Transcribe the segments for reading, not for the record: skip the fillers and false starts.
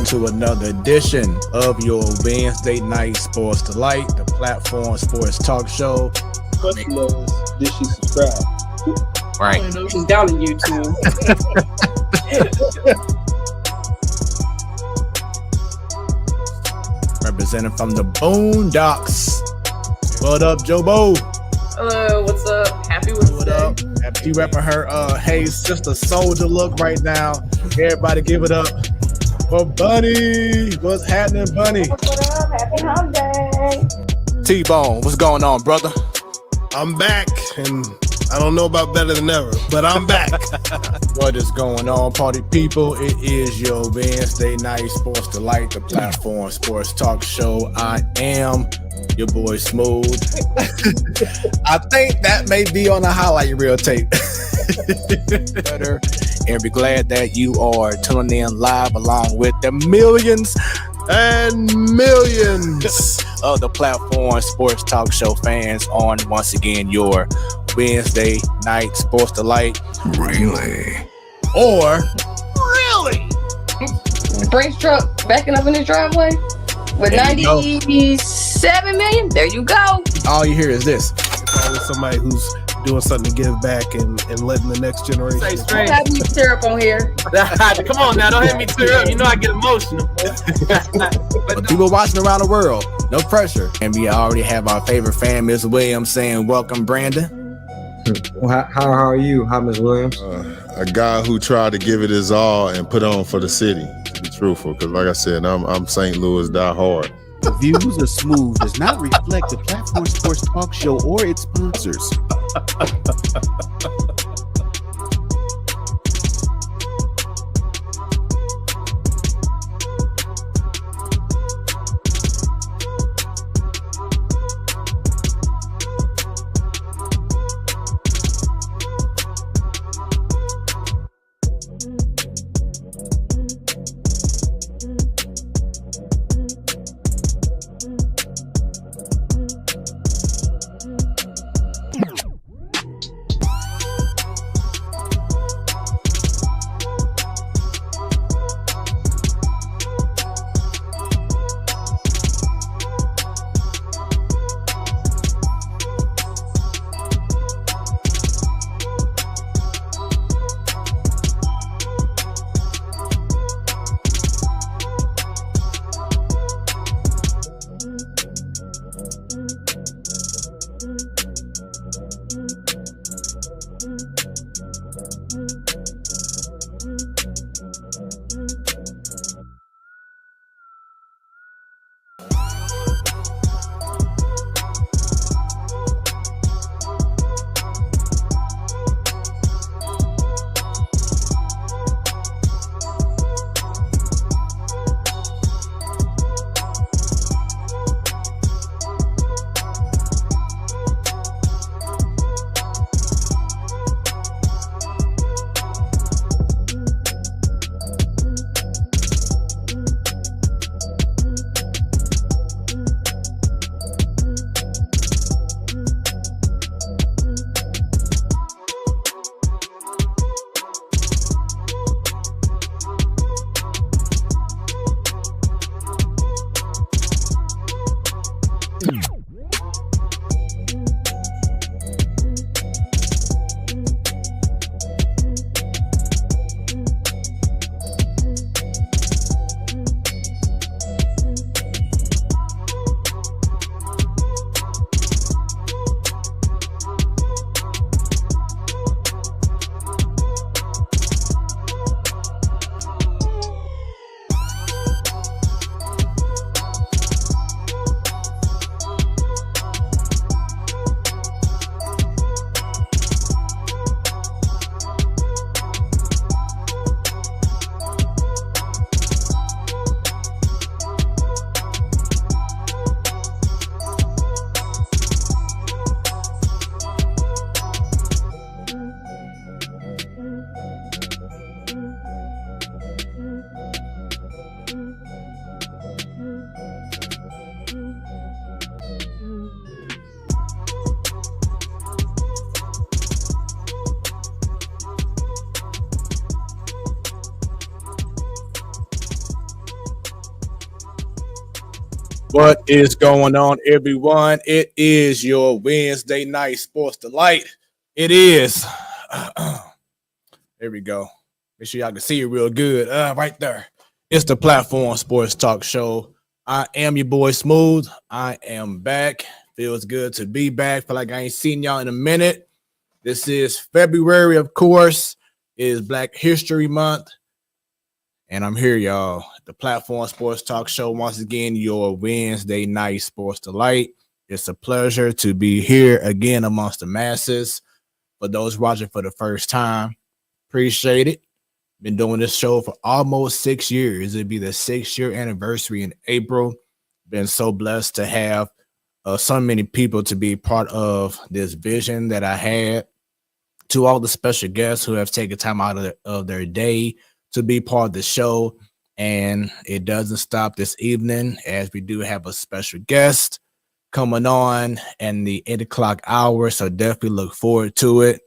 to another edition of your Wednesday night Sports Delight, the platform sports talk show. Question is, did she subscribe? Right. I know she's down on YouTube. Representing from the Boondocks. What up, Jobo? Hello, what's up? Happy Wednesday. What up? She repping her Hey Sister Soldier look right now. Everybody give it up for Bunny. What's happening, Bunny? What up? Happy hump day. T-Bone, what's going on, brother? I'm back, and I don't know about better than ever, but I'm back. What is going on, party people? It is your Wednesday night Sports Delight, the platform sports talk show. I am your boy Smooth. I think that may be on a highlight reel tape. And be glad that you are tuning in live along with the millions And millions of the platform sports talk show fans on once again your Wednesday night Sports Delight. Really? Or Brinks truck backing up in his driveway with There you go. 97 million. There you go. all you hear is this. Probably somebody who's doing something to give back and letting the next generation. Say straight. Have me syrup on here. Come on now, don't hit me too up. You know I get emotional. But people watching around the world, no pressure. And we already have our favorite fan, Ms. Williams, saying, welcome, Brandon. Well, how are you? Hi, Ms. Williams. A guy who tried to give it his all and put on for the city, to be truthful. Because like I said, I'm St. Louis die hard. The views of Smooth does not reflect the platform sports talk show or its sponsors. What is going on, everyone? It is your Wednesday night sports delight. It is. There we go. Make sure y'all can see it real good. Right there. It's the Platform Sports Talk Show. I am your boy Smooth. I am back. Feels good to be back. Feel like I ain't seen y'all in a minute. This is February, of course. It is Black History Month. And I'm here, y'all. The Platform Sports Talk Show. Once again, your Wednesday night sports delight. It's a pleasure to be here again amongst the masses. For those watching for the first time, appreciate it. Been doing this show for almost 6 years. It'd be the 6-year anniversary in April. Been so blessed to have so many people to be part of this vision that I had. To all the special guests who have taken time out of their day to be part of the show. And it doesn't stop this evening, as we do have a special guest coming on in the 8 o'clock hour. So definitely look forward to it.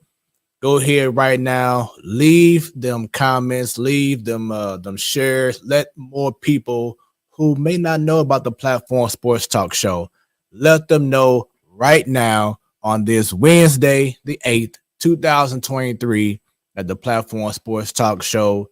Go ahead right now, leave them comments, leave them shares. Let more people who may not know about the Platform Sports Talk Show, let them know right now on this Wednesday, the 8th, 2023, at the Platform Sports Talk Show,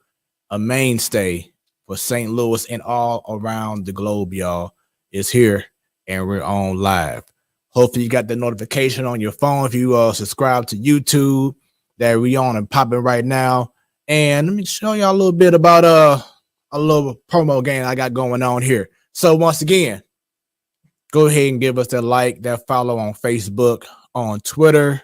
a mainstay for St. Louis and all around the globe, y'all, is here, and we're on live. Hopefully you got the notification on your phone if you subscribe to YouTube that we on and popping right now. And let me show y'all a little bit about a little promo game I got going on here. So once again, go ahead and give us that like, that follow on Facebook, on Twitter,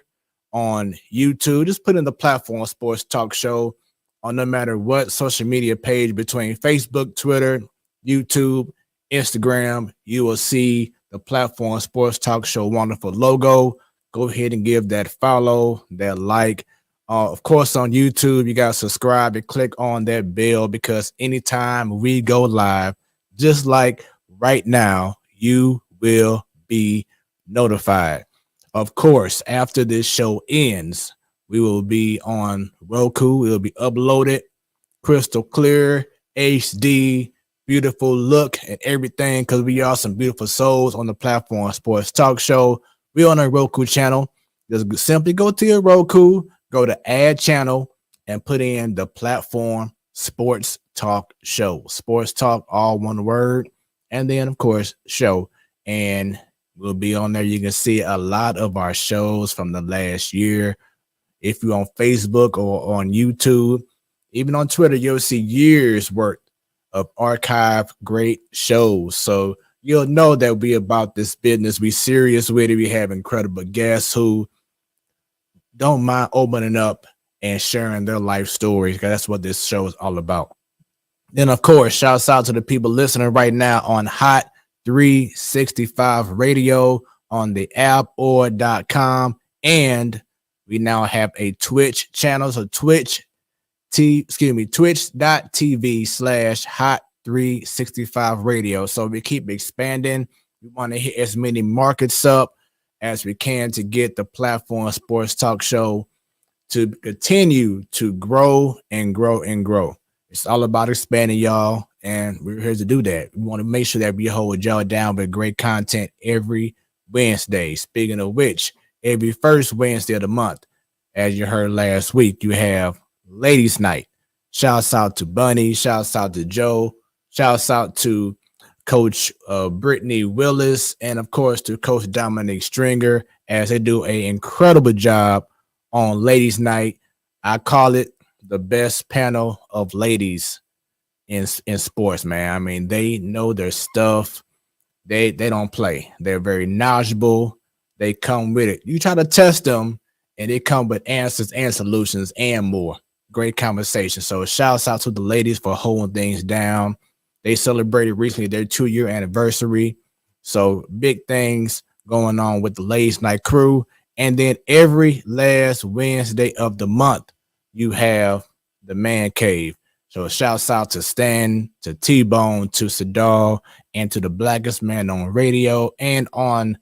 on YouTube. Just put in the Platform Sports Talk Show on no matter what social media page between Facebook, Twitter, YouTube, Instagram. You will see the Platform Sports Talk Show wonderful logo. Go ahead and give that follow, that like. Of course, on YouTube, you got to subscribe and click on that bell, because anytime we go live, just like right now, you will be notified. Of course, after this show ends, we will be on Roku. It will be uploaded, crystal clear, HD, beautiful look and everything, because we are some beautiful souls on the Platform Sports Talk Show. We're on a Roku channel. Just simply go to your Roku, go to add channel, and put in the Platform Sports Talk Show. Sports Talk, all one word. And then, of course, show. And we'll be on there. You can see a lot of our shows from the last year. If you're on Facebook or on YouTube, even on Twitter, you'll see years worth of archived great shows. So you'll know that we about this business. We serious with it. We have incredible guests who don't mind opening up and sharing their life stories, because that's what this show is all about. Then, of course, shouts out to the people listening right now on Hot 365 Radio on the app or .com. And we now have a Twitch channel. So twitch.tv/Hot365 Radio. So we keep expanding. We want to hit as many markets up as we can to get the Platform Sports Talk Show to continue to grow and grow and grow. It's all about expanding, y'all, and we're here to do that. We want to make sure that we hold y'all down with great content every Wednesday. Speaking of which, every first Wednesday of the month, as you heard last week, you have Ladies Night. Shouts out to Bunny. Shouts out to Joe. Shouts out to Coach Brittany Willis, and of course to Coach Dominic Stringer, as they do an incredible job on Ladies Night. I call it the best panel of ladies in sports, man. I mean, they know their stuff. They don't play. They're very knowledgeable. They come with it. You try to test them, and they come with answers and solutions and more. Great conversation. So shouts out to the ladies for holding things down. They celebrated recently their 2-year anniversary. So big things going on with the Ladies Night crew. And then every last Wednesday of the month, you have the Man Cave. So shouts out to Stan, to T-Bone, to Sadal, and to the Blackest Man on radio and on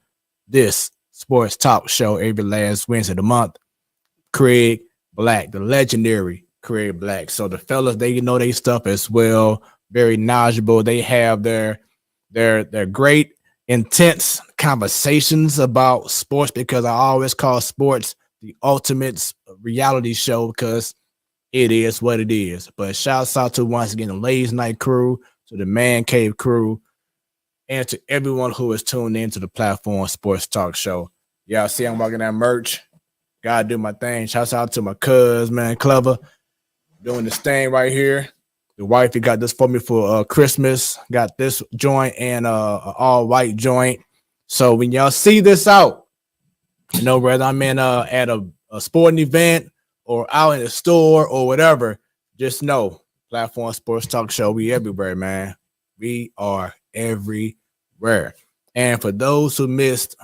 this sports talk show every last Wednesday of the month. Craig Black, the legendary Craig Black. So the fellas, they know their stuff as well. Very knowledgeable. They have their great intense conversations about sports, because I always call sports the ultimate reality show, because it is what it is. But shouts out to, once again, the Ladies Night crew, to the Man Cave crew, and to everyone who is tuned into the Platform Sports Talk Show. Y'all see I'm walking that merch. Gotta do my thing. Shouts out to my cuz, man, Clever, doing this thing right here. The wifey got this for me for Christmas. Got this joint and all white joint. So when y'all see this out, you know, whether I'm in at a sporting event or out in the store or whatever, just know Platform Sports Talk Show. We everywhere, man. We are everywhere. And for those who missed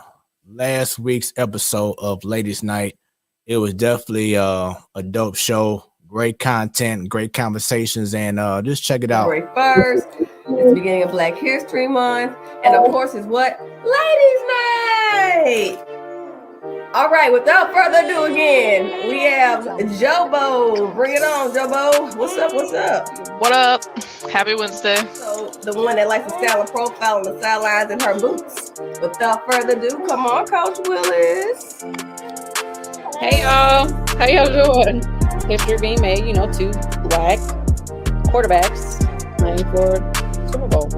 last week's episode of Ladies Night, it was definitely a dope show. Great content, great conversations, and just check it out. Great first. It's the beginning of Black History Month. And of course, it's what? Ladies Night! All right, without further ado again, we have Jobo. Bring it on, Jobo. What's up? What's up? What up? Happy Wednesday. So, the one that likes to style a profile on the sidelines in her boots. Without further ado, come on, Coach Willis. Hey y'all, how y'all doing? History being made, you know, 2 black quarterbacks playing for Super Bowl,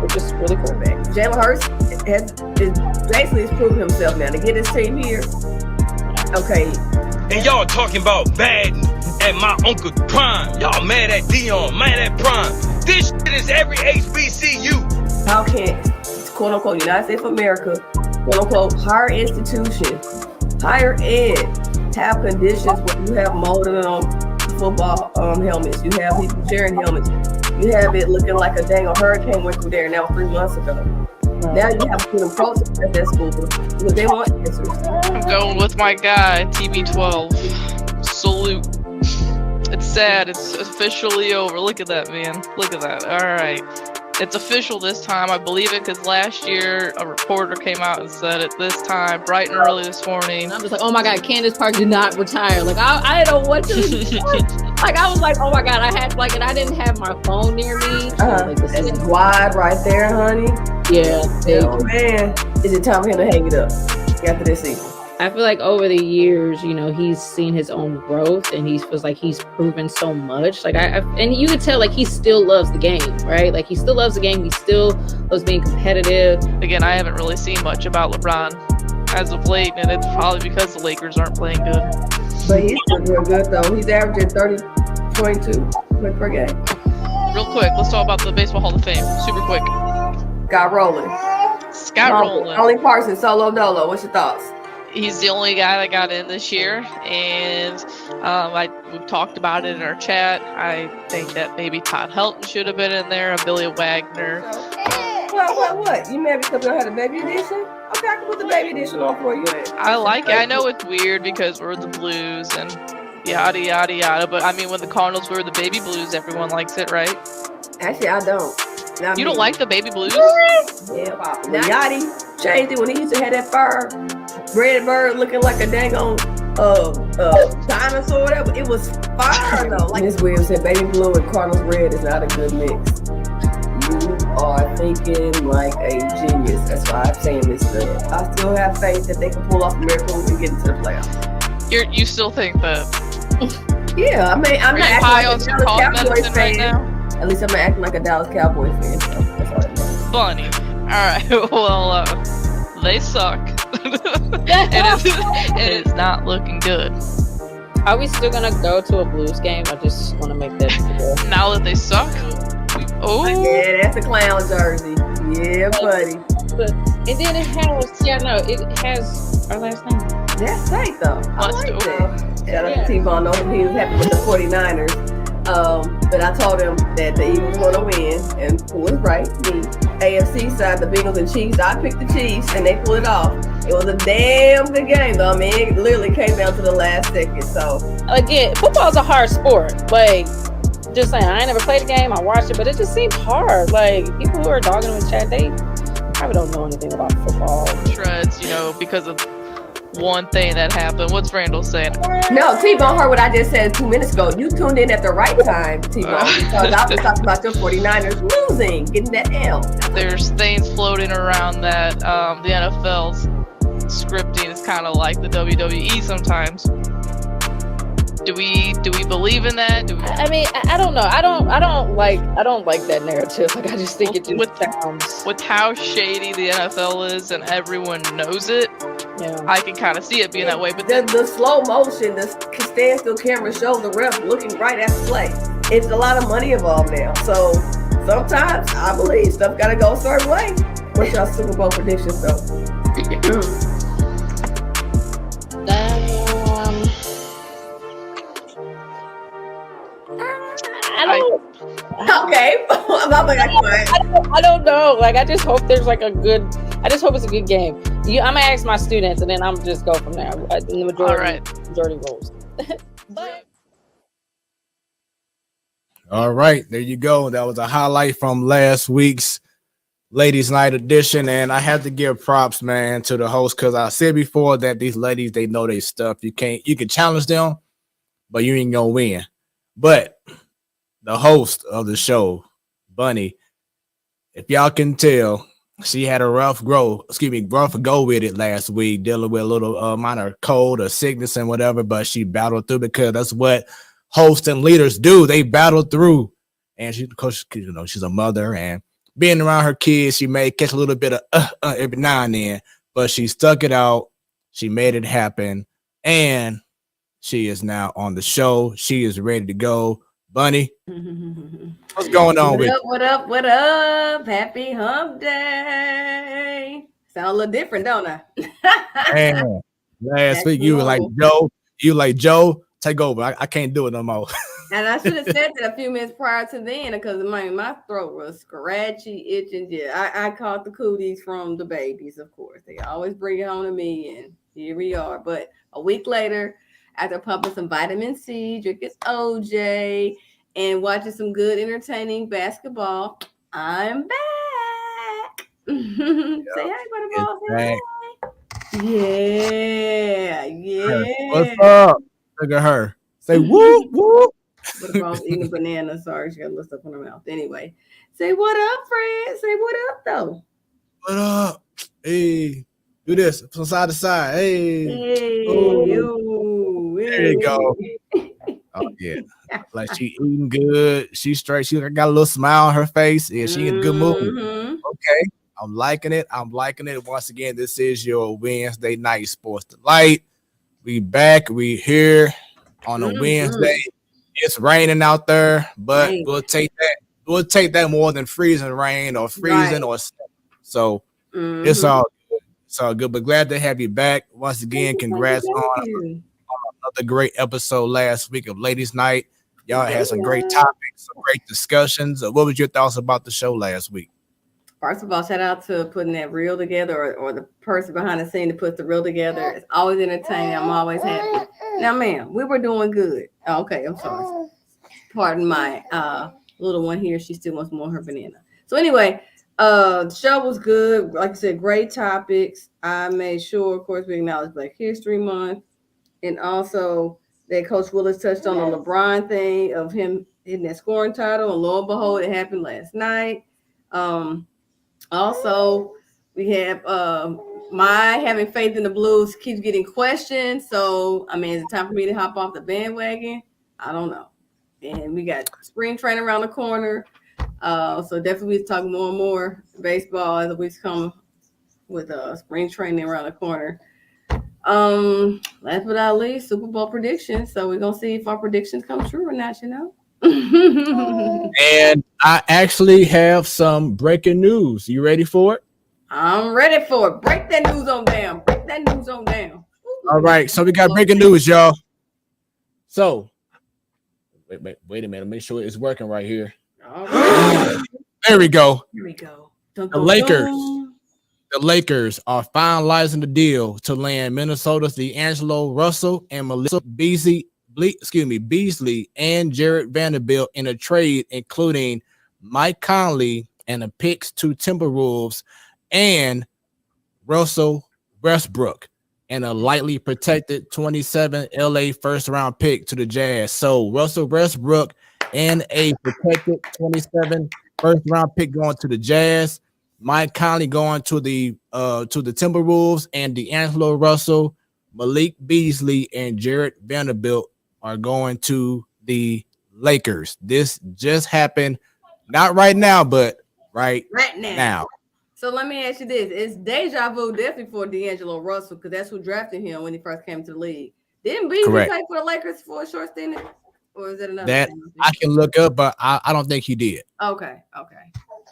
which is really cool. Jalen Hurts basically has proven himself now to get his team here. Okay. And y'all talking about Madden at my Uncle Prime. Y'all mad at Dion, mad at Prime. This shit is every HBCU. How can, quote unquote, United States of America, quote unquote, higher institution, higher ed, have conditions where you have molded on football helmets, you have people sharing helmets, you have it looking like a dang hurricane went through there, and that was 3 months ago. Now you have to put them protest at that school because they want answers. I'm going with my guy, TB12. Salute. It's sad. It's officially over. Look at that, man. Look at that. All right. It's official this time. I believe it because last year a reporter came out and said it this time, bright and early this morning. And I'm just like, oh my God, Candace Park did not retire. Like, I didn't know what to do. Like, I was like, oh my God, I had, like, and I didn't have my phone near me. Like, this is wide right there, honey. Yeah. Oh man, is it time for him to hang it up after this season? I feel like over the years, you know, he's seen his own growth and he feels like he's proven so much. Like and you could tell like he still loves the game, right? Like he still loves the game. He still loves being competitive. Again, I haven't really seen much about LeBron as of late, and it's probably because the Lakers aren't playing good. But he's still doing good though. He's averaging 22 points per game. Real quick, let's talk about the Baseball Hall of Fame. Super quick. Scott Rowland. Only Parsons, solo dolo. What's your thoughts? He's the only guy that got in this year, and we've talked about it in our chat. I think that maybe Todd Helton should have been in there, and Billy Wagner. What? You maybe because I had a baby edition? Okay, I can put the baby edition on for you. I like it. I know it's weird because we're the Blues and yada, yada, yada, but I mean, when the Cardinals were the baby Blues, everyone likes it, right? Actually, I don't. You don't like the baby Blues? Yeah, Yachty changed it when he used to have that fur red bird looking like a dang on dinosaur or whatever. It was fire though. Like Ms. Williams said, baby blue and Cardinals red is not a good mix. You are thinking like a genius. That's why I'm saying this stuff. I still have faith that they can pull off a miracle and get into the playoffs. You still think that? Yeah, I mean, I'm not acting like a Dallas Cowboys fan. Right now? At least I'm not acting like a Dallas Cowboys fan. So that's all that matters. Funny. All right. Well, they suck. It is not looking good. Are we still gonna go to a Blues game? I just want to make that clear. Now that they suck. Oh. Yeah, that's a clown jersey. Yeah, buddy. And then it has our last name. That's right though. I like that. Shout out to T-Von. No, he was happy with the 49ers. But I told him that the Eagles were going to win, and who was right? Me. AFC side, the Bengals and Chiefs. I picked the Chiefs, and they pulled it off. It was a damn good game, though. I mean, it literally came down to the last second. So again, football's a hard sport. Like, just saying, I ain't never played the game. I watched it, but it just seemed hard. Like, people who are dogging them in chat, they probably don't know anything about football. Shreds, because of one thing that happened. What's Randall saying? No, T-Bone heard what I just said 2 minutes ago. You tuned in at the right time, T-Bone, because I was talking about your 49ers losing, getting that L. There's things floating around that the NFL's scripting is kind of like the WWE sometimes. Do we believe in that? I mean, I don't know. I don't like that narrative. Like, I just think it just sounds with how shady the NFL is and everyone knows it. Yeah, I can kind of see it being that way. But the slow motion, the standstill camera shows the ref looking right at the play. It's a lot of money involved now. So sometimes I believe stuff gotta go a certain way. What's your Super Bowl predictions though? Okay. I don't know. Like, I just hope there's like I just hope it's a good game. I'm gonna ask my students, and then I'm just go from there. The majority roles. All right, there you go. That was a highlight from last week's Ladies Night edition, and I have to give props, man, to the host, because I said before that these ladies, they know their stuff. You can challenge them, but you ain't gonna win. But the host of the show, Bunny, if y'all can tell, she had a rough go with it last week, dealing with a little minor cold or sickness and whatever, but she battled through, because that's what hosts and leaders do. They battle through. And she, of course, she's a mother, and being around her kids, she may catch a little bit of every now and then, but she stuck it out. She made it happen, and she is now on the show. She is ready to go. Bunny, what's going on with you? What up? Happy hump day. Sound a little different, don't I? Man, last week you were like, Joe, take over. I can't do it no more. And I should have said that a few minutes prior to then, because my throat was scratchy, itching. Yeah, I caught the cooties from the babies, of course. They always bring it home to me, and here we are. But a week later, after pumping some vitamin C, drinking OJ, and watching some good, entertaining basketball, I'm back. Say hi, Butterball. Yeah. What's up? Look at her. Say whoop, whoop. Butterball's eating a banana. Sorry, she got a little stuff in her mouth. Anyway, say what up, Fred. Say what up, though. What up? Hey, do this from side to side. Hey. There you go. Oh, yeah. Like she eating good. She's straight. She got a little smile on her face. Yeah, she in a good mood. Okay. I'm liking it. Once again, this is your Wednesday night Sports Delight. We back. We here on a Wednesday. It's raining out there, but we'll take that. We'll take that more than freezing rain or freezing or snow. So it's all good. It's all good. But glad to have you back once again. Congrats on another great episode last week of Ladies Night. Y'all had some great topics, some great discussions. What was your thoughts about the show last week? First of all, shout out to putting that reel together, or the person behind the scene that puts the reel together. It's always entertaining. I'm always happy. Now, ma'am, we were doing good. Okay, I'm sorry. Pardon my little one here. She still wants more of her banana. So anyway, the show was good. Like I said, great topics. I made sure, of course, we acknowledge Black History Month. And also that Coach Willis touched on the LeBron thing of him hitting that scoring title. And lo and behold, it happened last night. Also, we have my having faith in the Blues keeps getting questioned. So, I mean, is it time for me to hop off the bandwagon? I don't know. And we got spring training around the corner. So definitely we'll talk more and more baseball as the weeks come with spring training around the corner. Last but not least, Super Bowl predictions. So we're going to see if our predictions come true or not, you know? And I actually have some breaking news. You ready for it? I'm ready for it. Break that news on down. All right. So we got breaking news, y'all. So wait a minute. Make sure it's working right here. All right. There we go. The Lakers are finalizing the deal to land Minnesota's D'Angelo Russell and Melissa Beasley and Jared Vanderbilt in a trade, including Mike Conley and the picks to Timberwolves and Russell Westbrook. and a lightly protected 27 LA first round pick to the Jazz. So Russell Westbrook and a protected 27 first round pick going to the Jazz. Mike Conley going to the Timberwolves, and D'Angelo Russell, Malik Beasley, and Jared Vanderbilt are going to the Lakers. This just happened, not right now, but right now. So let me ask you this. It's deja vu definitely for D'Angelo Russell because that's who drafted him when he first came to the league. Didn't Beasley play for the Lakers for a short stint? Or is it another that thing? I can look up, but I don't think he did. Okay.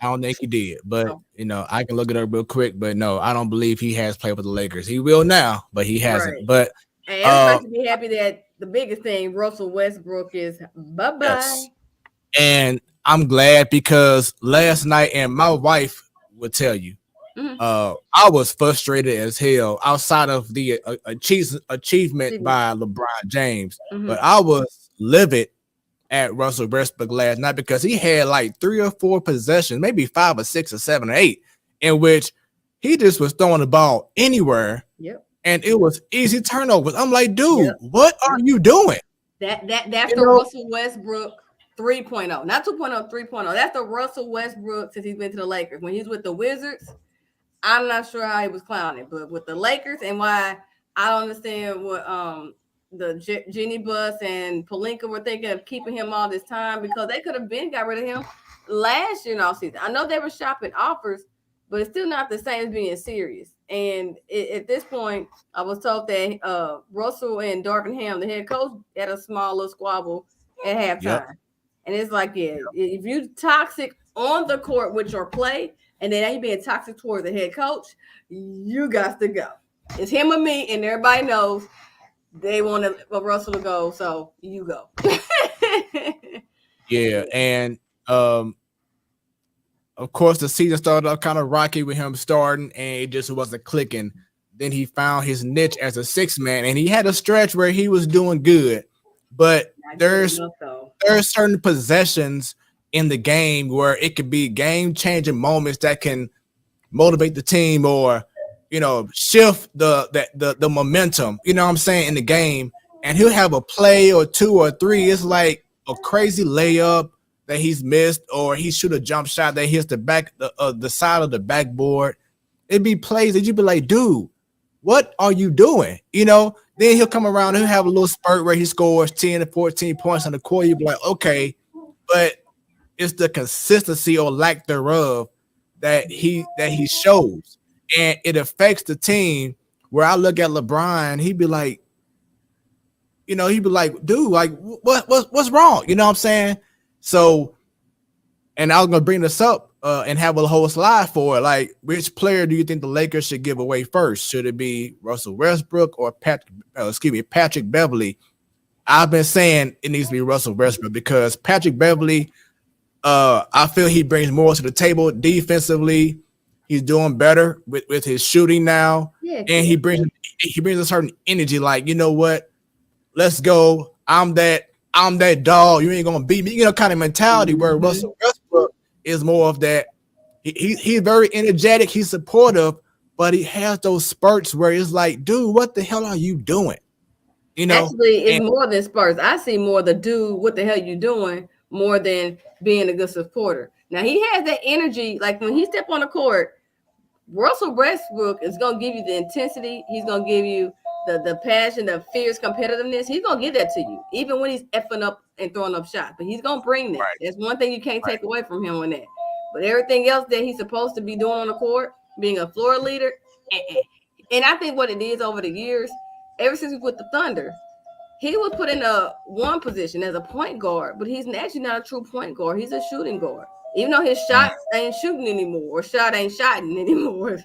I don't think he did, but I can look it up real quick. But no, I don't believe he has played with the Lakers. He will now, but he hasn't. Right. But and everybody should be happy that the biggest thing, Russell Westbrook, is bye-bye. Yes. And I'm glad because last night, and my wife would tell you, I was frustrated as hell outside of the achievement by LeBron James, but I was livid at Russell Westbrook last night because he had like 3 or 4 possessions, maybe 5 or 6 or 7 or 8, in which he just was throwing the ball anywhere. Yep. And it was easy turnovers. I'm like, dude, what are you doing? That's the Russell Westbrook 3.0, not 2.0, 3.0. That's the Russell Westbrook since he's been to the Lakers. When he's with the Wizards, I'm not sure how he was clowning, but with the Lakers and why I don't understand what the Jenny Bus and Pelinka were thinking of keeping him all this time because they could have got rid of him last year in all season. I know they were shopping offers, but it's still not the same as being serious. And at this point, I was told that Russell and Darvin Ham, the head coach, had a small little squabble at halftime. Yep. And it's like, if you toxic on the court with your play, and then you being toxic towards the head coach, you got to go. It's him or me, and everybody knows they want Russell to go, so you go. Yeah, and of course, the season started off kind of rocky with him starting, and it just wasn't clicking. Then he found his niche as a 6 man, and he had a stretch where he was doing good. But there's certain possessions in the game where it could be game-changing moments that can motivate the team or, shift the momentum, you know what I'm saying, in the game. And he'll have a play or 2 or 3. It's like a crazy layup that he's missed, or he shoot a jump shot that hits the side of the backboard. It'd be plays that you'd be like, dude, what are you doing? Then he'll come around and he'll have a little spurt where he scores 10 to 14 points on the court. You'd be like, okay, but it's the consistency or lack thereof that he shows, and it affects the team. Where I look at LeBron, he'd be like, dude, like what's wrong? You know what I'm saying? So, and I was gonna bring this up and have a whole slide for it. Like, which player do you think the Lakers should give away first? Should it be Russell Westbrook or Patrick Beverley? I've been saying it needs to be Russell Westbrook because Patrick Beverley, I feel he brings more to the table defensively. He's doing better with his shooting now, and he brings a certain energy. Like, you know what? Let's go. I'm that dog. You ain't gonna beat me. Kind of mentality. Where Russell Westbrook is more of that. He's very energetic. He's supportive, but he has those spurts where it's like, dude, what the hell are you doing? Actually, it's more than spurts. I see more the dude, what the hell you doing, more than being a good supporter. Now he has that energy. Like when he step on the court, Russell Westbrook is gonna give you the intensity. He's gonna give you the passion, the fierce competitiveness. He's gonna give that to you, even when he's effing up and throwing up shots. But he's gonna bring that. Right. That's one thing you can't take away from him on that. But everything else that he's supposed to be doing on the court, being a floor leader, and I think what it is over the years, ever since we put the Thunder, he was put in a one position as a point guard, but he's actually not a true point guard. He's a shooting guard. Even though his shot ain't shooting anymore, or shot ain't shotting anymore,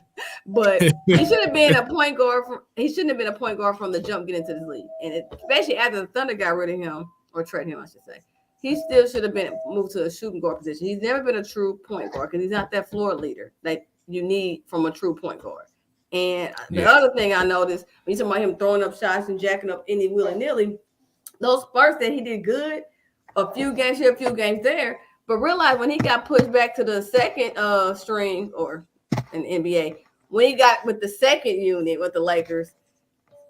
but he should have been a point guard. He shouldn't have been a point guard from the jump getting into this league, and especially after the Thunder got rid of him or traded him, I should say, he still should have been moved to a shooting guard position. He's never been a true point guard because he's not that floor leader that you need from a true point guard. And the other thing I noticed when you talk about him throwing up shots and jacking up any willy-nilly, those spurts that he did good, a few games here, a few games there. But realize when he got pushed back to the second string or an NBA, when he got with the second unit with the Lakers,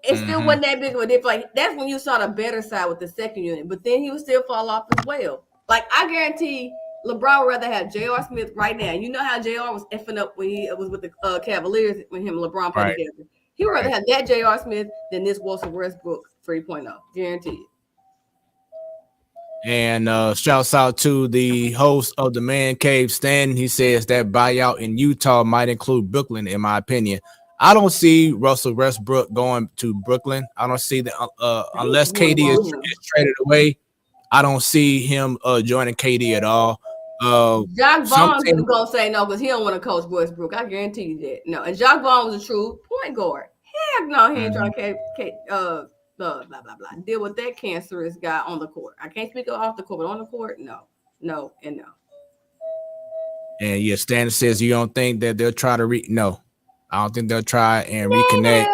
it still wasn't that big of a difference. Like that's when you saw the better side with the second unit, but then he would still fall off as well. Like I guarantee LeBron would rather have J.R. Smith right now. You know how J.R. was effing up when he was with the Cavaliers when him and LeBron played together. He would rather have that J.R. Smith than this Russell Westbrook 3.0. Guaranteed. And shouts out to the host of the Man Cave, Stan. He says that buyout in Utah might include Brooklyn, in my opinion. I don't see Russell Westbrook going to Brooklyn. I don't see that unless KD is traded away. I don't see him joining KD at all. Jacques Vaughn is gonna say no because he don't want to coach Westbrook. I guarantee you that. No, and Jacques Vaughn was a true point guard. Heck no, he ain't trying to blah blah blah deal with that cancerous guy on the court. I can't speak off the court, but on the court, no. And yeah, Stan says you don't think that they'll try to no. I don't think they'll try and reconnect.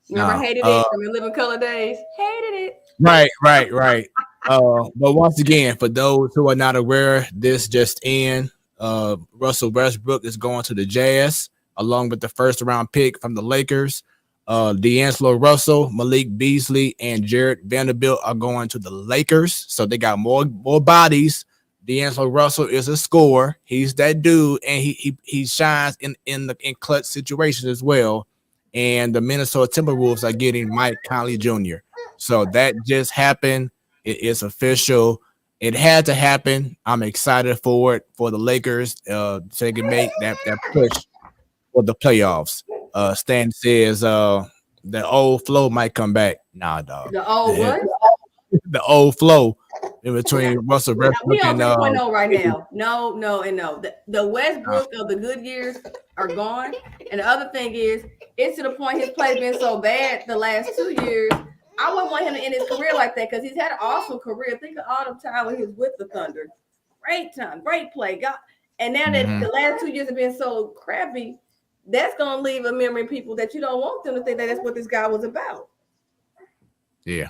Remember, hated it from your Living Color days. Hated it. Right. But once again, for those who are not aware, this just in. Russell Westbrook is going to the Jazz along with the first round pick from the Lakers. D'Angelo Russell, Malik Beasley, and Jared Vanderbilt are going to the Lakers. So they got more bodies. D'Angelo Russell is a scorer. He's that dude, and he shines in clutch situations as well. And the Minnesota Timberwolves are getting Mike Conley Jr. So that just happened. It is official. It had to happen. I'm excited for it for the Lakers so they can make that push for the playoffs. Stan says the old flow might come back. Nah, dog. The old what? The old flow in between Russell Westbrook we on and 3.0 right now. No. The Westbrook of the good years are gone. And the other thing is, it's to the point his play's been so bad the last 2 years. I wouldn't want him to end his career like that because he's had an awesome career. Think of all the time when he was with the Thunder. Great time, great play. And now that the last 2 years have been so crappy, that's going to leave a memory in people that you don't want them to think that that's what this guy was about. Yeah.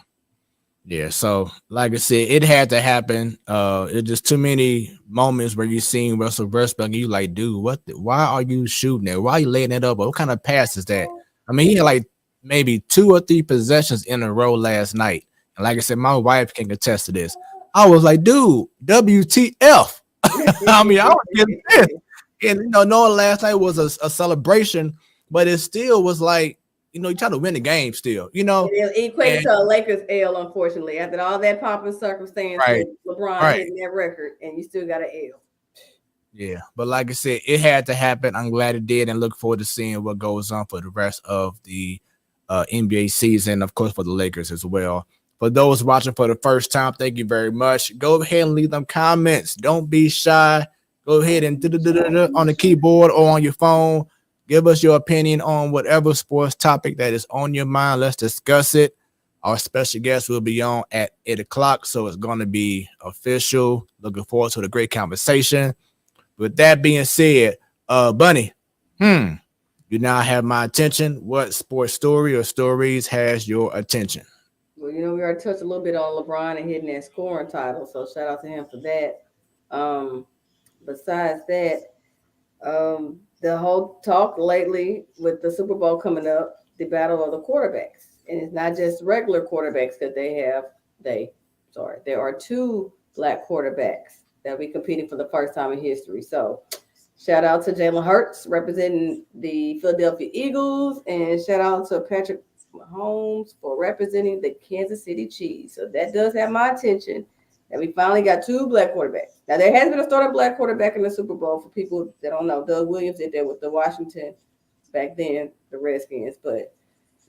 So, like I said, it had to happen. It's just too many moments where you seen Russell Westbrook and you like, dude, why are you shooting it? Why are you laying it up? What kind of pass is that? I mean, he had like maybe 2 or 3 possessions in a row last night. And like I said, my wife can attest to this. I was like, dude, WTF. I mean, I was getting this. And, knowing last night was a celebration, but it still was like, you're trying to win the game still, It equated to a Lakers L, unfortunately. After all that pomp and circumstance, LeBron hitting that record, and you still got an L. Yeah, but like I said, it had to happen. I'm glad it did, and look forward to seeing what goes on for the rest of the NBA season, of course, for the Lakers as well. For those watching for the first time, thank you very much. Go ahead and leave them comments. Don't be shy. Go ahead and on the keyboard or on your phone. Give us your opinion on whatever sports topic that is on your mind. Let's discuss it. Our special guest will be on at 8 o'clock, so it's going to be official. Looking forward to the great conversation. With that being said, Bunny, you now have my attention. What sports story or stories has your attention? Well, we already touched a little bit on LeBron and hitting that scoring title, so shout out to him for that. Besides that, the whole talk lately with the Super Bowl coming up, the battle of the quarterbacks. And it's not just regular quarterbacks that there are 2 black quarterbacks that will be competing for the first time in history. So shout out to Jalen Hurts representing the Philadelphia Eagles, and shout out to Patrick Mahomes for representing the Kansas City Chiefs. So that does have my attention. And we finally got 2 black quarterbacks. Now, there has been a starting black quarterback in the Super Bowl for people that don't know. Doug Williams did that with the Washington back then, the Redskins, but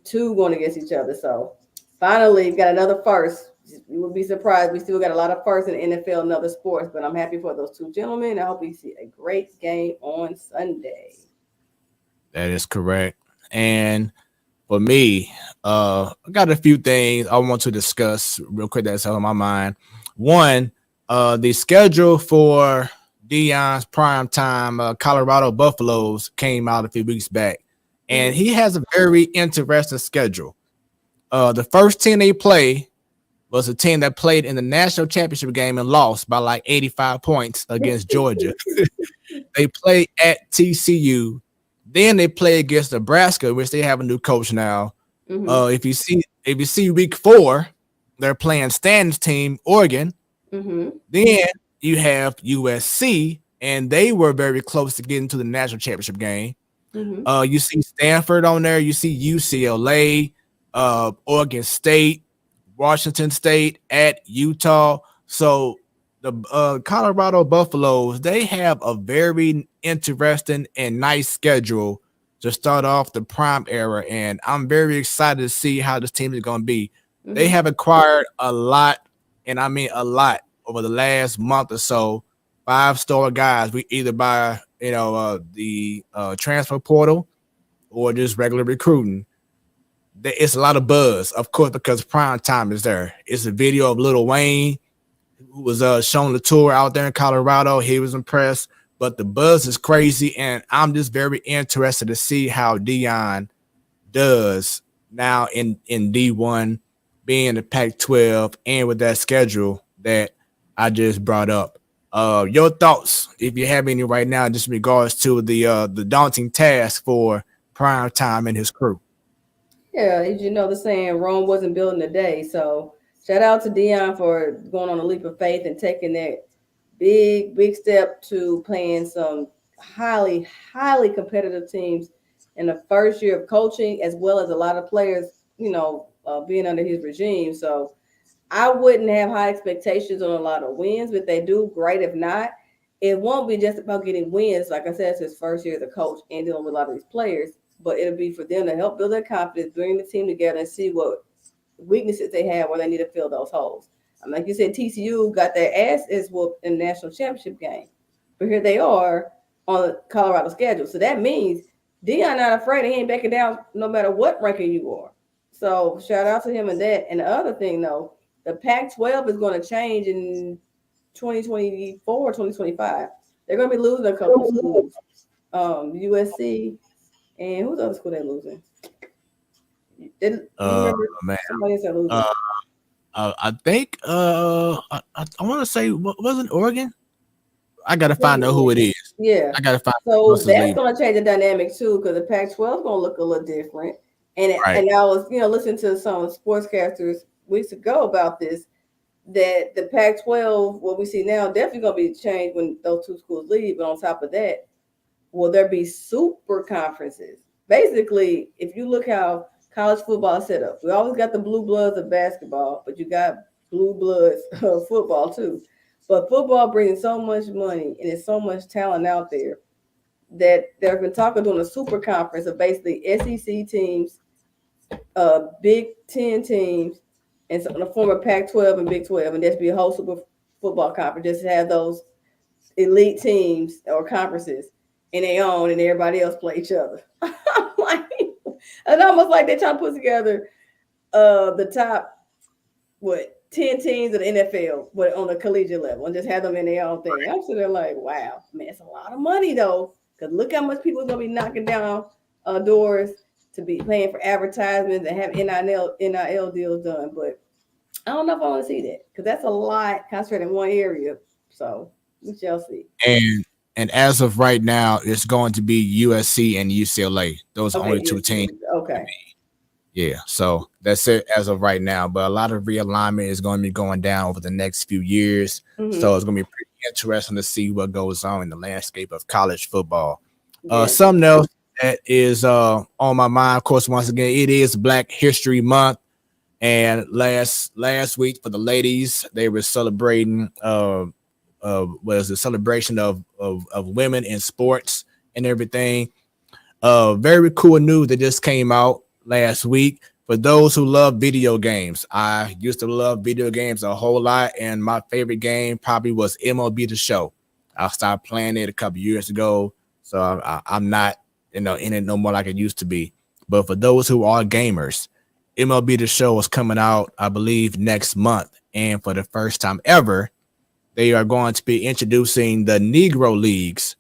2 going against each other. So finally got another first. You would be surprised. We still got a lot of firsts in the NFL and other sports, but I'm happy for those 2 gentlemen. I hope we see a great game on Sunday. That is correct. And for me, I got a few things I want to discuss real quick that's on my mind. One, the schedule for Deion's primetime Colorado Buffaloes came out a few weeks back, and he has a very interesting schedule. The first team they play was a team that played in the national championship game and lost by like 85 points against Georgia. They play at TCU. Then they play against Nebraska, which they have a new coach now. If you see week 4, they're playing Stan's team, Oregon. Then you have USC, and they were very close to getting to the national championship game. You see Stanford on there. You see UCLA, Oregon State, Washington State, at Utah. So the Colorado Buffaloes, they have a very interesting and nice schedule to start off the prime era, and I'm very excited to see how this team is going to be. They have acquired a lot, and I mean a lot, over the last month or so. 5-star guys, we either by the transfer portal or just regular recruiting. It's a lot of buzz, of course, because prime time is there. It's a video of Lil Wayne, who was showing the tour out there in Colorado. He was impressed, but the buzz is crazy, and I'm just very interested to see how Deion does now in D1, being the Pac-12, and with that schedule that I just brought up. Your thoughts, if you have any right now, just in regards to the daunting task for Prime Time and his crew. Yeah, as you know, the saying, Rome wasn't built in a day. So shout out to Deion for going on a leap of faith and taking that big step to playing some highly competitive teams in the first year of coaching, as well as a lot of players, being under his regime. So I wouldn't have high expectations on a lot of wins, but they do great. If not, it won't be just about getting wins. Like I said, it's his first year as a coach and dealing with a lot of these players, but it'll be for them to help build their confidence, bring the team together, and see what weaknesses they have where they need to fill those holes. Like you said, TCU got their asses whooped in the national championship game, but here they are on Colorado schedule. So that means Deion not afraid, and he ain't backing down no matter what ranking you are. So shout out to him and that. And the other thing, though, the Pac-12 is going to change in 2024, 2025. They're going to be losing a couple of schools. USC, and who's the other school they're losing? I think I want to say, wasn't Oregon? I gotta find out who it is. Yeah, I gotta find. So that's going to change the dynamic too, because the Pac-12 is going to look a little different. And and I was listening to some sportscasters weeks ago about this, that the Pac-12, what we see now, definitely going to be changed when those two schools leave. But on top of that, will there be super conferences? Basically, if you look how college football is set up, we always got the blue bloods of basketball, but you got blue bloods of football too. But football brings so much money, and there's so much talent out there that they've been talking doing a super conference of basically SEC teams, Big Ten teams, and so the former Pac-12 and Big 12, and just be a whole super football conference, just to have those elite teams or conferences in their own, and everybody else play each other. It's almost like they're trying to put together the top 10 teams of the NFL, but on a collegiate level, and just have them in their own thing. I'm sitting there like, wow, man, it's a lot of money though, because look how much people are gonna be knocking down doors to be paying for advertisements and have NIL deals done. But I don't know if I want to see that, because that's a lot concentrated in one area. So we shall see. And as of right now, it's going to be USC and UCLA. Those are only two teams. Okay. Yeah, so that's it as of right now. But a lot of realignment is going to be going down over the next few years. So it's going to be pretty interesting to see what goes on in the landscape of college football. Something else that is on my mind, of course, once again, it is Black History Month. And last week for the ladies, they were celebrating was the celebration of women in sports and everything. Very cool news that just came out last week. For those who love video games, I used to love video games a whole lot, and my favorite game probably was MLB The Show. I stopped playing it a couple years ago, so I'm not in it no more like it used to be. But for those who are gamers, MLB The Show is coming out, I believe, next month, and for the first time ever, they are going to be introducing the Negro Leagues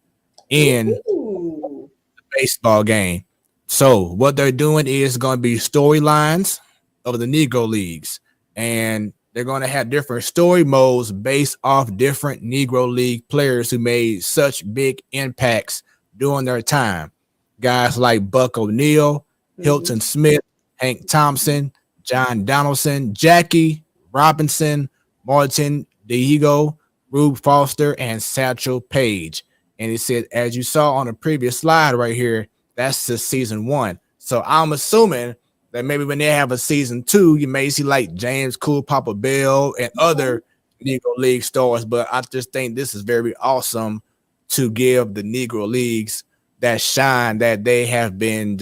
in the baseball game. So what they're doing is going to be storylines of the Negro Leagues, and they're going to have different story modes based off different Negro League players who made such big impacts during their time. Guys like Buck O'Neil, Hilton Smith, Hank Thompson, John Donaldson, Jackie Robinson, Martin Diego, Rube Foster, and Satchel Paige. And he said, as you saw on the previous slide right here, that's just season 1. So I'm assuming that maybe when they have a season 2, you may see like James Cool, Papa Bell, and other Negro League stars. But I just think this is very awesome to give the Negro Leagues that shine that they have been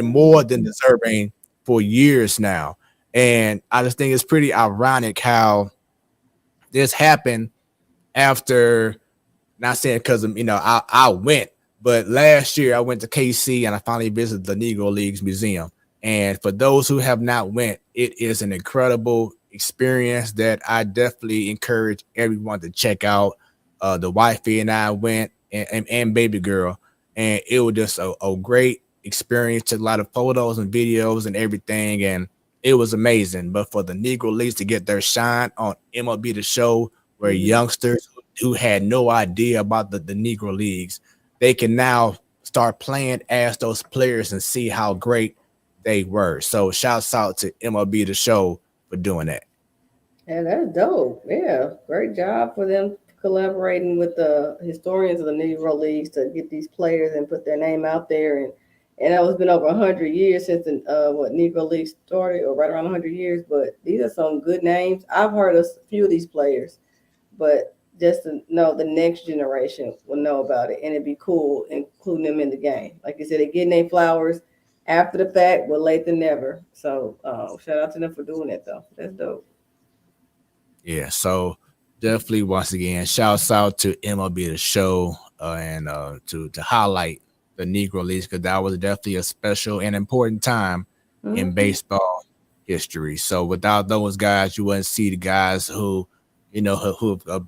more than deserving for years now. And I just think it's pretty ironic how this happened after, not saying because I went, but last year I went to KC and I finally visited the Negro Leagues Museum. And for those who have not went, it is an incredible experience that I definitely encourage everyone to check out. The wifey and I went, and baby girl, and it was just a great experience. Took a lot of photos and videos and everything, and it was amazing. But for the Negro Leagues to get their shine on MLB The Show, where youngsters who had no idea about the Negro Leagues, they can now start playing as those players and see how great they were. So shouts out to MLB The Show for doing that. Yeah, that's dope. Yeah, great job for them collaborating with the historians of the Negro Leagues to get these players and put their name out there. And it's been over 100 years since the Negro League started, or right around 100 years. But these are some good names. I've heard of a few of these players, but just to know the next generation will know about it, and it'd be cool including them in the game. Like you said, they're getting their flowers after the fact, but late than never. So shout out to them for doing it, though. That's dope. Yeah, so definitely once again, shouts out to MLB The Show and to highlight the Negro Leagues, because that was definitely a special and important time in baseball history. So without those guys, you wouldn't see the guys who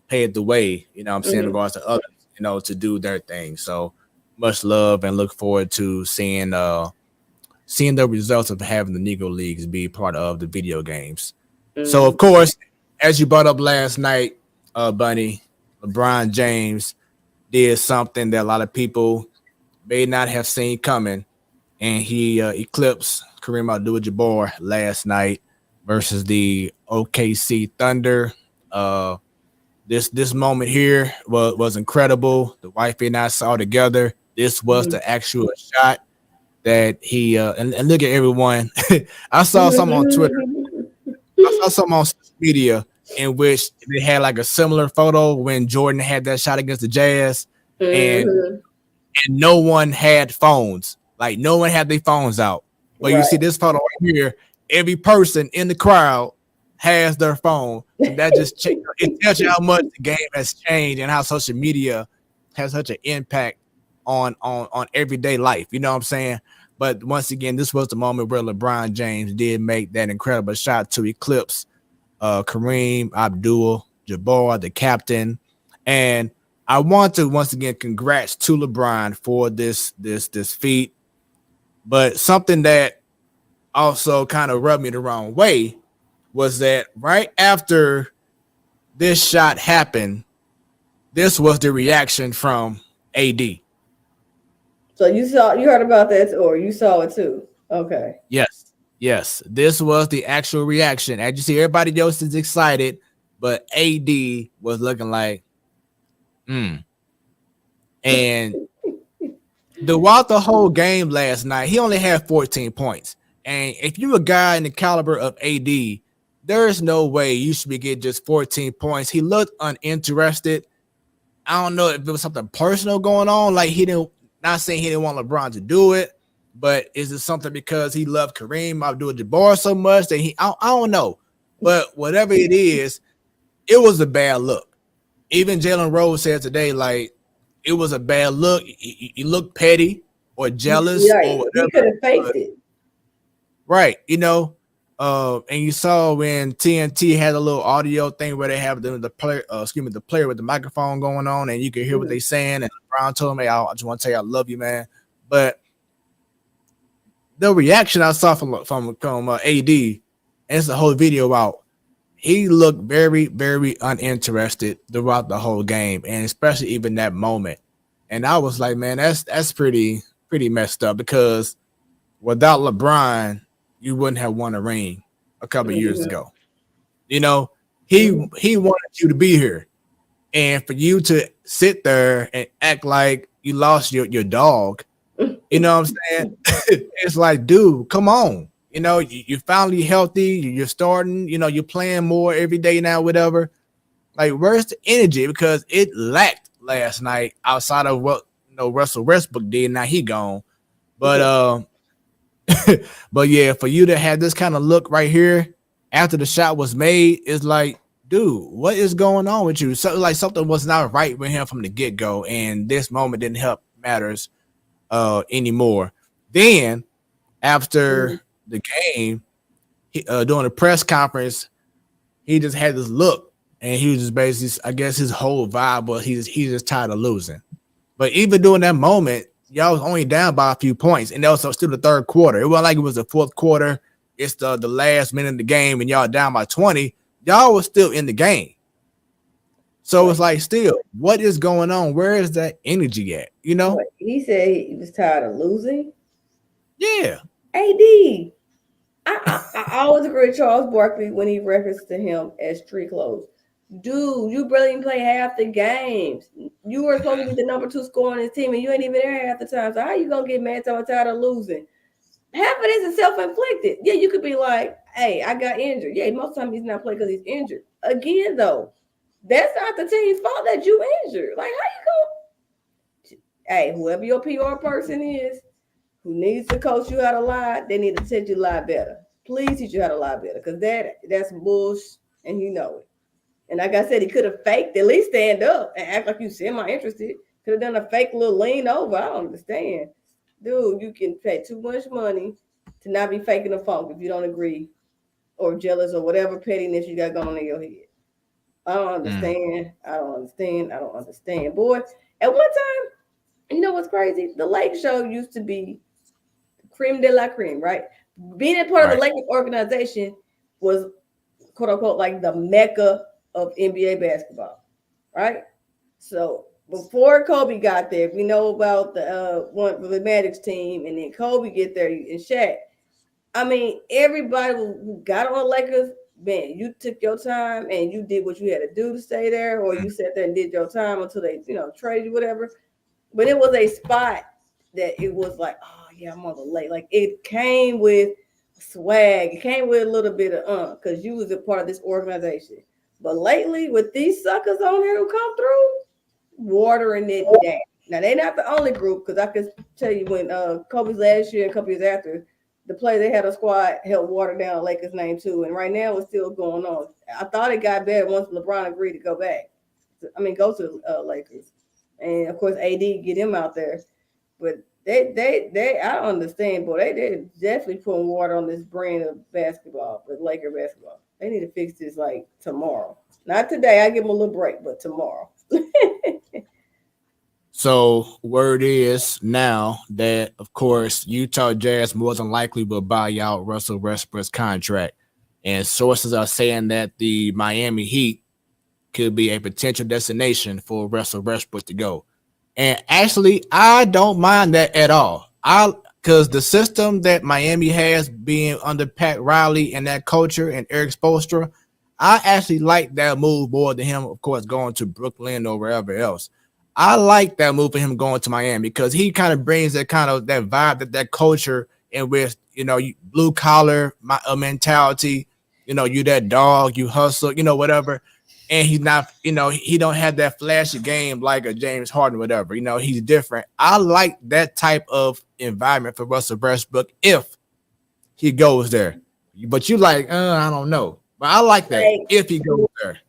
paved the way, in regards to others, to do their thing. So much love, and look forward to seeing the results of having the Negro Leagues be part of the video games. So of course, as you brought up last night, Bunny, LeBron James did something that a lot of people may not have seen coming, and he eclipsed Kareem Abdul-Jabbar last night versus the OKC Thunder. This moment here was incredible. The wifey and I saw together. This was the actual shot that he and look at everyone. I saw some on Twitter. I saw some on social media in which they had like a similar photo when Jordan had that shot against the Jazz, and no one had phones. Like no one had their phones out. But you see this photo right here, every person in the crowd has their phone. And that just it tells you how much the game has changed and how social media has such an impact on everyday life. You know what I'm saying? But once again, this was the moment where LeBron James did make that incredible shot to eclipse Kareem Abdul-Jabbar, the captain. And I want to once again congrats to LeBron for this feat. But something that also kind of rubbed me the wrong way was that right after this shot happened, this was the reaction from AD. So you heard about that, or you saw it too? Okay. Yes. This was the actual reaction. As you see, everybody else is excited, but AD was looking like, And throughout the whole game last night, he only had 14 points. And if you're a guy in the caliber of AD, there is no way you should be getting just 14 points. He looked uninterested. I don't know if there was something personal going on. Like not saying he didn't want LeBron to do it, but is it something because he loved Kareem Abdul-Jabbar so much that I don't know. But whatever it is, it was a bad look. Even Jalen Rose said today, like, it was a bad look. He looked petty or jealous or whatever. He could have faked it. Right, and you saw when TNT had a little audio thing where they have the player with the microphone going on, and you can hear what they're saying. And LeBron told me, I just want to tell you I love you, man. But the reaction I saw from AD, and it's the whole video out, he looked very, very uninterested throughout the whole game, and especially even that moment. And I was like, man, that's pretty messed up, because without LeBron, you wouldn't have won a ring a couple years ago. You know, he wanted you to be here. And for you to sit there and act like you lost your dog, you know what I'm saying? It's like, dude, come on. You know, you're finally healthy. You're starting, you know, you're playing more every day now, whatever. Like, where's the energy? Because it lacked last night outside of what, you know, Russell Westbrook did. Now he gone. But, but yeah, for you to have this kind of look right here after the shot was made, is like, dude, what is going on with you? So like something was not right with him from the get-go, and this moment didn't help matters anymore. Then after the game, during the press conference, he just had this look, and he was just basically, I guess his whole vibe was he's just tired of losing. But even during that moment, y'all was only down by a few points, and that was still the third quarter. It wasn't like it was the fourth quarter. It's the last minute of the game, and y'all down by 20. Y'all was still in the game. So it's like, still, what is going on? Where is that energy at? You know? He said he was tired of losing. Yeah. AD. I always agree with Charles Barkley when he referenced to him as street clothes. Dude, you barely even play half the games. You were supposed to be the number 2 scorer on this team, and you ain't even there half the time. So how you gonna get mad so tired of losing? Half of this is self-inflicted. Yeah, you could be like, hey, I got injured. Yeah, most of the time he's not playing because he's injured. Again, though, that's not the team's fault that you injured. Like, how you go? Hey, whoever your PR person is who needs to coach you how to lie, they need to teach you to lie better. Please teach you how to lie better, because that's bullshit, and you know it. And like I said, he could have faked, at least stand up and act like you semi-interested. Could have done a fake little lean over. I don't understand. Dude, you can pay too much money to not be faking a funk if you don't agree or jealous or whatever pettiness you got going on in your head. I don't understand. I don't understand. Boy, at one time, you know what's crazy? The Lake Show used to be creme de la creme, right? Being a part of the Lakers organization was, quote unquote, like the mecca of NBA basketball, right? So before Kobe got there, we know about the Magic's team, and then Kobe get there and Shaq. I mean, everybody who got on the Lakers, man, you took your time and you did what you had to do to stay there, or you sat there and did your time until they, traded you, whatever. But it was a spot that it was like, oh yeah, I'm on the Lake. Like, it came with swag. It came with a little bit of because you was a part of this organization. But lately, with these suckers on here who come through, watering it down. Now, they're not the only group, because I can tell you when Kobe's last year and a couple years after, the play they had a squad helped water down Lakers' name too. And right now it's still going on. I thought it got better once LeBron agreed to go back. Go to Lakers. And of course, AD get him out there. But they I don't understand, boy. They definitely putting water on this brand of basketball, but Laker basketball. They need to fix this like tomorrow. Not today. I give them a little break, but tomorrow. So word is now that, of course, Utah Jazz more than likely will buy out Russell Westbrook's contract. And sources are saying that the Miami Heat could be a potential destination for Russell Westbrook to go. And actually, I don't mind that at all. Because the system that Miami has, being under Pat Riley and that culture and Eric Spoelstra, I actually like that move more than him, of course, going to Brooklyn or wherever else. I like that move for him going to Miami, because he kind of brings that vibe, that culture, and with, blue collar mentality, you that dog, you hustle, whatever. And he's not, he don't have that flashy game like a James Harden, whatever. He's different. I like that type of environment for Russell Westbrook if he goes there. But you like, I don't know. But I like that if he goes there.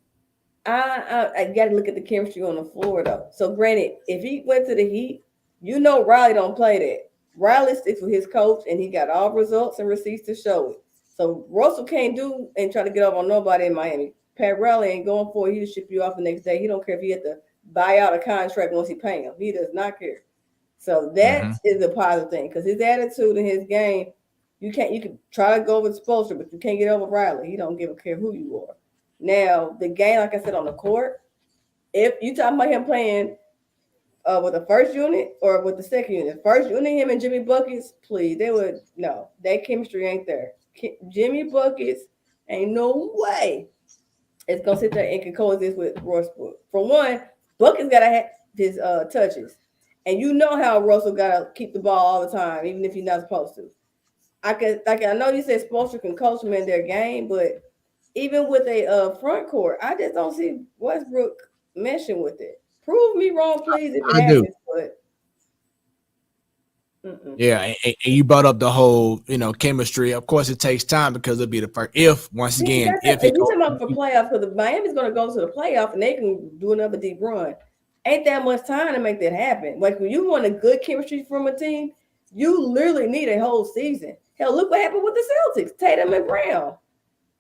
I got to look at the chemistry on the floor, though. So, granted, if he went to the Heat, Riley don't play that. Riley sticks with his coach, and he got all results and receipts to show it. So, Russell can't do and try to get up on nobody in Miami. Pat Riley ain't going for it. He'll ship you off the next day. He don't care if he had to buy out a contract once he pay him. He does not care. So, that is a positive thing, because his attitude and his game, you can try to go with Spoelstra, but you can't get over Riley. He don't give a care who you are. Now, the game, like I said, on the court, if you talking about him playing with the first unit or with the second unit? First unit, him and Jimmy Buckets, please. That chemistry ain't there. Jimmy Buckets ain't no way it's gonna sit there and can coexist with Westbrook. For one, Buckets gotta have his touches, and you know how Russell gotta keep the ball all the time, even if he's not supposed to. I know you said Spoelstra can coach them in their game, but even with a front court, I just don't see Westbrook meshing with it. Prove me wrong, please, if it happens. But yeah, and you brought up the whole, chemistry. Of course, it takes time because it'll be the first. If you talking about for playoffs, because Miami's going to go to the playoff and they can do another deep run, ain't that much time to make that happen. Like when you want a good chemistry from a team, you literally need a whole season. Hell, look what happened with the Celtics, Tatum and Brown.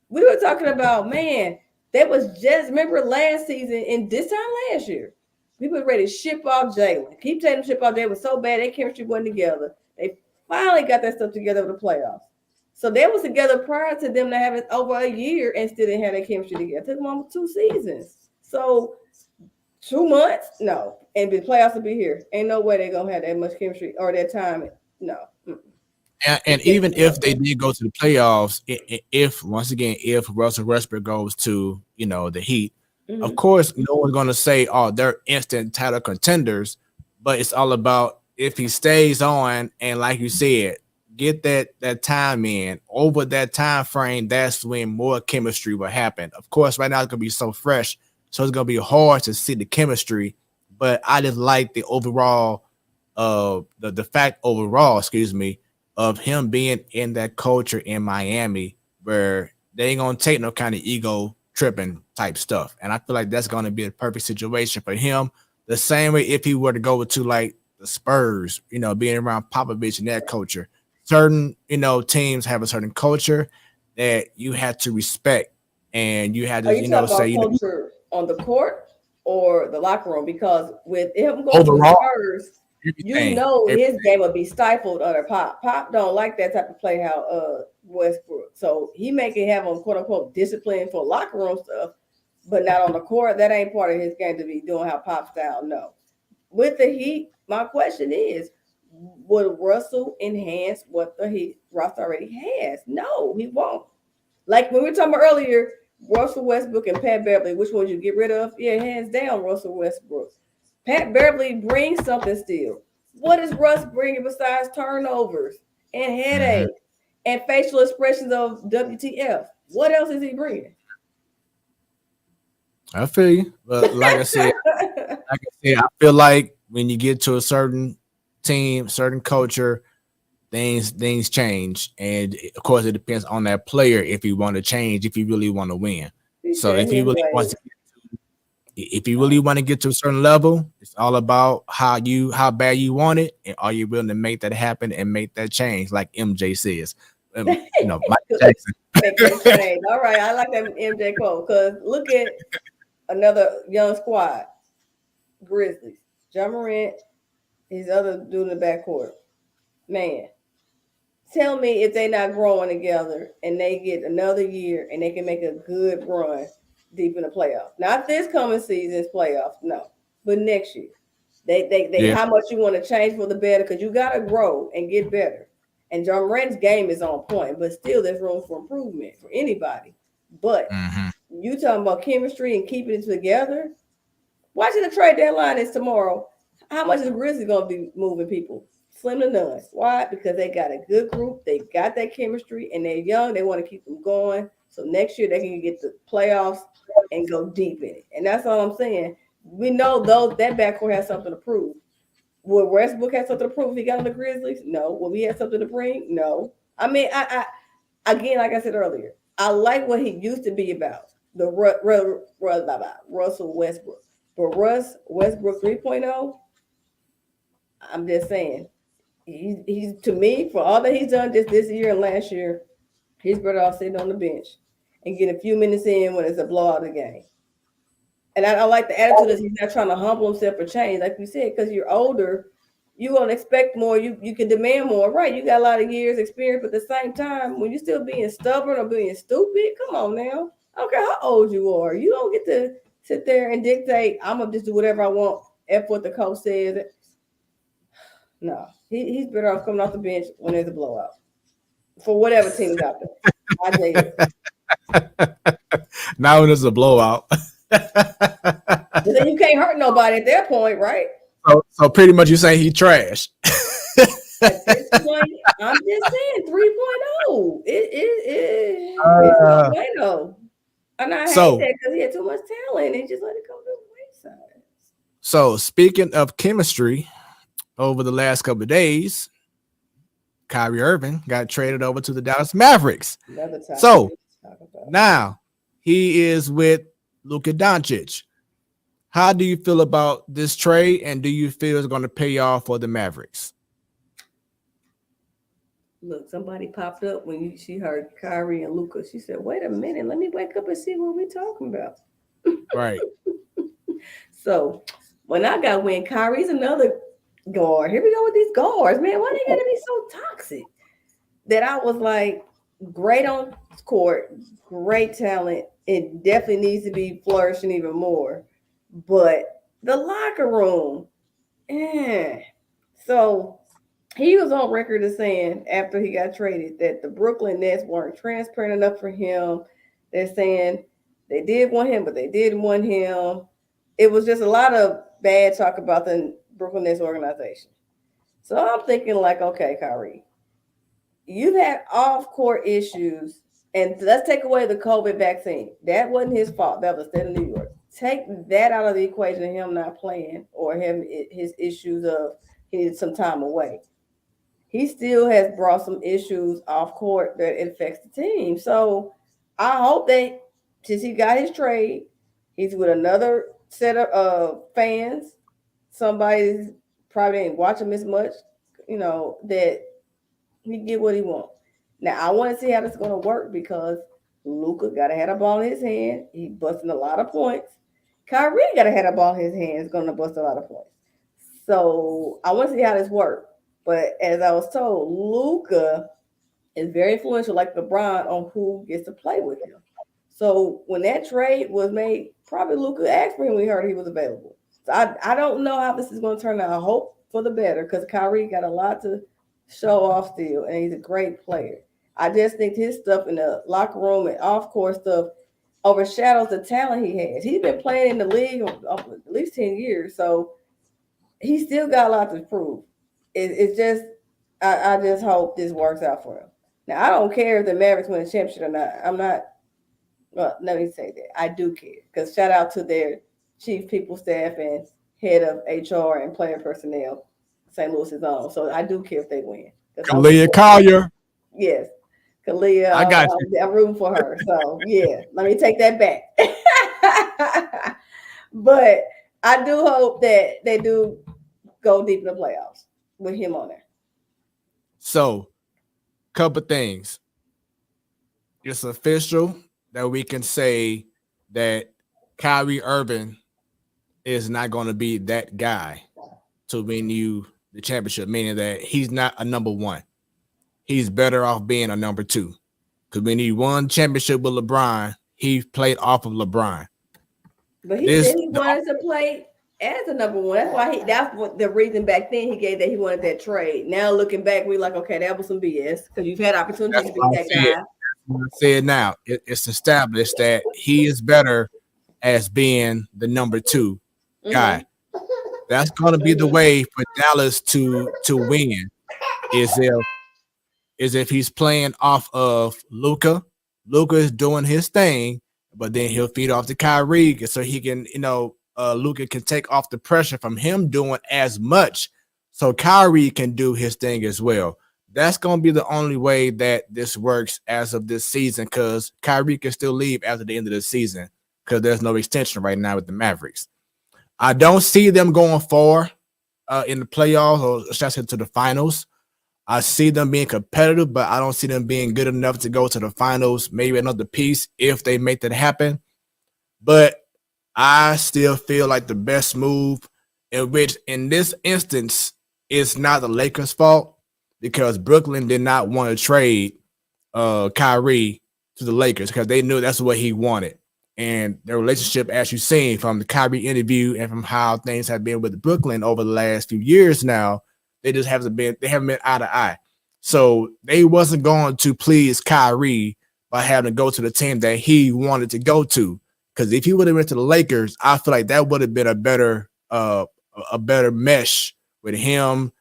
We were talking about, man, that was just, remember last season and this time last year, we were ready to ship off Jalen. Keep Tatum ship off Jalen was so bad, their chemistry wasn't together. They finally got that stuff together for the playoffs. So they was together prior to them to having over a year and still didn't have their chemistry together. It took them almost 2 seasons. So 2 months? No. And the playoffs will be here. Ain't no way they're going to have that much chemistry or that time. No. And even if they did go to the playoffs, if Russell Westbrook goes to, the Heat, of course, no one's going to say, oh, they're instant title contenders, but it's all about if he stays on and, like you said, get that time in over that time frame, that's when more chemistry will happen. Of course, right now it's going to be so fresh, so it's going to be hard to see the chemistry, but I just like the overall, the fact overall, of him being in that culture in Miami where they ain't going to take no kind of ego tripping type stuff. And I feel like that's going to be a perfect situation for him. The same way if he were to go to like the Spurs, being around Popovich and that culture. Certain, teams have a certain culture that you have to respect and you have to, say culture on the court or the locker room, because with him going overall, to the Spurs, his game will be stifled under Pop. Pop don't like that type of play how Westbrook. So he may can have on quote unquote discipline for locker room stuff, but not on the court. That ain't part of his game to be doing how Pop style. No. With the Heat, my question is, would Russell enhance what the Heat roster already has? No, he won't. Like when we were talking about earlier, Russell Westbrook and Pat Beverly, which one you get rid of? Yeah, hands down, Russell Westbrook. Pat Beverly brings something still. What is Russ bringing besides turnovers and headaches and facial expressions of WTF? What else is he bringing? I feel you, but like I said, I feel like when you get to a certain team, certain culture, things change, and of course it depends on that player if you want to change, if you really want to win. So if you really want to. If you really want to get to a certain level, it's all about how bad you want it, and are you willing to make that happen and make that change, like MJ says. Mike Jackson. All right, I like that MJ quote, because look at another young squad, Grizzlies. Ja Morant, his other dude in the backcourt. Man, tell me if they're not growing together and they get another year and they can make a good run deep in the playoffs. Not this coming season's playoffs, no, but next year. They how much you want to change for the better, because you got to grow and get better. And Ja Morant's game is on point, but still there's room for improvement for anybody. But you talking about chemistry and keeping it together. Watching the trade deadline is tomorrow. How much is Grizzlies going to be moving people? Slim to none. Why? Because they got a good group. They got that chemistry, and they're young. They want to keep them going. So next year they can get the playoffs and go deep in it. And that's all I'm saying. We know that backcourt has something to prove. Will Westbrook have something to prove if he got on the Grizzlies? No. Will he have something to bring? No. I mean, I again, like I said earlier, I like what he used to be about, the Russell Westbrook. But Russ Westbrook 3.0, I'm just saying, he's to me, for all that he's done this year and last year, he's better off sitting on the bench and get a few minutes in when it's a blowout of the game. And I like the attitude that he's not trying to humble himself for change, like you said, because you're older, you won't expect more, you can demand more, right? You got a lot of years experience, but at the same time, when you're still being stubborn or being stupid, come on now. I don't care how old you are. You don't get to sit there and dictate, I'm going to just do whatever I want F what the coach says. No, he's better off coming off the bench when there's a blowout for whatever team is out there. I tell you. Now when it's a blowout. Then you can't hurt nobody at that point, right? So pretty much you saying he trash. At this point, I'm just saying 3.0. It's no. And I hate that because he had too much talent and just let it go to the wayside. So speaking of chemistry, over the last couple of days, Kyrie Irving got traded over to the Dallas Mavericks. So now he is with Luka Doncic. How do you feel about this trade, and do you feel it's going to pay off for the Mavericks? Look, somebody popped up when she heard Kyrie and Luka. She said, "Wait a minute, let me wake up and see what we're talking about." Right. So when I got when Kyrie's another guard. Here we go with these guards, man. Why they gotta be so toxic? That I was like, great on court, great talent. It definitely needs to be flourishing even more. But the locker room, So he was on record as saying after he got traded that the Brooklyn Nets weren't transparent enough for him. They're saying they did want him, but they didn't want him. It was just a lot of bad talk about the Brooklyn Nets organization. So I'm thinking like, okay, Kyrie, you've had off-court issues, and let's take away the COVID vaccine. That wasn't his fault. That was the state of New York. Take that out of the equation of him not playing or his issues of he needed some time away. He still has brought some issues off court that affects the team. So I hope that since he got his trade, he's with another set of fans. Somebody probably ain't watch him as much, that he get what he wants. Now I want to see how this is going to work because Luka got to have a ball in his hand. He busting a lot of points. Kyrie got to have a ball in his hand. Is going to bust a lot of points. So I want to see how this works. But as I was told, Luka is very influential, like LeBron, on who gets to play with him. So when that trade was made, probably Luka asked for him when he heard he was available. So I don't know how this is going to turn out. I hope for the better because Kyrie got a lot to show off still, and he's a great player. I just think his stuff in the locker room and off-court stuff overshadows the talent he has. He's been playing in the league at least 10 years, so he still got a lot to prove. It's just, I just hope this works out for him. Now, I don't care if the Mavericks win a championship or not. I'm not, well, let me say that. I do care because shout out to their chief people staff and head of HR and player personnel, St. Louis's own. So I do care if they win. Kalia Collier. Yes. Kalia. I got you. I'm rooting for her. So, yeah, let me take that back. But I do hope that they do go deep in the playoffs with him on there. So, couple things. It's official that we can say that Kyrie Irving is not going to be that guy to win you the championship, meaning that he's not a number one. He's better off being a number two. Because when he won championship with LeBron, he played off of LeBron. But he said he wanted to play as a number one. That's why that's what the reason back then he gave that he wanted that trade. Now looking back, we're like, okay, that was some BS because you've had opportunities to be that guy. I said now it's established that he is better as being the number two guy. That's going to be the way for Dallas to win. Is if he's playing off of Luka. Luka is doing his thing, but then he'll feed off to Kyrie so he can, Luka can take off the pressure from him doing as much, so Kyrie can do his thing as well. That's going to be the only way that this works as of this season, because Kyrie can still leave after the end of the season because there's no extension right now with the Mavericks. I don't see them going far in the playoffs, or should I say to the finals. I see them being competitive, but I don't see them being good enough to go to the finals. Maybe another piece if they make that happen. But I still feel like the best move, in which in this instance, it's not the Lakers' fault, because Brooklyn did not want to trade Kyrie to the Lakers because they knew that's what he wanted. And their relationship, as you've seen from the Kyrie interview and from how things have been with Brooklyn over the last few years now, they haven't been eye to eye. So they wasn't going to please Kyrie by having to go to the team that he wanted to go to. Because if he would have went to the Lakers, I feel like that would have been a better mesh with him,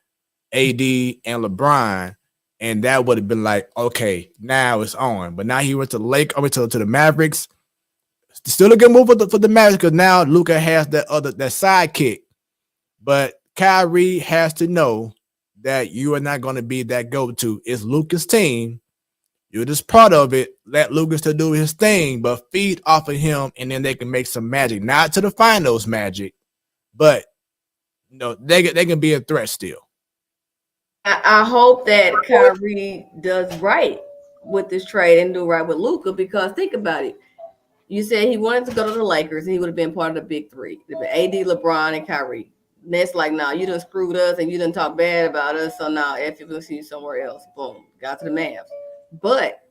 AD, and LeBron. And that would have been like, okay, now it's on. But now he went to the Mavericks. Still a good move for the Mavericks because now Luka has that sidekick. But Kyrie has to know that you are not going to be that go-to. It's Luka's team. You're just part of it. Let Lucas to do his thing, but feed off of him, and then they can make some magic. Not to the finals magic, but they can be a threat still. I hope that Kyrie does right with this trade and do right with Luka, because think about it. You said he wanted to go to the Lakers, and he would have been part of the big three. AD, LeBron, and Kyrie. And that's like, nah, you done screwed us, and you done talk bad about us, so now if you will see you somewhere else. Boom. Got to the Mavs. But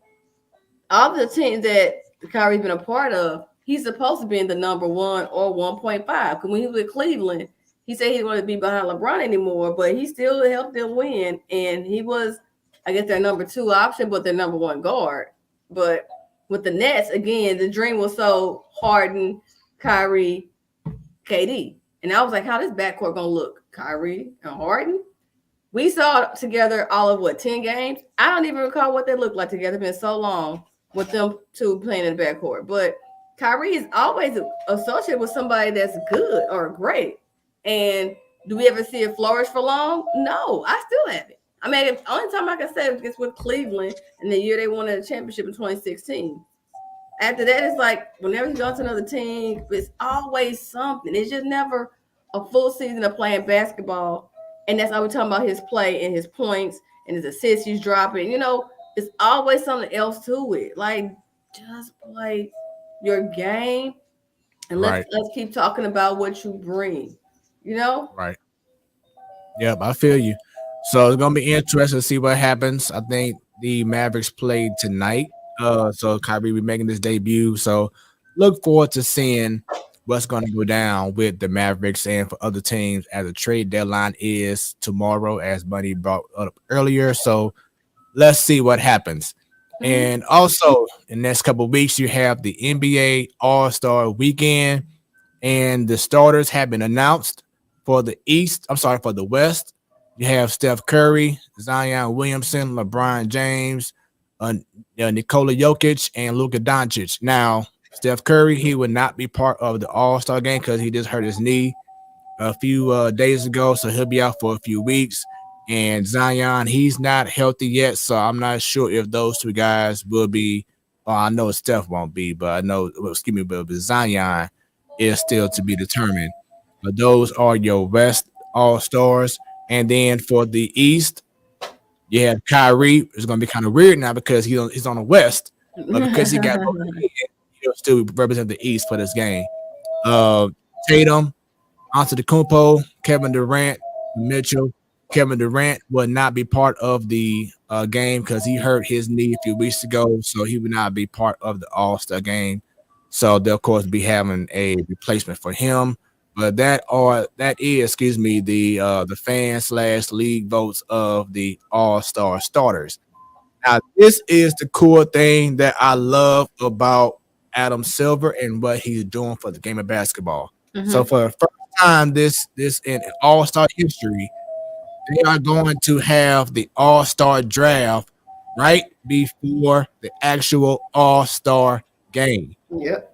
all the teams that Kyrie's been a part of, he's supposed to be in the number 1 or 1.5. Because when he was with Cleveland, he said he didn't want to be behind LeBron anymore, but he still helped them win. And he was, I guess, their number 2 option, but their number 1 guard. But with the Nets, again, the dream was so Harden, Kyrie, KD. And I was like, how this backcourt going to look? Kyrie and Harden? We saw together all of 10 games? I don't even recall what they looked like together. It's been so long with them two playing in the backcourt. But Kyrie is always associated with somebody that's good or great. And do we ever see it flourish for long? No, I still haven't. I mean, the only time I can say is with Cleveland in the year they won the championship in 2016. After that, it's like whenever he goes to another team, it's always something. It's just never a full season of playing basketball. And that's how we're talking about his play and his points and his assists he's dropping. It's always something else to it. Like, just play your game and let's keep talking about what you bring. Right. Yep, I feel you. So it's gonna be interesting to see what happens. I think the Mavericks played tonight. So Kyrie will be making his debut. So look forward to seeing what's going to go down with the Mavericks and for other teams as the trade deadline is tomorrow, as Buddy brought up earlier. So let's see what happens. And also in the next couple of weeks, you have the NBA All-Star Weekend, and the starters have been announced for the for the West. You have Steph Curry, Zion Williamson, LeBron James, Nikola Jokic, and Luka Doncic. Now, Steph Curry, he would not be part of the All-Star game because he just hurt his knee a few days ago, so he'll be out for a few weeks. And Zion, he's not healthy yet, so I'm not sure if those two guys will be. I know Steph won't be, but but Zion is still to be determined. But those are your West All-Stars. And then for the East, you have Kyrie. It's going to be kind of weird now because he's on the West, but because he got he'll still represent the East for this game. Tatum, Antetokounmpo, Kevin Durant, Mitchell. Kevin Durant will not be part of the game because he hurt his knee a few weeks ago, so he will not be part of the All-Star game. So they'll, of course, be having a replacement for him. But that is the fan/league votes of the All-Star starters. Now, this is the cool thing that I love about Adam Silver and what he's doing for the game of basketball. So for the first time this in All-Star history, they are going to have the All-Star draft right before the actual All-Star game. Yep.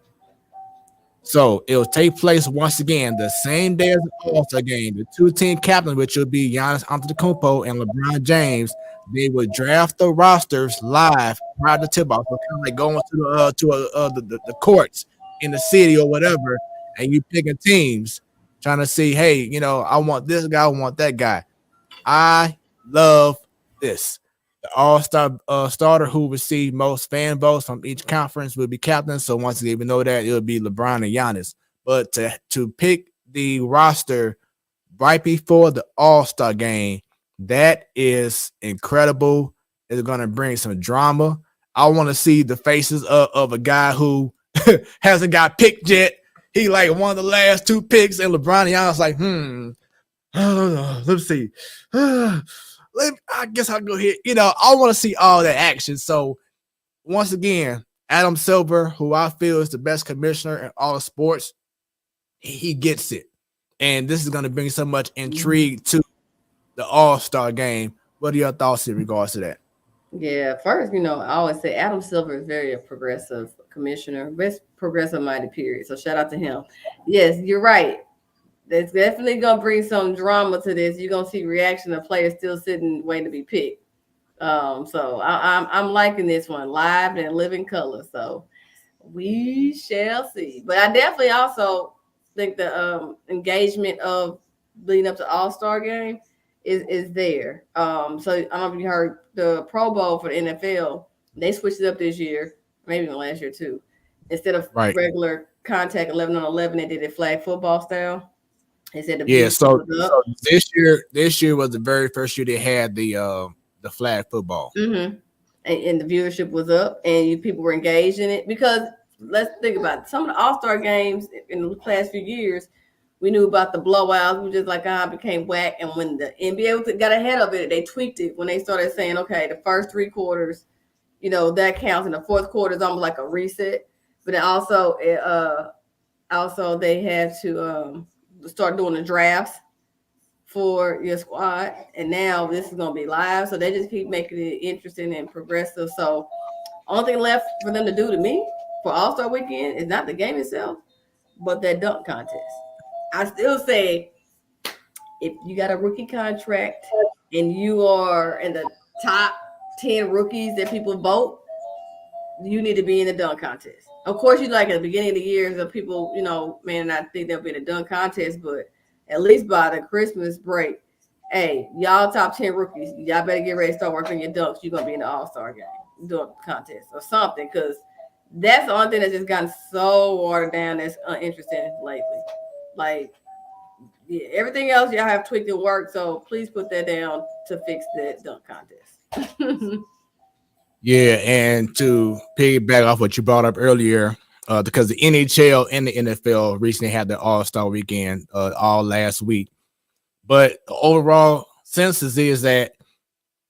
So it will take place once again the same day as the All-Star game. The two team captains, which will be Giannis Antetokounmpo and LeBron James, they will draft the rosters live prior to tip-off. So kind of like going to the courts in the city or whatever, and you picking teams, trying to see, hey, I want this guy, I want that guy. I love this. The All-Star starter who received most fan votes from each conference will be captain. So once again, we know that it'll be LeBron and Giannis. But to pick the roster right before the All-Star game, that is incredible. It's going to bring some drama. I want to see the faces of a guy who hasn't got picked yet. He like one of the last 2 picks, and LeBron Giannis like, let's see. I guess I'll go here. I want to see all that action. So once again, Adam Silver, who I feel is the best commissioner in all of sports, he gets it. And this is going to bring so much intrigue to the All-Star game. What are your thoughts in regards to that? Yeah, first, I always say Adam Silver is very a progressive commissioner, best progressive minded period. So shout out to him. Yes, you're right. That's definitely gonna bring some drama to this. You're gonna see reaction of players still sitting waiting to be picked. So I'm liking this one live and living color. So we shall see. But I definitely also think the engagement of leading up to All-Star game is there. So I don't know if you heard the Pro Bowl for the NFL. They switched it up this year, maybe even last year too. Instead of regular contact 11 on 11, they did it flag football style. They said so this year was the very first year they had the flag football. Mm-hmm. And the viewership was up, and people were engaged in it because let's think about it. Some of the All-Star games in the past few years, we knew about the blowouts. We just like, it became whack. And when the NBA got ahead of it, they tweaked it when they started saying, okay, the first 3 quarters, that counts, and the fourth quarter is almost like a reset. But then also they had to start doing the drafts for your squad, and now this is gonna be live, so they just keep making it interesting and progressive. So only thing left for them to do to me for All-Star weekend is not the game itself, but that dunk contest. I still say if you got a rookie contract and you are in the top 10 rookies that people vote, you need to be in the dunk contest. Of course, at the beginning of the year, the people, I think they'll be in the dunk contest, but at least by the Christmas break, hey, y'all top 10 rookies, y'all better get ready to start working your dunks. You're going to be in the All-Star game, dunk contest or something, because that's the only thing that's just gotten so watered down that's uninteresting lately. Everything else y'all have tweaked and worked, so please put that down to fix that dunk contest. Yeah, and to piggyback off what you brought up earlier, because the NHL and the NFL recently had their All-Star weekend all last week. But the overall census is that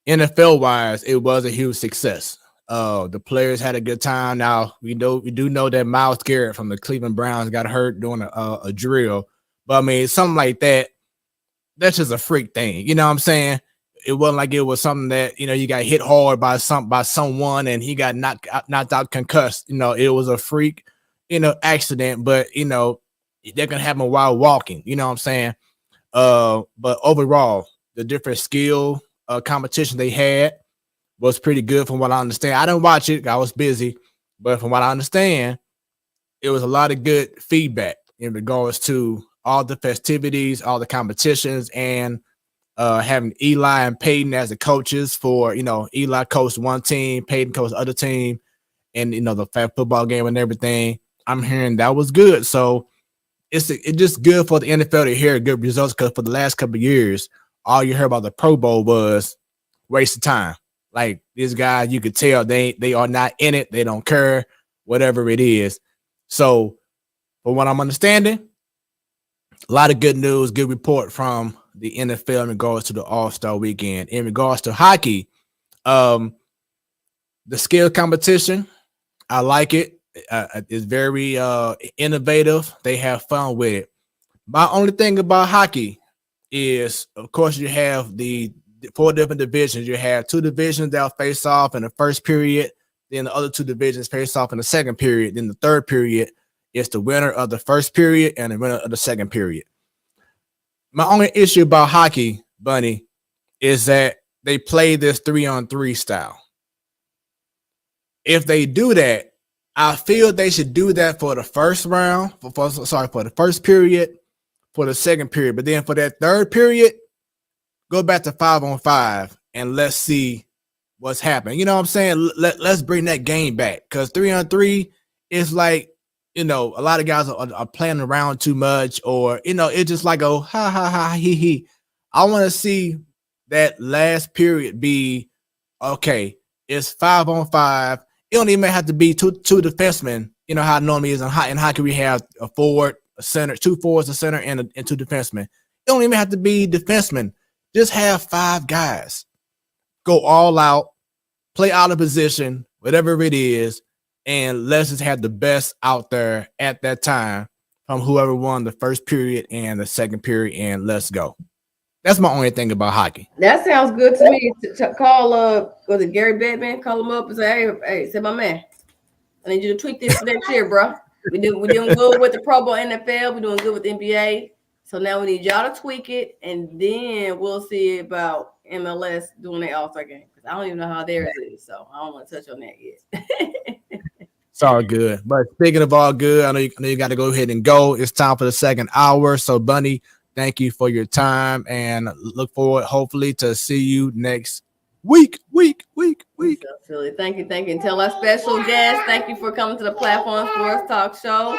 NFL-wise, it was a huge success. The players had a good time. Now, we do know that Myles Garrett from the Cleveland Browns got hurt doing a drill. But, I mean, something like that, that's just a freak thing. You know what I'm saying? It wasn't like it was something that, you got hit hard by someone and he got knocked out concussed. It was a freak, accident, but, that can happen while walking. You know what I'm saying? But overall, the different skill competition they had was pretty good from what I understand. I didn't watch it. I was busy. But from what I understand, it was a lot of good feedback in regards to all the festivities, all the competitions, and having Eli and Peyton as the coaches for, Eli coached one team, Peyton coached the other team, and, the flag football game and everything. I'm hearing that was good. So it's just good for the NFL to hear good results, because for the last couple of years, all you heard about the Pro Bowl was waste of time. Like, these guys, you could tell they are not in it. They don't care, whatever it is. So from what I'm understanding, a lot of good news, good report from the NFL in regards to the All-Star weekend. In regards to hockey, the skill competition, I like it. It's very innovative. They have fun with it. My only thing about hockey is, of course, you have the 4 different divisions. You have 2 divisions that'll face off in the first period. Then the other 2 divisions face off in the second period. Then the third period is the winner of the first period and the winner of the second period. My only issue about hockey, Bunny, is that they play this 3-on-3 style. If they do that, I feel they should do that for the first round, for the first period, for the second period. But then for that third period, go back to 5-on-5 and let's see what's happening. You know what I'm saying? Let's bring that game back, because 3-on-3 is like, a lot of guys are playing around too much, or, it's just like, oh, ha, ha, ha, he, he. I want to see that last period be, okay, it's 5-on-5. It don't even have to be two defensemen you know how it normally is in hockey. We have a forward, a center, 2 forwards, a center, and 2 defensemen. It don't even have to be defensemen. Just have 5 guys. Go all out, play out of position, whatever it is, and let's just have the best out there at that time from whoever won the first period and the second period, and let's go. That's my only thing about hockey. That sounds good to me. To call was it Gary Bettman? Call him up and say, hey, say my man, I need you to tweak this for next year, bro. We're doing good with the Pro Bowl NFL. We're doing good with the NBA. So now we need y'all to tweak it, and then we'll see about MLS doing their All-Star game. Because I don't even know how theirs is, so I don't want to touch on that yet. It's all good. But speaking of all good, I know you got to go ahead and go. It's time for the second hour. So, Bunny, thank you for your time, and look forward, hopefully, to see you next week. Absolutely. Thank you. And tell our special guest, thank you for coming to the Platform Sports Talk Show.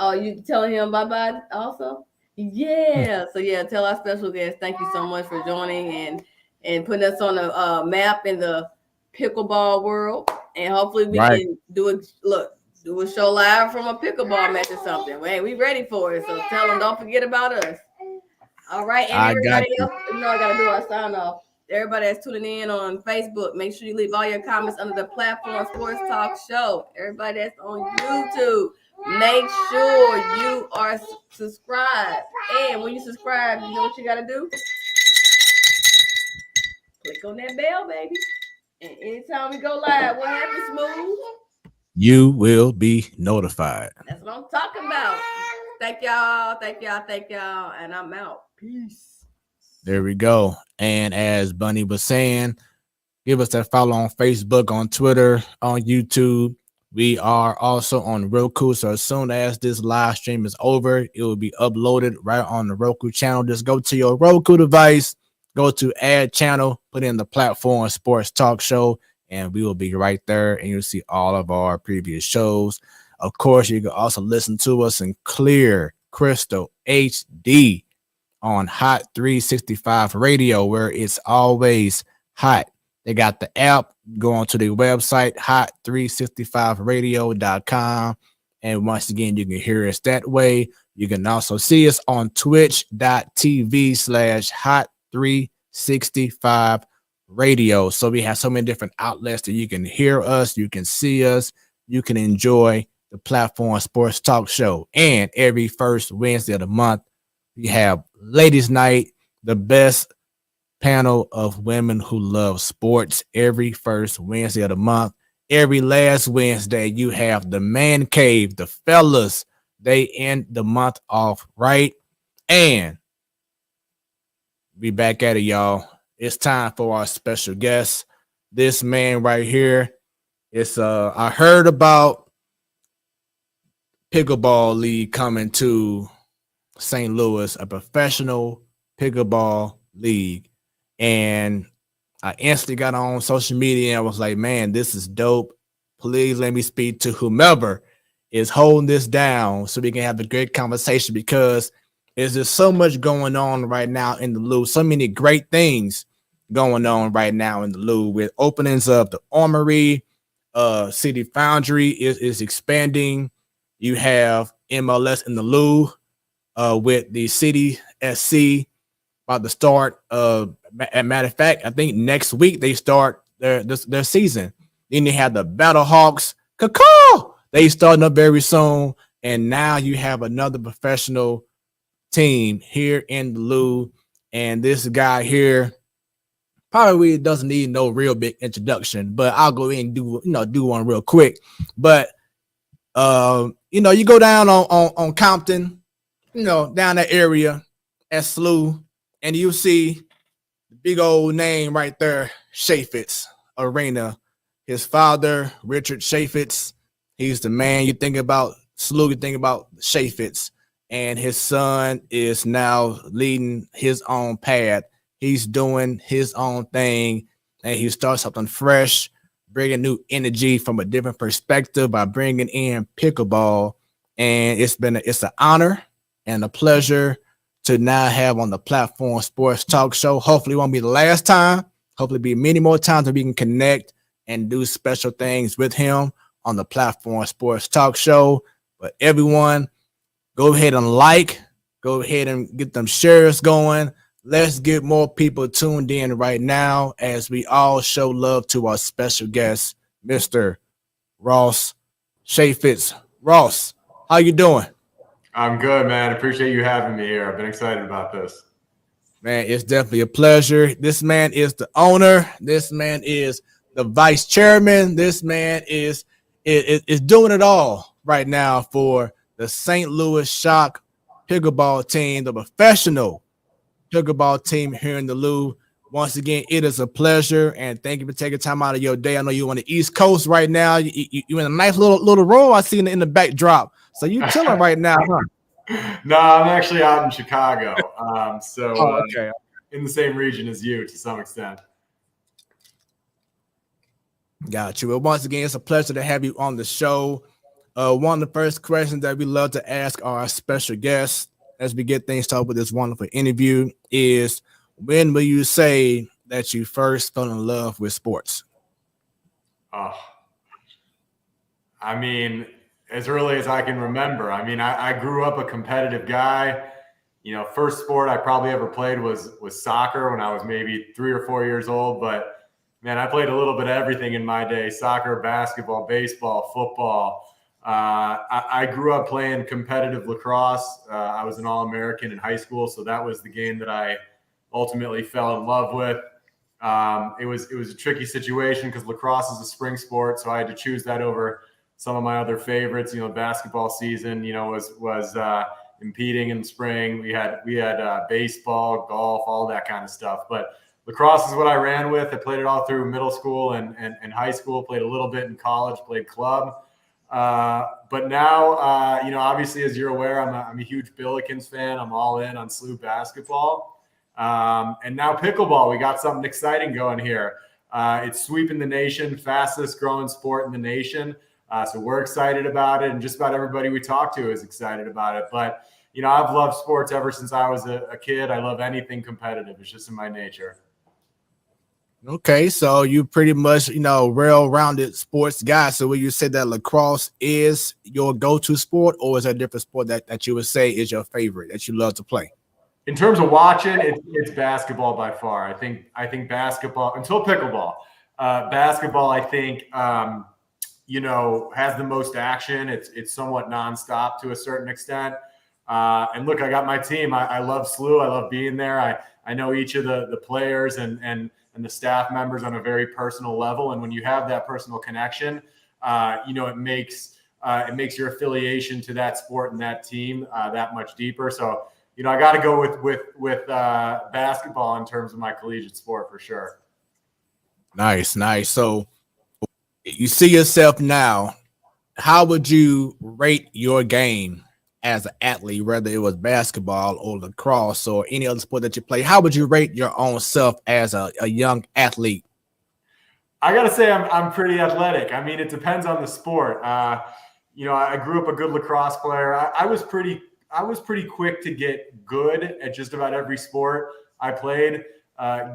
Oh, you telling him bye-bye also? Yeah. So, yeah, tell our special guest, thank you so much for joining and putting us on a map in the pickleball world. And hopefully we can do a show live from a pickleball match or something. Hey, we ready for it. So tell them, don't forget about us. All right. And everybody else, I got to do our sign off. Everybody that's tuning in on Facebook, make sure you leave all your comments under the Platform Sports Talk Show. Everybody that's on YouTube, make sure you are subscribed. And when you subscribe, you know what you got to do? Click on that bell, baby. And anytime we go live, what happens, Smooth? You will be notified. That's what I'm talking about. Thank y'all. And I'm out. Peace. There we go. And as Bunny was saying, give us that follow on Facebook, on Twitter, on YouTube. We are also on Roku. So as soon as this live stream is over, it will be uploaded right on the Roku channel. Just go to your Roku device, go to add channel, put in the Platform Sports Talk Show, and we will be right there. And you'll see all of our previous shows. Of course, you can also listen to us in clear, crystal HD on Hot 365 Radio, where it's always hot. They got the app. Go on to the website, hot365radio.com. And once again, you can hear us that way. You can also see us on twitch.tv/hot365 radio. So we have so many different outlets that you can hear us, you can see us, you can enjoy the Platform Sports Talk Show. And every first Wednesday of the month, we have Ladies Night, the best panel of women who love sports, every first Wednesday of the month. Every last Wednesday, you have the Man Cave, the fellas. They end the month off right. And we back at it, y'all. It's time for our special guest. This man right here is I heard about Pickleball League coming to St. Louis, a professional pickleball league. And I instantly got on social media and I was like, man, this is dope. Please let me speak to whomever is holding this down so we can have a great conversation, because there's just so much going on right now in the Lou. So many great things going on right now in the Lou, with openings of the Armory, City Foundry is expanding. You have MLS in the Lou with the City SC about to start. As a matter of fact, I think next week they start their season. Then you have the Battle Hawks. They starting up very soon. And now you have another professional team here in the Lou. And this guy here probably doesn't need no real big introduction, but I'll go in and do one real quick. But you go down on Compton, down that area at SLU, and you see the big old name right there, Chaifetz Arena. His father, Richard Chaifetz, he's the man. You think about SLU, you think about Chaifetz, and his son is now leading his own path. He's doing his own thing, and he starts something fresh, bringing new energy from a different perspective by bringing in pickleball. And it's an honor and a pleasure to now have on the Platform Sports Talk Show. Hopefully it won't be the last time. Hopefully be many more times that we can connect and do special things with him on the Platform Sports Talk Show. But everyone, go ahead and go ahead and get them shares going. Let's get more people tuned in right now as we all show love to our special guest, Mr. Ross Chaifetz. Ross, how you doing? I'm good, man. Appreciate you having me here. I've been excited about this. Man, it's definitely a pleasure. This man is the owner. This man is the vice chairman. This man is doing it all right now for the St. Louis Shock pickleball team, the professional pickleball team here in the Lou. Once again, it is a pleasure, and thank you for taking time out of your day. I know you're on the East Coast right now. You're in a nice little room I see in the backdrop. So you chilling right now, huh? No, I'm actually out in Chicago. Okay. In the same region as you to some extent. Got you. Well, once again, it's a pleasure to have you on the show. One of the first questions that we love to ask our special guests as we get things started with this wonderful interview is, when will you say that you first fell in love with sports? Oh, I mean, as early as I can remember. I mean, I grew up a competitive guy. You know, first sport I probably ever played was soccer when I was maybe 3 or 4 years old. But, man, I played a little bit of everything in my day: soccer, basketball, baseball, football. I grew up playing competitive lacrosse. I was an All-American in high school, so that was the game that I ultimately fell in love with. It was a tricky situation because lacrosse is a spring sport, so I had to choose that over some of my other favorites. You know, basketball season, you know, was impeding in the spring. We had baseball, golf, all that kind of stuff. But lacrosse is what I ran with. I played it all through middle school and high school. Played a little bit in college. Played club. But now, you know, obviously, as you're aware, I'm a huge Billikens fan. I'm all in on SLU basketball. And now pickleball, we got something exciting going here. It's sweeping the nation, fastest growing sport in the nation. So we're excited about it, and just about everybody we talk to is excited about it. But, you know, I've loved sports ever since I was a kid. I love anything competitive. It's just in my nature. Okay, so you pretty much, you know, well-rounded sports guy. So would you say that lacrosse is your go-to sport, or is there a different sport that you would say is your favorite, that you love to play? In terms of watching, it's basketball by far. I think basketball, until pickleball, basketball, I think, you know, has the most action. It's somewhat nonstop to a certain extent. And look, I got my team. I love SLU. I love being there. I know each of the players and the staff members on a very personal level. And when you have that personal connection, you know, it makes your affiliation to that sport and that team that much deeper. So, you know, I got to go with basketball in terms of my collegiate sport for sure. Nice. So you see yourself now. How would you rate your game as an athlete, whether it was basketball or lacrosse or any other sport that you play? How would you rate your own self as a young athlete? I got to say I'm pretty athletic. I mean, it depends on the sport. You know, I grew up a good lacrosse player. I was pretty quick to get good at just about every sport I played.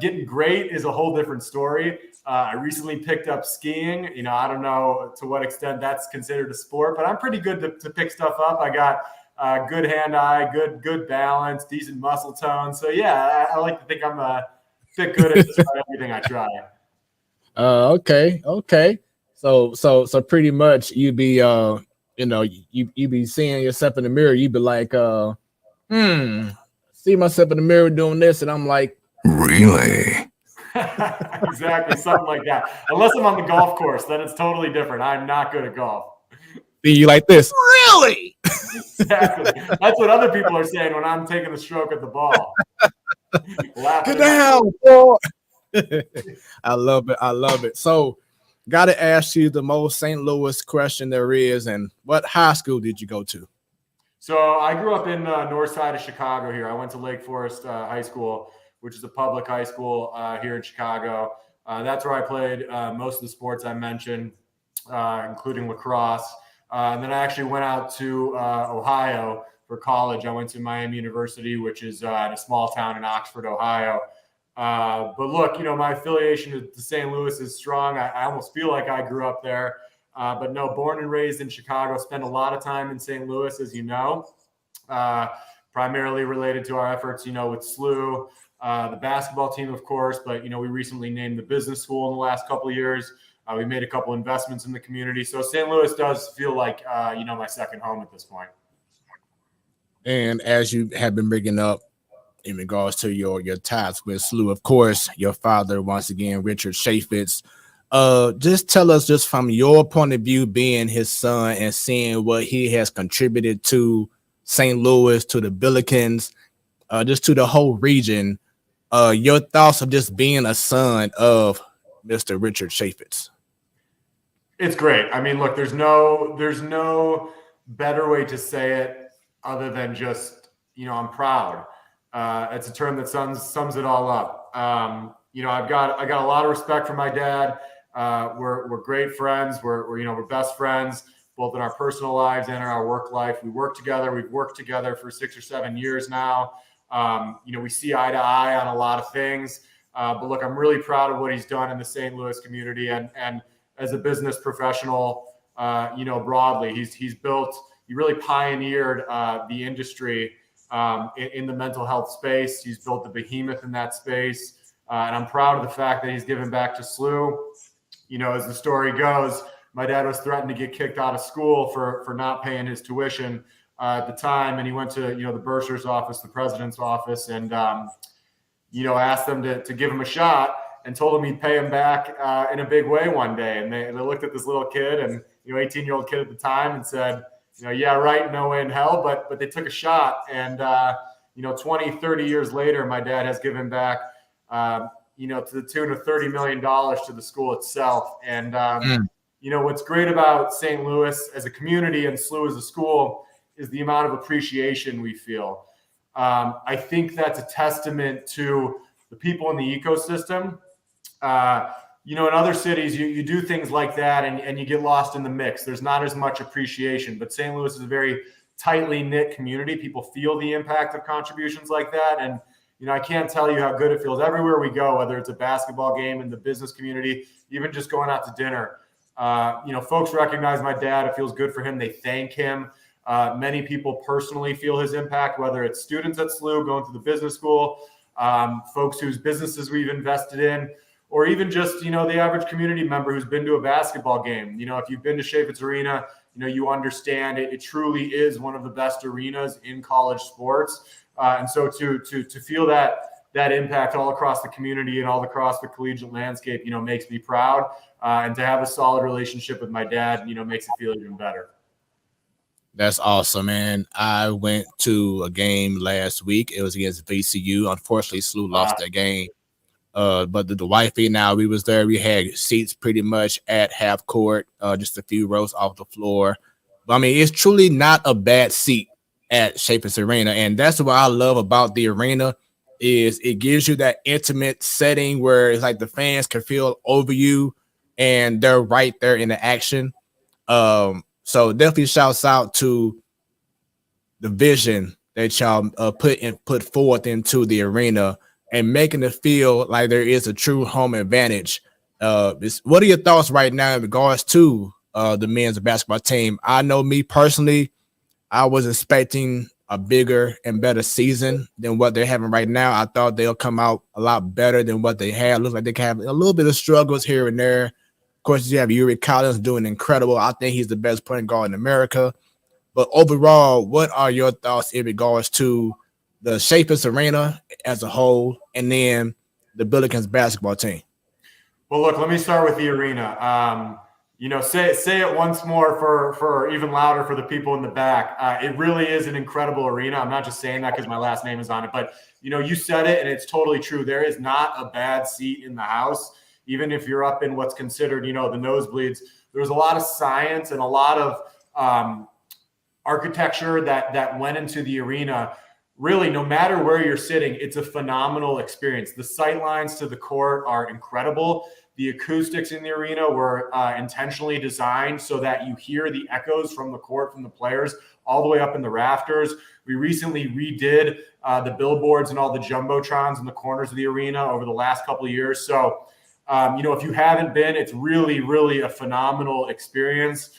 Getting great is a whole different story. I recently picked up skiing. You know, I don't know to what extent that's considered a sport, but I'm pretty good to pick stuff up. I got good hand-eye, good balance, decent muscle tone. So yeah, I like to think I'm a bit good at just about everything I try. Okay. So pretty much you be you know, you be seeing yourself in the mirror, you be like, see myself in the mirror doing this, and I'm like, really? Exactly, something like that. Unless I'm on the golf course, then it's totally different. I'm not good at golf. See you like this. Really? Exactly. That's what other people are saying when I'm taking a stroke at the ball. Get down, boy. I love it. So, gotta ask you the most St. Louis question there is, and what high school did you go to? So I grew up in north side of Chicago here. I went to Lake Forest High School, which is a public high school here in Chicago. That's where I played most of the sports I mentioned, including lacrosse. And then I actually went out to Ohio for college. I went to Miami University, which is in a small town in Oxford, Ohio. But look, you know, my affiliation to St. Louis is strong. I almost feel like I grew up there. But no, born and raised in Chicago, spent a lot of time in St. Louis, as you know, primarily related to our efforts, with SLU, the basketball team, of course. But, we recently named the business school in the last couple of years. We made a couple investments in the community. So St. Louis does feel like, my second home at this point. And as you have been bringing up in regards to your ties with SLU, of course, your father, once again, Richard Chaifetz, just tell us, just from your point of view, being his son and seeing what he has contributed to St. Louis, to the Billikens, just to the whole region, your thoughts of just being a son of Mr. Richard Chaifetz. It's great. I mean, look, there's no better way to say it other than just, I'm proud. It's a term that sums it all up. I've got a lot of respect for my dad. We're great friends. We're best friends, both in our personal lives and in our work life. We work together. We've worked together for 6 or 7 years now. We see eye to eye on a lot of things. But look, I'm really proud of what he's done in the St. Louis community and as a business professional, broadly. He really pioneered the industry in the mental health space. He's built the behemoth in that space. And I'm proud of the fact that he's given back to SLU. As the story goes, my dad was threatened to get kicked out of school for not paying his tuition at the time. And he went to, the bursar's office, the president's office, and, asked them to give him a shot and told him he'd pay him back in a big way one day. And they looked at this little kid, and, 18-year-old kid at the time, and said, yeah, right, no way in hell, but they took a shot. And, 20, 30 years later, my dad has given back, to the tune of $30 million to the school itself. And, what's great about St. Louis as a community and SLU as a school is the amount of appreciation we feel. I think that's a testament to the people in the ecosystem. In other cities, you do things like that and you get lost in the mix. There's not as much appreciation, but St. Louis is a very tightly knit community. People feel the impact of contributions like that. And, I can't tell you how good it feels everywhere we go, whether it's a basketball game, in the business community, even just going out to dinner. Folks recognize my dad. It feels good for him. They thank him. Many people personally feel his impact, whether it's students at SLU going to the business school, folks whose businesses we've invested in, or even just, the average community member who's been to a basketball game. If you've been to Chaifetz Arena, you understand it truly is one of the best arenas in college sports. And so to feel that impact all across the community and all across the collegiate landscape, makes me proud. And to have a solid relationship with my dad, makes it feel even better. That's awesome, man. I went to a game last week. It was against VCU. Unfortunately, SLU lost that game. But the wifey and I, we was there. We had seats pretty much at half court, just a few rows off the floor. But, I mean, it's truly not a bad seat at Chaifetz Arena. And that's what I love about the arena is it gives you that intimate setting where it's like the fans can feel over you and they're right there in the action. So definitely shouts out to the vision that y'all put forth into the arena and making it feel like there is a true home advantage. What are your thoughts right now in regards to the men's basketball team? I know me personally, I was expecting a bigger and better season than what they're having right now. I thought they'll come out a lot better than what they had. Looks like they can have a little bit of struggles here and there. Of course, you have Yuri Collins doing incredible. I think he's the best point guard in America. But overall, what are your thoughts in regards to the Chaifetz Arena as a whole and then the Billikens basketball team? Well, look, let me start with the arena. Say it once more for even louder for the people in the back. It really is an incredible arena. I'm not just saying that because my last name is on it, but you said it and it's totally true. There is not a bad seat in the house, even if you're up in what's considered, the nosebleeds. There's a lot of science and a lot of architecture that went into the arena. Really, no matter where you're sitting, it's a phenomenal experience. The sight lines to the court are incredible. The acoustics in the arena were intentionally designed so that you hear the echoes from the court, from the players, all the way up in the rafters. We recently redid the billboards and all the jumbotrons in the corners of the arena over the last couple of years. So If you haven't been, it's really, really a phenomenal experience.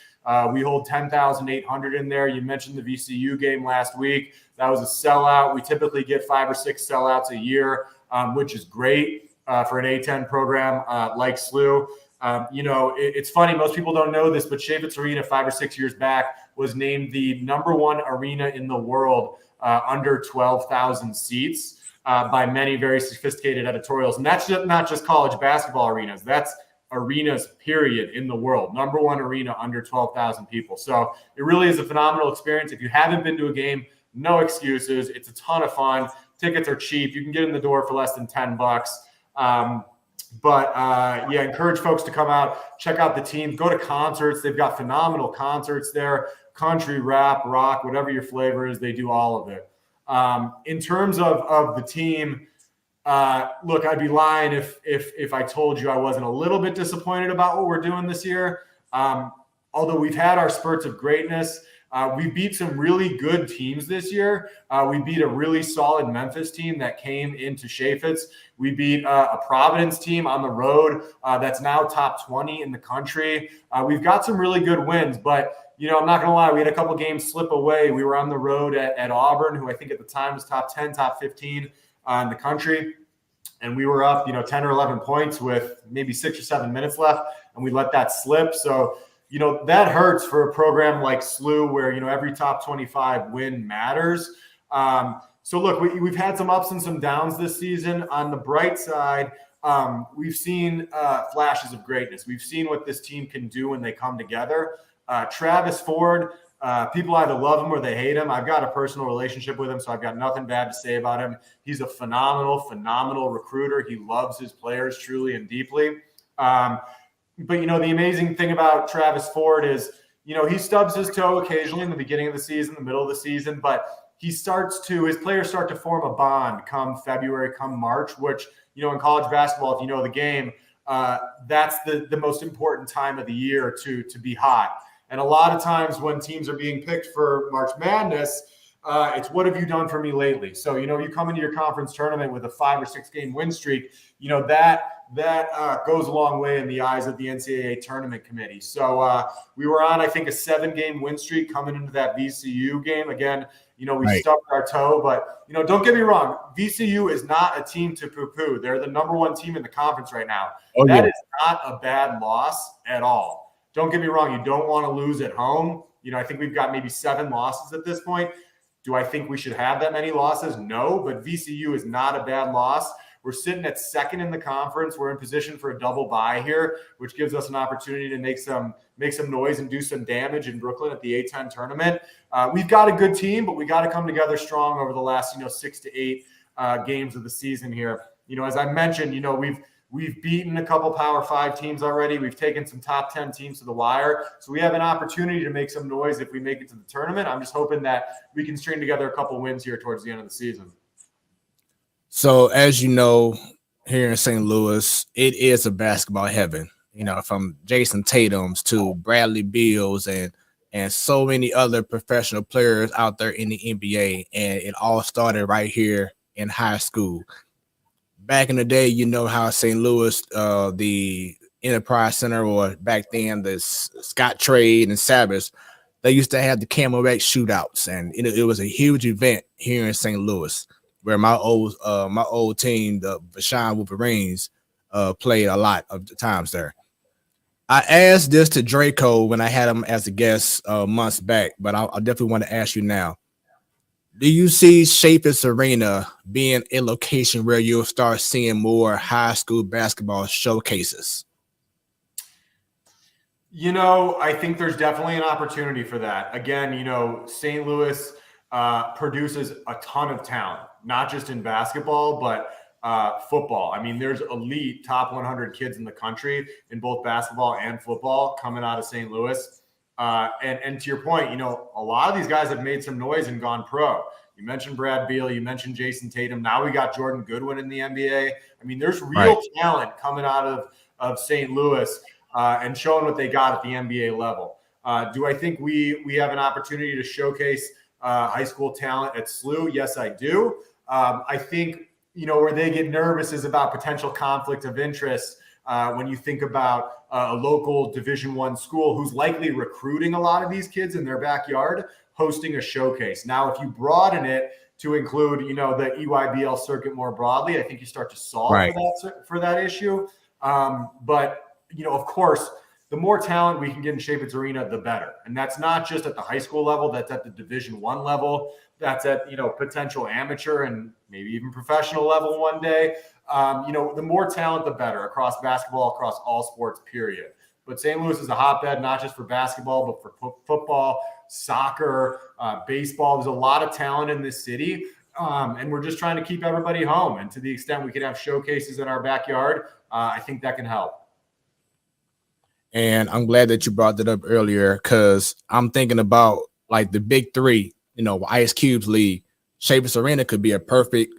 We hold 10,800 in there. You mentioned the VCU game last week. That was a sellout. We typically get 5 or 6 sellouts a year, which is great for an A10 program like SLU. It's funny. Most people don't know this, but Chaifetz Arena 5 or 6 years back was named the #1 arena in the world under 12,000 seats by many very sophisticated editorials. And that's not just college basketball arenas. That's arenas, period, in the world. #1 arena under 12,000 people. So it really is a phenomenal experience. If you haven't been to a game, no excuses. It's a ton of fun. Tickets are cheap. You can get in the door for less than $10. Encourage folks to come out, check out the team, go to concerts. They've got phenomenal concerts there, country, rap, rock, whatever your flavor is, they do all of it. In terms of the team, look, I'd be lying if I told you I wasn't a little bit disappointed about what we're doing this year. Although we've had our spurts of greatness, we beat some really good teams this year. We beat a really solid Memphis team that came into Chaifetz. We beat a Providence team on the road that's now top 20 in the country. We've got some really good wins, but I'm not going to lie, we had a couple games slip away. We were on the road at Auburn, who I think at the time was top 10, top 15 in the country. And we were up, 10 or 11 points with maybe 6 or 7 minutes left, and we let that slip. So, that hurts for a program like SLU where, every top 25 win matters. So, look, we've had some ups and some downs this season. On the bright side, we've seen flashes of greatness. We've seen what this team can do when they come together. Travis Ford, people either love him or they hate him. I've got a personal relationship with him, so I've got nothing bad to say about him. He's a phenomenal recruiter. He loves his players truly and deeply. But, the amazing thing about Travis Ford is, he stubs his toe occasionally in the beginning of the season, the middle of the season, but his players start to form a bond come February, come March, which, in college basketball, if you know the game, that's the most important time of the year to be hot. And a lot of times when teams are being picked for March Madness, it's what have you done for me lately? So, you come into your conference tournament with a 5 or 6 game win streak, that goes a long way in the eyes of the NCAA tournament committee. So we were on, I think, a 7-game win streak coming into that VCU game. Again, we stubbed our toe, but, don't get me wrong. VCU is not a team to poo-poo. They're the #1 team in the conference right now. That is not a bad loss at all. Don't get me wrong. You don't want to lose at home. I think we've got maybe 7 losses at this point. Do I think we should have that many losses? No, but VCU is not a bad loss. We're sitting at 2nd in the conference. We're in position for a double bye here, which gives us an opportunity to make some noise and do some damage in Brooklyn at the A10 tournament. We've got a good team, but we got to come together strong over the last 6 to 8 games of the season here. As I mentioned, we've beaten a couple Power 5 teams already. We've taken some top 10 teams to the wire. So we have an opportunity to make some noise if we make it to the tournament. I'm just hoping that we can string together a couple wins here towards the end of the season. So, as you know, here in St. Louis, it is a basketball heaven. From Jason Tatum's to Bradley Beals and so many other professional players out there in the NBA. And it all started right here in high school. Back in the day, how St. Louis, the Enterprise Center, or back then the Scott Trade and Sabbath, they used to have the Camel Rack shootouts, and it was a huge event here in St. Louis, where my old team, the Vashon Wolverines, played a lot of the times there. I asked this to Draco when I had him as a guest months back, but I definitely want to ask you now. Do you see Chaifetz Arena being a location where you'll start seeing more high school basketball showcases? I think there's definitely an opportunity for that. Again, St. Louis produces a ton of talent, not just in basketball, but football. I mean, there's elite top 100 kids in the country in both basketball and football coming out of St. Louis. And to your point, a lot of these guys have made some noise and gone pro. You mentioned Brad Beal, you mentioned Jason Tatum. Now we got Jordan Goodwin in the NBA. I mean, there's real talent coming out of St. Louis and showing what they got at the NBA level. Do I think we have an opportunity to showcase high school talent at SLU? Yes, I do. I think, where they get nervous is about potential conflict of interest when you think about a local Division I school who's likely recruiting a lot of these kids in their backyard, hosting a showcase. Now, if you broaden it to include, the EYBL circuit more broadly, I think you start to solve for that issue. But, of course, the more talent we can get in Chaifetz Arena, the better. And that's not just at the high school level, that's at the Division I level. That's at, potential amateur and maybe even professional level one day. The more talent, the better across basketball, across all sports, period. But St. Louis is a hotbed, not just for basketball, but for football, soccer, baseball. There's a lot of talent in this city. And we're just trying to keep everybody home. And to the extent we could have showcases in our backyard, I think that can help. And I'm glad that you brought that up earlier, because I'm thinking about like the big three, Ice Cube's league. Chaifetz Arena could be a perfect,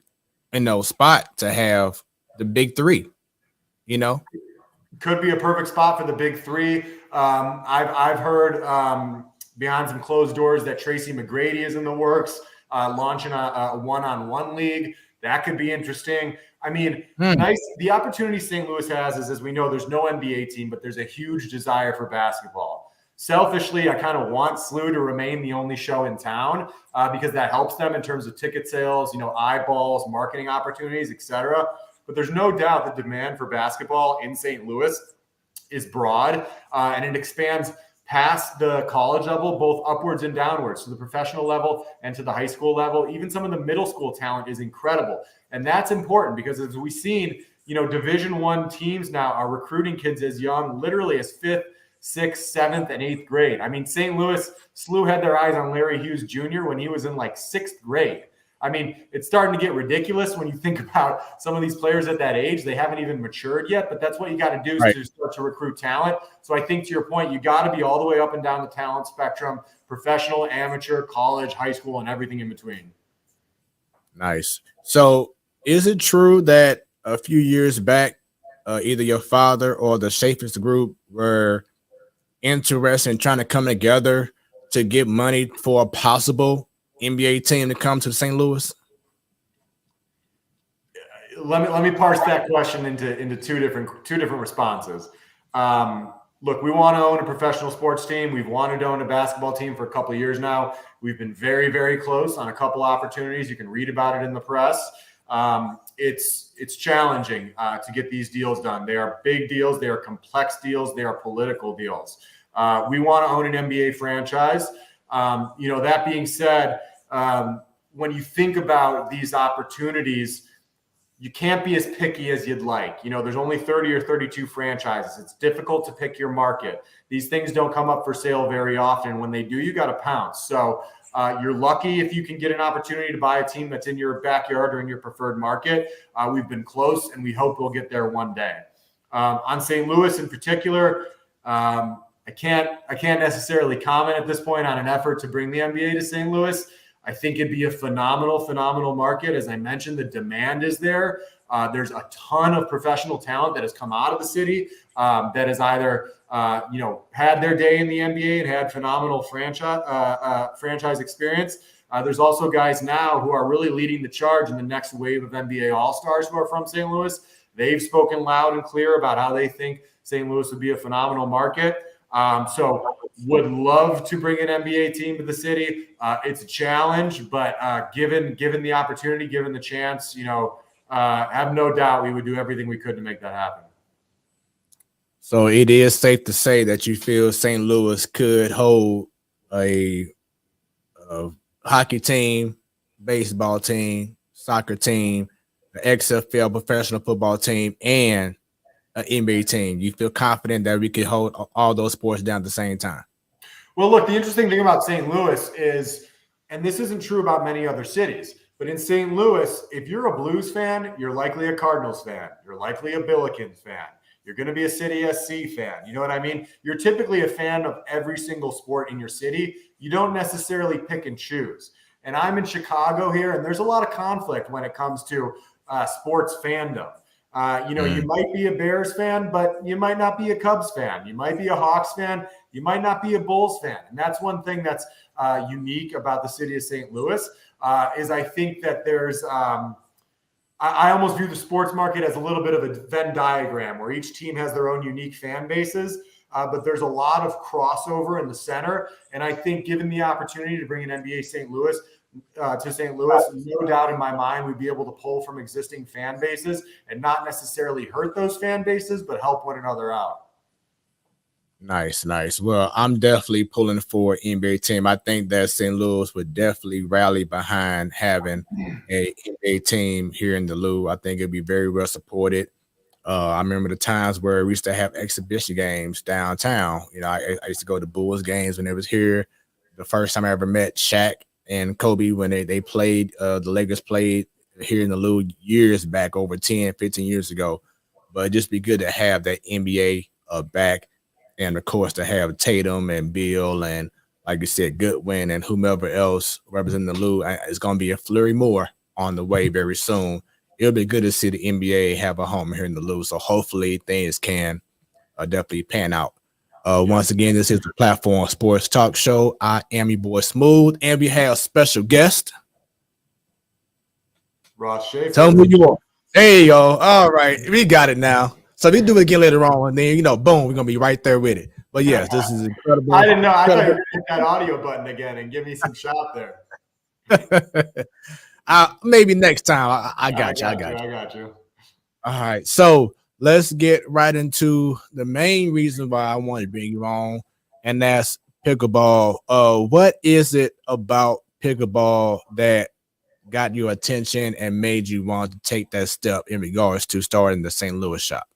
spot to have the big three, Could be a perfect spot for the big three. I've heard behind some closed doors that Tracy McGrady is in the works, launching a one-on-one league. That could be interesting. I mean, the opportunity St. Louis has is, as we know, there's no NBA team, but there's a huge desire for basketball. Selfishly, I kind of want SLU to remain the only show in town because that helps them in terms of ticket sales, eyeballs, marketing opportunities, etc. But there's no doubt the demand for basketball in St. Louis is broad, and it expands past the college level, both upwards and downwards, to the professional level and to the high school level. Even some of the middle school talent is incredible. And that's important because, as we've seen, Division I teams now are recruiting kids as young, literally as 5th, 6th, 7th, and 8th grade. I mean, St. Louis, SLU had their eyes on Larry Hughes Jr. when he was in like 6th grade. I mean, it's starting to get ridiculous when you think about some of these players at that age. They haven't even matured yet, but that's what you got to do to start to recruit talent. So I think, to your point, you got to be all the way up and down the talent spectrum, professional, amateur, college, high school, and everything in between. Nice. So is it true that a few years back, either your father or the Chaifetz group were interested in trying to come together to get money for a possible NBA team to come to St. Louis? Let me parse that question into two different responses. Look, we want to own a professional sports team. We've wanted to own a basketball team for a couple of years now. We've been very, very close on a couple opportunities. You can read about it in the press. It's challenging to get these deals done. They are big deals. They are complex deals. They are political deals. We want to own an NBA franchise. That being said, when you think about these opportunities, you can't be as picky as you'd like. There's only 30 or 32 franchises. It's difficult to pick your market. These things don't come up for sale very often. When they do, you got to pounce. So you're lucky if you can get an opportunity to buy a team that's in your backyard or in your preferred market. We've been close, and we hope we'll get there one day. On St. Louis in particular, I can't necessarily comment at this point on an effort to bring the NBA to St. Louis. I think it'd be a phenomenal market. As I mentioned, the demand is there. There's a ton of professional talent that has come out of the city that has either had their day in the NBA and had phenomenal franchise experience. There's also guys now who are really leading the charge in the next wave of NBA All-Stars who are from St. Louis. They've spoken loud and clear about how they think St. Louis would be a phenomenal market. So would love to bring an NBA team to the city. It's a challenge, but given the opportunity, given the chance, have no doubt we would do everything we could to make that happen. So it is safe to say that you feel St. Louis could hold a hockey team, baseball team, soccer team, the XFL professional football team, and an NBA team. You feel confident that we could hold all those sports down at the same time? Well, look, the interesting thing about St. Louis is, and this isn't true about many other cities, but in St. Louis, if you're a Blues fan, you're likely a Cardinals fan. You're likely a Billikens fan. You're going to be a City SC fan. You know what I mean? You're typically a fan of every single sport in your city. You don't necessarily pick and choose. And I'm in Chicago here, and there's a lot of conflict when it comes to sports fandom. You might be a Bears fan, but you might not be a Cubs fan. You might be a Hawks fan. You might not be a Bulls fan. And that's one thing that's unique about the city of St. Louis is I think that there's I almost view the sports market as a little bit of a Venn diagram where each team has their own unique fan bases, but there's a lot of crossover in the center. And I think given the opportunity to bring an NBA St. Louis to St. Louis, no doubt in my mind we'd be able to pull from existing fan bases and not necessarily hurt those fan bases, but help one another out. Nice. Well, I'm definitely pulling for an NBA team. I think that St. Louis would definitely rally behind having a NBA team here in the Lou. I think it'd be very well supported. I remember the times where we used to have exhibition games downtown. You know, I used to go to Bulls games when it was here. The first time I ever met Shaq and Kobe when they played, the Lakers played here in the Lou years back, over 10, 15 years ago. But it'd just be good to have that NBA back. And of course, to have Tatum and Bill and, like you said, Goodwin and whomever else representing the Lou, it's going to be a flurry more on the way very soon. It'll be good to see the NBA have a home here in the Lou. So hopefully things can definitely pan out. Once again, this is the Platform Sports Talk Show. I am your boy Smooth, and we have a special guest. Ross Chaifetz. Tell me who you are. There you go. All right, we got it now. So we do it again later on, and then, you know, boom, we're going to be right there with it. But yes, this is incredible. I didn't know. I thought you were going to hit that audio button again and give me some shot there. Maybe next time. I got you. All right. So let's get right into the main reason why I want to bring you on, and that's pickleball. What is it about pickleball that got your attention and made you want to take that step in regards to starting the St. Louis shop?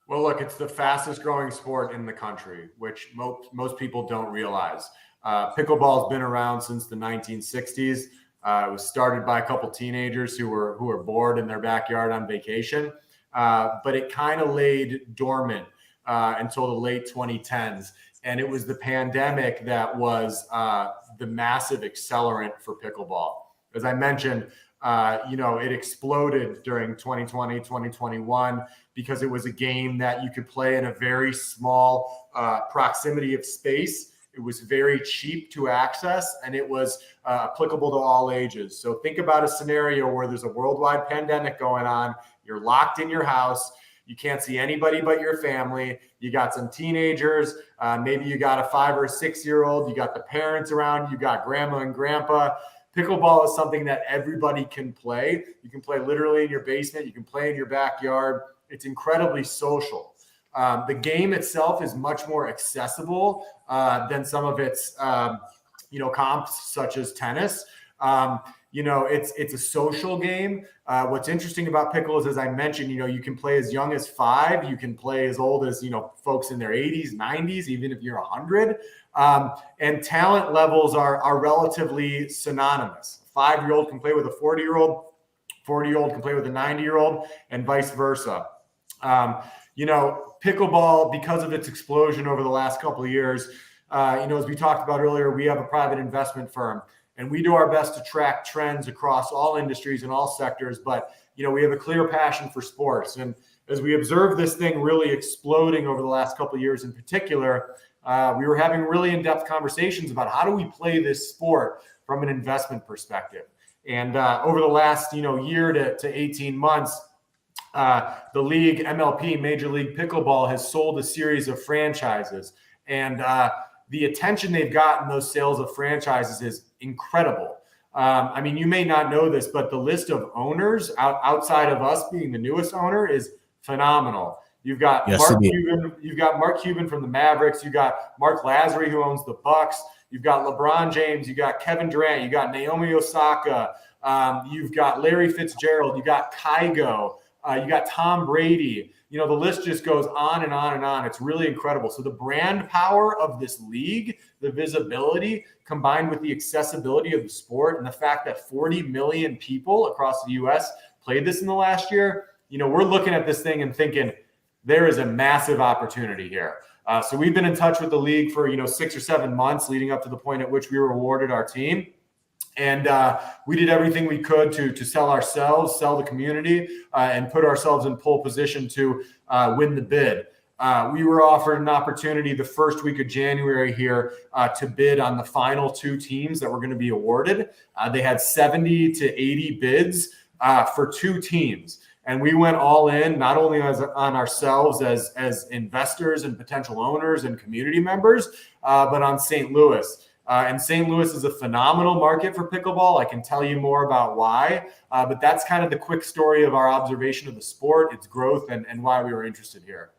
Well, look, it's the fastest growing sport in the country, which most people don't realize. Pickleball has been around since the 1960s. It was started by a couple teenagers who were bored in their backyard on vacation, but it kind of laid dormant until the late 2010s. And it was the pandemic that was the massive accelerant for pickleball. As I mentioned, it exploded during 2020, 2021, because it was a game that you could play in a very small proximity of space. It was very cheap to access, and it was applicable to all ages. So think about a scenario where there's a worldwide pandemic going on. You're locked in your house. You can't see anybody but your family. You got some teenagers. Maybe you got a 5 or 6 year old. You got the parents around. You got grandma and grandpa. Pickleball is something that everybody can play. You can play literally in your basement. You can play in your backyard. It's incredibly social. The game itself is much more accessible than some of its, comps such as tennis. It's a social game. What's interesting about pickle is, as I mentioned, you can play as young as 5. You can play as old as, folks in their 80s, 90s, even if you're 100. And talent levels are relatively synonymous. A 5-year-old can play with a 40-year-old. 40-year-old can play with a 90-year-old, and vice versa. Pickleball, because of its explosion over the last couple of years, as we talked about earlier, we have a private investment firm, and we do our best to track trends across all industries and all sectors. But, we have a clear passion for sports. And as we observe this thing really exploding over the last couple of years in particular, we were having really in-depth conversations about how do we play this sport from an investment perspective. And over the last, year to 18 months, the league, MLP, Major League Pickleball, has sold a series of franchises. And the attention they've gotten, those sales of franchises, is incredible. You may not know this, but the list of owners outside of us being the newest owner is phenomenal. You've got Mark Cuban from the Mavericks. You've got Mark Lazary, who owns the Bucks. You've got LeBron James. You've got Kevin Durant. You've got Naomi Osaka. You've got Larry Fitzgerald. You got Kygo. You got Tom Brady. The list just goes on and on and on. It's really incredible. So the brand power of this league, the visibility, combined with the accessibility of the sport, and the fact that 40 million people across the U.S. played this in the last year, we're looking at this thing and thinking there is a massive opportunity here. So we've been in touch with the league for 6 or 7 months leading up to the point at which we were awarded our team. And we did everything we could to sell ourselves, sell the community, and put ourselves in pole position to win the bid. We were offered an opportunity the first week of January here to bid on the final 2 teams that were going to be awarded. They had 70 to 80 bids. for 2 teams. And we went all in, not only on ourselves as investors and potential owners and community members, but on St. Louis. And St. Louis is a phenomenal market for pickleball. I can tell you more about why, but that's kind of the quick story of our observation of the sport, its growth, and why we were interested here.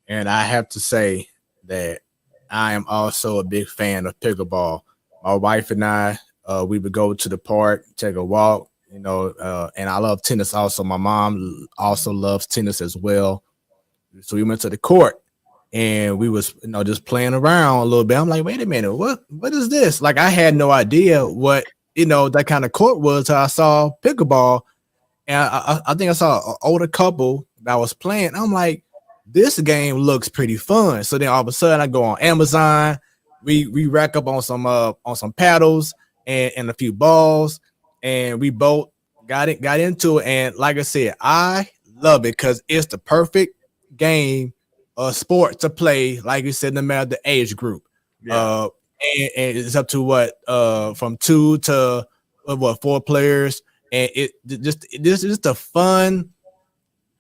And I have to say that I am also a big fan of pickleball. My wife and I, we would go to the park, take a walk, and I love tennis also. My mom also loves tennis as well. So we went to the court and we was, just playing around a little bit. I'm like, wait a minute, what is this? Like, I had no idea what, that kind of court was till I saw pickleball. And I think I saw an older couple that was playing. I'm like, this game looks pretty fun. So then all of a sudden I go on Amazon, we rack up on some paddles and a few balls, and we both got into it. And like I said, I love it because it's the perfect game sport to play, like you said, no matter the age group. Yeah. And it's up to from 2 to 4 players, and this is just a fun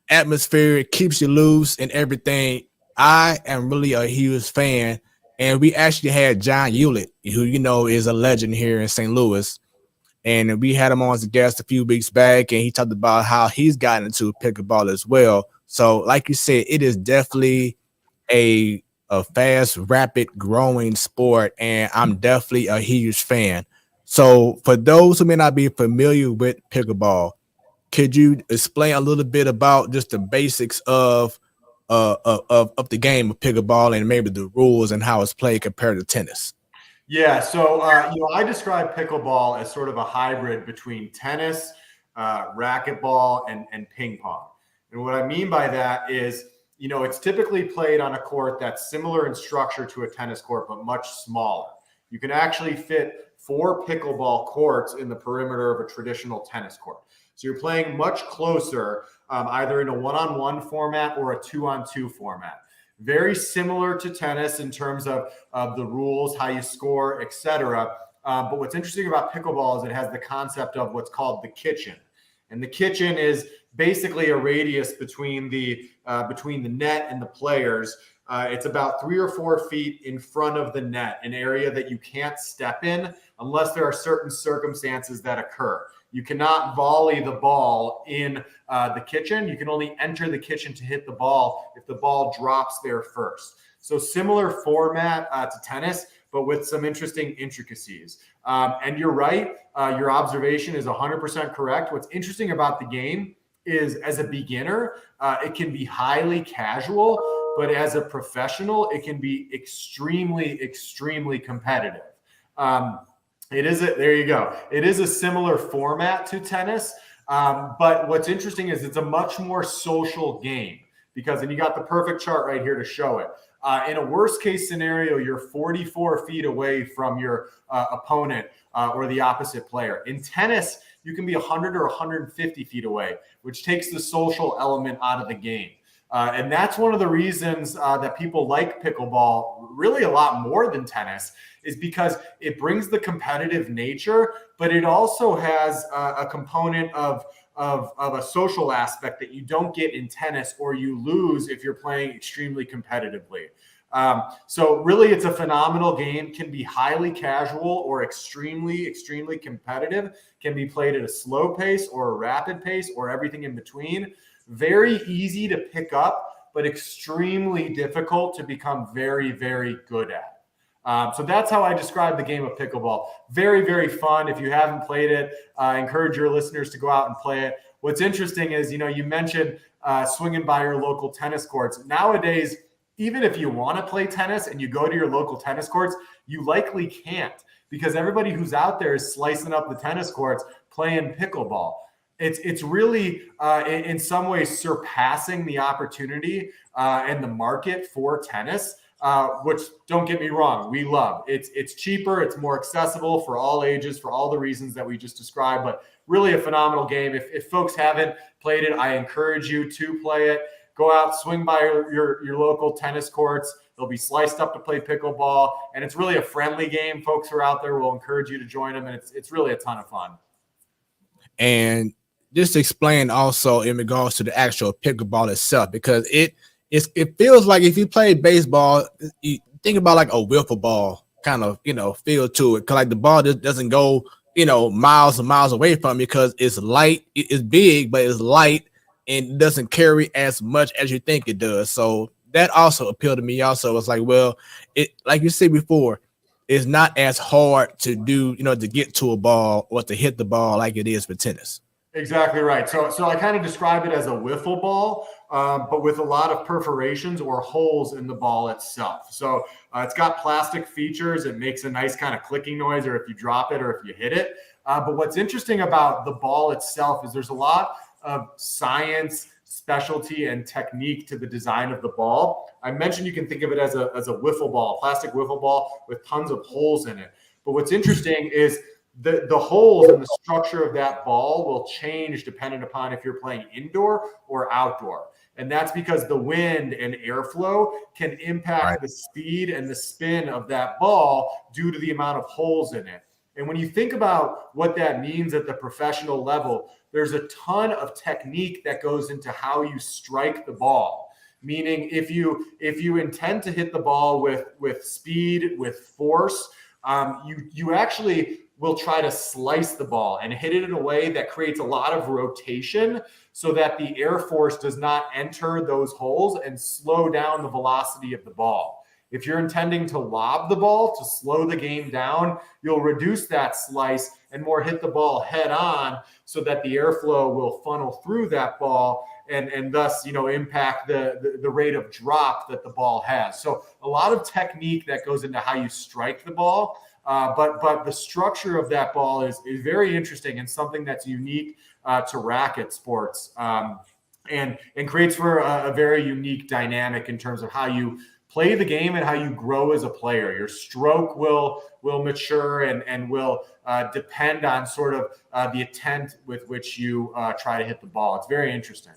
atmosphere. It keeps you loose and everything. I am really a huge fan, and we actually had John Hewlett, who is a legend here in St. Louis, and we had him on as a guest a few weeks back, and he talked about how he's gotten into pickleball as well. So, like you said, it is definitely a fast, rapid growing sport, and I'm definitely a huge fan. So, for those who may not be familiar with pickleball, could you explain a little bit about just the basics of the game of pickleball and maybe the rules and how it's played compared to tennis? Yeah, so I describe pickleball as sort of a hybrid between tennis, racquetball, and ping pong. And what I mean by that is, it's typically played on a court that's similar in structure to a tennis court, but much smaller. You can actually fit 4 pickleball courts in the perimeter of a traditional tennis court. So you're playing much closer, either in a 1-on-1 format or a 2-on-2 format. Very similar to tennis in terms of the rules, how you score, etc. But what's interesting about pickleball is it has the concept of what's called the kitchen. And the kitchen is basically a radius between the net and the players. It's about 3 or 4 feet in front of the net, an area that you can't step in unless there are certain circumstances that occur. You cannot volley the ball in the kitchen. You can only enter the kitchen to hit the ball if the ball drops there first. So similar format to tennis, but with some interesting intricacies. And you're right. Your observation is 100% correct. What's interesting about the game is, as a beginner, it can be highly casual, but as a professional, it can be extremely, extremely competitive. There you go. It is a similar format to tennis, but what's interesting is it's a much more social game and you got the perfect chart right here to show it. In a worst case scenario, you're 44 feet away from your opponent or the opposite player. In tennis, you can be 100 or 150 feet away, which takes the social element out of the game. And that's one of the reasons that people like pickleball really a lot more than tennis, is because it brings the competitive nature, but it also has a component of a social aspect that you don't get in tennis, or you lose if you're playing extremely competitively. So really, it's a phenomenal game. Can be highly casual or extremely, extremely competitive. Can be played at a slow pace or a rapid pace or everything in between. Very easy to pick up, but extremely difficult to become very, very good at. So that's how I describe the game of pickleball. Very, very fun. If you haven't played it, I encourage your listeners to go out and play it. What's interesting is, you mentioned swinging by your local tennis courts. Nowadays, even if you want to play tennis and you go to your local tennis courts, you likely can't, because everybody who's out there is slicing up the tennis courts playing pickleball. It's really, in some ways, surpassing the opportunity and the market for tennis, which, don't get me wrong, we love. It's cheaper, it's more accessible for all ages, for all the reasons that we just described, but really a phenomenal game. If folks haven't played it, I encourage you to play it. Go out, swing by your local tennis courts. They'll be sliced up to play pickleball, and it's really a friendly game. Folks who are out there will encourage you to join them, and it's really a ton of fun. And just explain also in regards to the actual pickleball itself, because it feels like if you play baseball, you think about like a wiffle ball kind of, feel to it. Cause like the ball just doesn't go, miles and miles away from you because it's light, it's big, but it's light and doesn't carry as much as you think it does. So that also appealed to me. Also, it's like, well, it like you said before, it's not as hard to do, to get to a ball or to hit the ball like it is for tennis. Exactly right. So I kind of describe it as a wiffle ball, but with a lot of perforations or holes in the ball itself. So it's got plastic features. It makes a nice kind of clicking noise, or if you drop it or if you hit it. But what's interesting about the ball itself is there's a lot of science, specialty, and technique to the design of the ball. I mentioned you can think of it as a wiffle ball, plastic wiffle ball with tons of holes in it. But what's interesting is the holes and the structure of that ball will change depending upon if you're playing indoor or outdoor. And that's because the wind and airflow can impact the speed and the spin of that ball due to the amount of holes in it. And when you think about what that means at the professional level, there's a ton of technique that goes into how you strike the ball. Meaning if you intend to hit the ball with speed, with force, you actually will try to slice the ball and hit it in a way that creates a lot of rotation so that the air force does not enter those holes and slow down the velocity of the ball. If you're intending to lob the ball to slow the game down, you'll reduce that slice and more hit the ball head on so that the airflow will funnel through that ball and thus, impact the rate of drop that the ball has. So a lot of technique that goes into how you strike the ball. But the structure of that ball is very interesting and something that's unique to racket sports and creates for a very unique dynamic in terms of how you play the game and how you grow as a player. Your stroke will mature and will depend on sort of the intent with which you try to hit the ball. It's very interesting.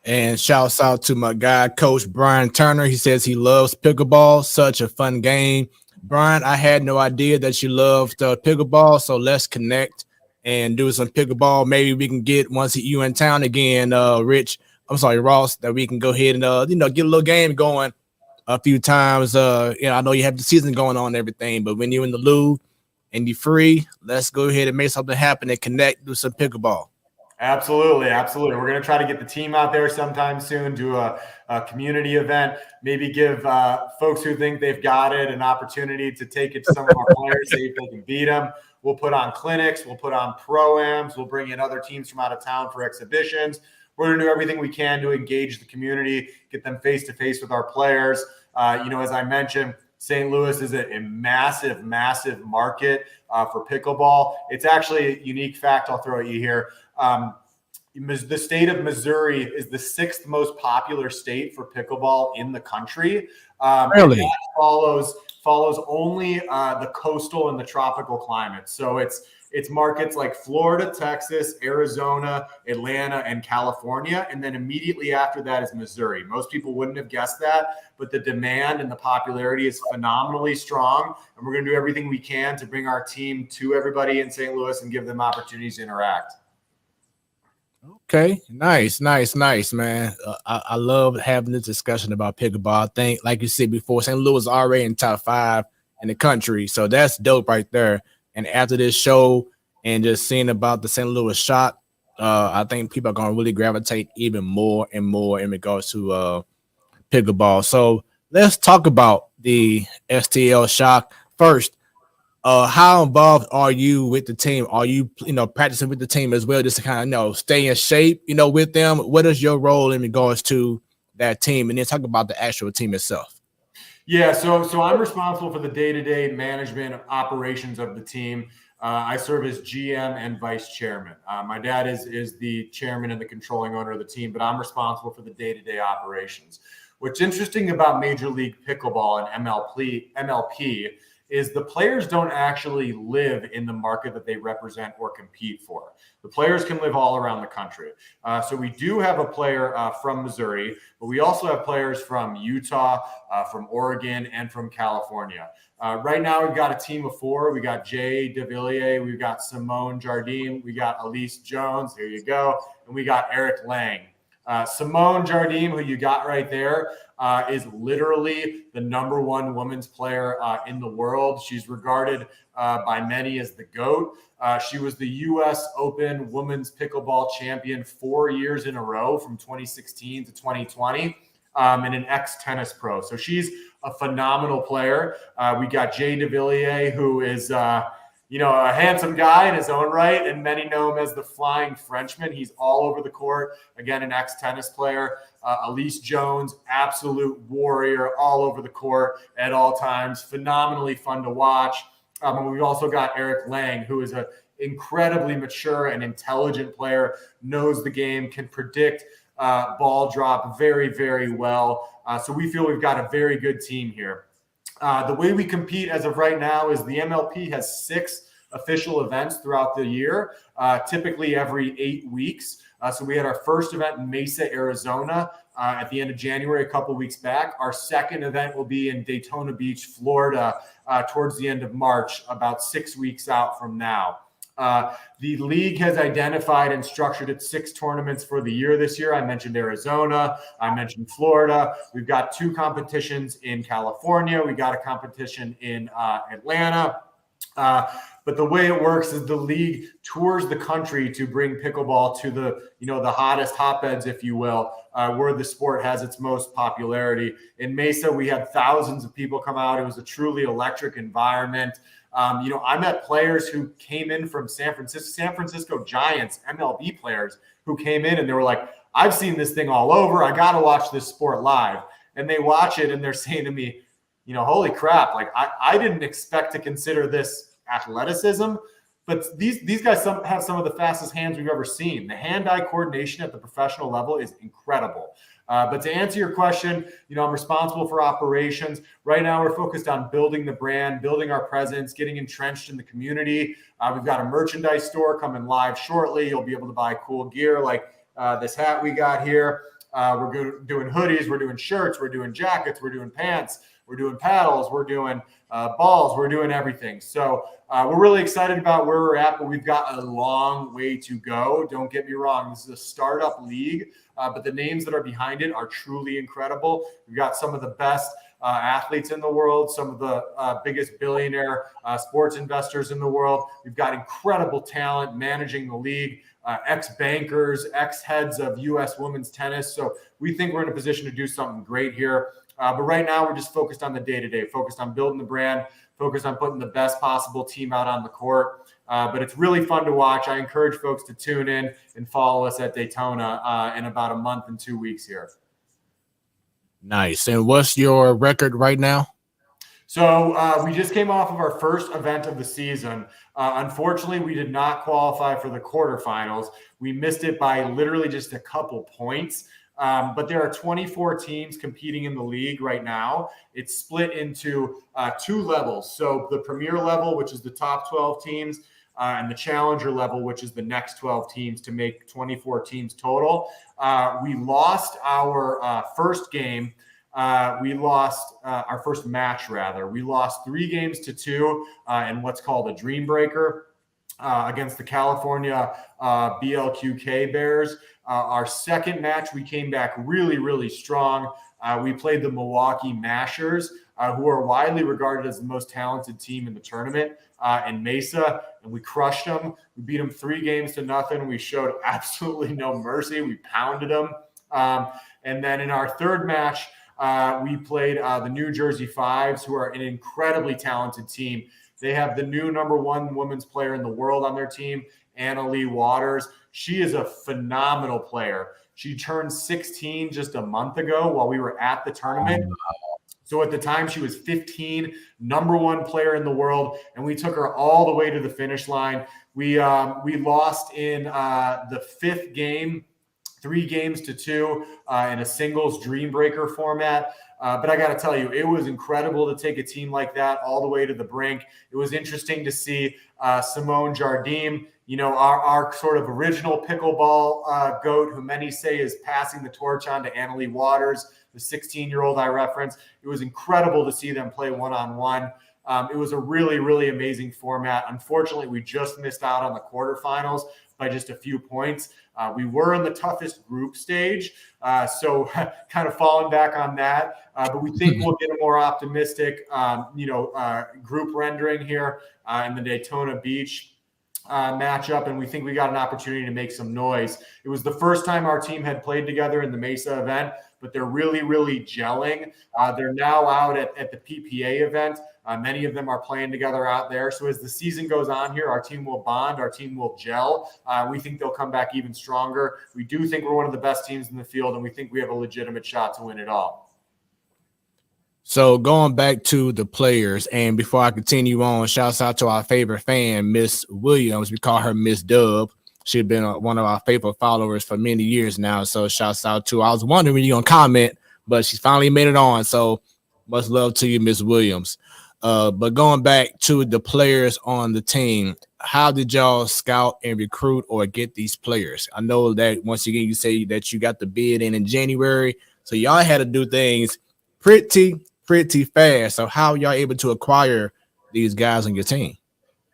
And shouts out to my guy, Coach Brian Turner. He says he loves pickleball. Such a fun game. Brian, I had no idea that you loved pickleball, so let's connect and do some pickleball. Maybe we can get, once you in town again, Ross, that we can go ahead and get a little game going a few times. I know you have the season going on and everything, but when you're in the Louvre and you're free, let's go ahead and make something happen and connect, do some pickleball. Absolutely. We're going to try to get the team out there sometime soon, do a community event, maybe give folks who think they've got it an opportunity to take it to some of our players, see if they can beat them. We'll put on clinics. We'll put on pro-ams. We'll bring in other teams from out of town for exhibitions. We're going to do everything we can to engage the community, get them face-to-face with our players. As I mentioned, St. Louis is a massive, massive market for pickleball. It's actually a unique fact I'll throw at you here. The state of Missouri is the 6th most popular state for pickleball in the country. Really? That follows only the coastal and the tropical climates. So it's markets like Florida, Texas, Arizona, Atlanta, and California. And then immediately after that is Missouri. Most people wouldn't have guessed that, but the demand and the popularity is phenomenally strong. And we're going to do everything we can to bring our team to everybody in St. Louis and give them opportunities to interact. Okay, nice, man. I love having this discussion about pickleball. I think, like you said before, St. Louis is already in top 5 in the country, so that's dope right there. And after this show and just seeing about the St. Louis shot, I think people are going to really gravitate even more and more in regards to pickleball. So let's talk about the STL Shock first. How involved are you with the team? Are you, practicing with the team as well, just to kind of, stay in shape, with them? What is your role in regards to that team? And then talk about the actual team itself. Yeah, so I'm responsible for the day-to-day management operations of the team. I serve as GM and vice chairman. My dad is the chairman and the controlling owner of the team, but I'm responsible for the day-to-day operations. What's interesting about Major League Pickleball and MLP is the players don't actually live in the market that they represent or compete for. The players can live all around the country. So we do have a player from Missouri, but we also have players from Utah, from Oregon, and from California. Right now, we've got a team of 4. We got Jay DeVilliers, we've got Simone Jardim, we got Elise Jones, here you go, and we got Eric Lang. Simone Jardim, who you got right there, is literally the #1 women's player in the world. She's regarded by many as the GOAT. She was the U.S. Open Women's Pickleball Champion 4 years in a row from 2016 to 2020, and an ex-tennis pro. So she's a phenomenal player. We got Jay DeVilliers, who is a handsome guy in his own right, and many know him as the Flying Frenchman. He's all over the court. Again, an ex-tennis player. Elise Jones, absolute warrior, all over the court at all times. Phenomenally fun to watch. And we've also got Eric Lang, who is an incredibly mature and intelligent player, knows the game, can predict ball drop very, very well. So we feel we've got a very good team here. The way we compete as of right now is the MLP has 6 official events throughout the year, typically every 8 weeks. So we had our first event in Mesa, Arizona at the end of January, a couple weeks back. Our second event will be in Daytona Beach, Florida, towards the end of March, about 6 weeks out from now. The league has identified and structured its 6 tournaments for the year this year. I mentioned Arizona. I mentioned Florida. We've got 2 competitions in California. We got a competition in Atlanta. But the way it works is the league tours the country to bring pickleball to the hottest hotbeds, if you will, where the sport has its most popularity. In Mesa, we had thousands of people come out. It was a truly electric environment. I met players who came in from San Francisco Giants, MLB players who came in and they were like, I've seen this thing all over. I got to watch this sport live. And they watch it and they're saying to me, holy crap, like I didn't expect to consider this athleticism, but these guys have some of the fastest hands we've ever seen. The hand-eye coordination at the professional level is incredible. But to answer your question, I'm responsible for operations. Right now, we're focused on building the brand, building our presence, getting entrenched in the community. We've got a merchandise store coming live shortly. You'll be able to buy cool gear like this hat we got here. We're doing hoodies. We're doing shirts. We're doing jackets. We're doing pants. We're doing paddles. We're doing balls. We're doing everything. So we're really excited about where we're at, but we've got a long way to go. Don't get me wrong. This is a startup league, but the names that are behind it are truly incredible. We've got some of the best athletes in the world, some of the biggest billionaire sports investors in the world. We've got incredible talent managing the league, ex-bankers, ex-heads of U.S. women's tennis. So we think we're in a position to do something great here. But right now, we're just focused on the day-to-day, focused on building the brand, focused on putting the best possible team out on the court. But it's really fun to watch. I encourage folks to tune in and follow us at Daytona in about a month and 2 weeks here. Nice. And what's your record right now? So we just came off of our first event of the season. Unfortunately, we did not qualify for the quarterfinals. We missed it by literally just a couple points. But there are 24 teams competing in the league right now. It's split into 2 levels. So the premier level, which is the top 12 teams, and the challenger level, which is the next 12 teams to make 24 teams total. We lost our first game. We lost our first match, rather. We lost 3 games to 2 in what's called a Dream Breaker against the California BLQK Bears. Our second match, we came back really, really strong. We played the Milwaukee Mashers, who are widely regarded as the most talented team in the tournament in Mesa, and we crushed them. We beat them 3-0. We showed absolutely no mercy. We pounded them. And then in our third match, we played the New Jersey Fives, who are an incredibly talented team. They have the new #1 women's player in the world on their team, Anna Lee Waters. She is a phenomenal player. She turned 16 just a month ago while we were at the tournament. So at the time, she was 15, #1 player in the world, and we took her all the way to the finish line. We lost in the 5th game, 3-2 in a singles Dream Breaker format. But I got to tell you, it was incredible to take a team like that all the way to the brink. It was interesting to see Simone Jardim, our sort of original pickleball goat, who many say is passing the torch on to Annalie Waters, the 16-year-old I referenced. It was incredible to see them play one-on-one. It was a really, really amazing format. Unfortunately, we just missed out on the quarterfinals by just a few points. We were in the toughest group stage, so kind of falling back on that. But we think we'll get a more optimistic, group rendering here in the Daytona Beach matchup, and we think we got an opportunity to make some noise. It was the first time our team had played together in the Mesa event, but they're really, really gelling. They're now out at the PPA event. Many of them are playing together out there. So as the season goes on here, our team will bond, our team will gel. We think they'll come back even stronger. We do think we're one of the best teams in the field, and we think we have a legitimate shot to win it all. So going back to the players, and before I continue on, shouts out to our favorite fan, Miss Williams. We call her Miss Dub. She's been one of our faithful followers for many years now. So shouts out to her. I was wondering when you're going to comment, but she's finally made it on. So much love to you, Miss Williams. But going back to the players on the team, how did y'all scout and recruit or get these players? I know that once again, you say that you got the bid in January. So y'all had to do things pretty fast. So how y'all able to acquire these guys on your team?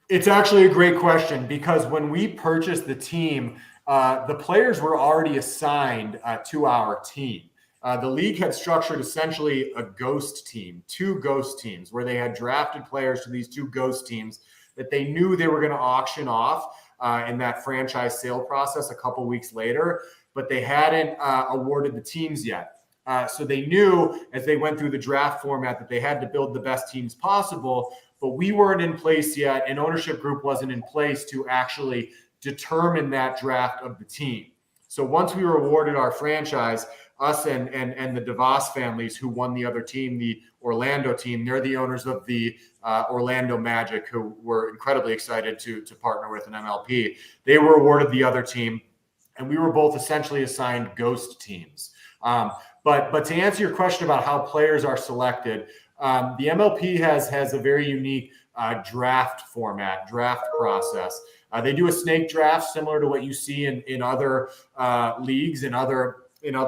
It's actually a great question, because when we purchased the team, the players were already assigned to our team. The league had structured essentially a ghost team, 2 ghost teams, where they had drafted players to these 2 ghost teams that they knew they were going to auction off in that franchise sale process a couple weeks later, but they hadn't awarded the teams yet. So they knew as they went through the draft format that they had to build the best teams possible, but we weren't in place yet, and ownership group wasn't in place to actually determine that draft of the team. So once we were awarded our franchise, us and the DeVos families who won the other team, the Orlando team, they're the owners of the Orlando Magic, who were incredibly excited to partner with an MLP. They were awarded the other team, and we were both essentially assigned ghost teams. But to answer your question about how players are selected, the MLP has a very unique draft process. They do a snake draft similar to what you see in other leagues, in other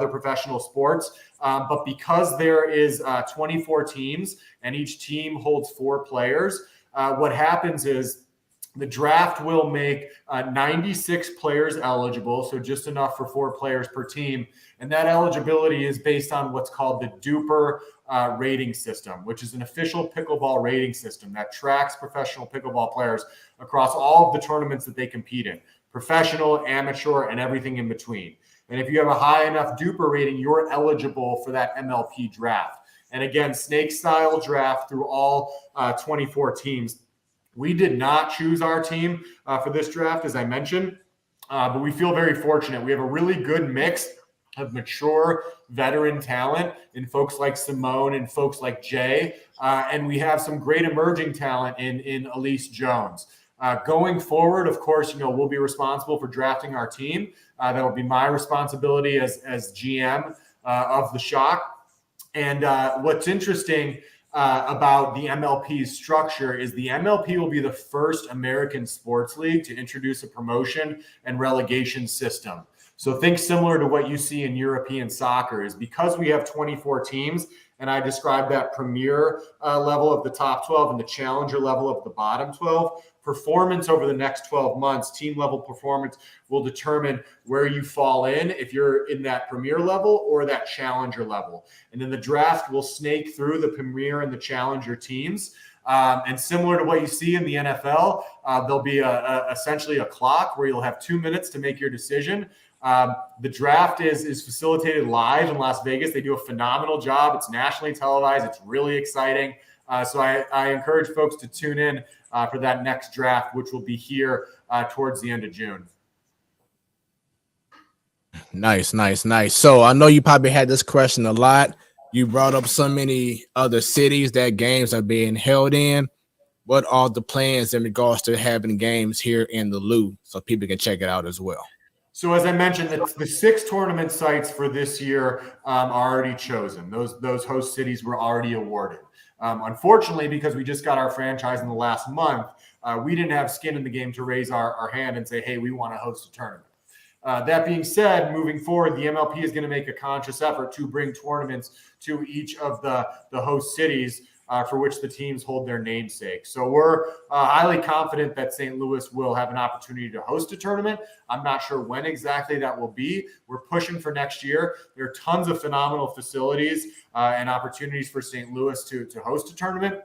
professional sports. But because there is 24 teams and each team holds 4 players, what happens is the draft will make 96 players eligible, so just enough for 4 players per team. And that eligibility is based on what's called the Duper rating system, which is an official pickleball rating system that tracks professional pickleball players across all of the tournaments that they compete in, professional, amateur, and everything in between. And if you have a high enough Duper rating, you're eligible for that MLP draft. And again, snake-style draft through all 24 teams. We did not choose our team for this draft, as I mentioned, but we feel very fortunate. We have a really good mix of mature veteran talent in folks like Simone and folks like Jay, and we have some great emerging talent in Elise Jones. Going forward, of course, we'll be responsible for drafting our team. That will be my responsibility as GM of the Shock. And what's interesting about the MLP's structure is the MLP will be the first American sports league to introduce a promotion and relegation system. So think similar to what you see in European soccer, is because we have 24 teams, and I described that premier level of the top 12 and the challenger level of the bottom 12, performance over the next 12 months, team level performance will determine where you fall in, if you're in that premier level or that challenger level. And then the draft will snake through the premier and the challenger teams. And similar to what you see in the NFL, there'll be essentially a clock where you'll have 2 minutes to make your decision. The draft is facilitated live in Las Vegas. They do a phenomenal job. It's nationally televised. It's really exciting. So I encourage folks to tune in for that next draft, which will be here towards the end of June. Nice. So I know you probably had this question a lot. You brought up so many other cities that games are being held in. What are the plans in regards to having games here in the Lou so people can check it out as well? So as I mentioned, the 6 tournament sites for this year are already chosen. Those host cities were already awarded. Unfortunately, because we just got our franchise in the last month, we didn't have skin in the game to raise our hand and say, hey, we want to host a tournament. That being said, moving forward, the MLP is going to make a conscious effort to bring tournaments to each of the host cities for which the teams hold their namesake. So we're highly confident that St. Louis will have an opportunity to host a tournament. I'm not sure when exactly that will be. We're pushing for next year. There are tons of phenomenal facilities and opportunities for St. Louis to host a tournament.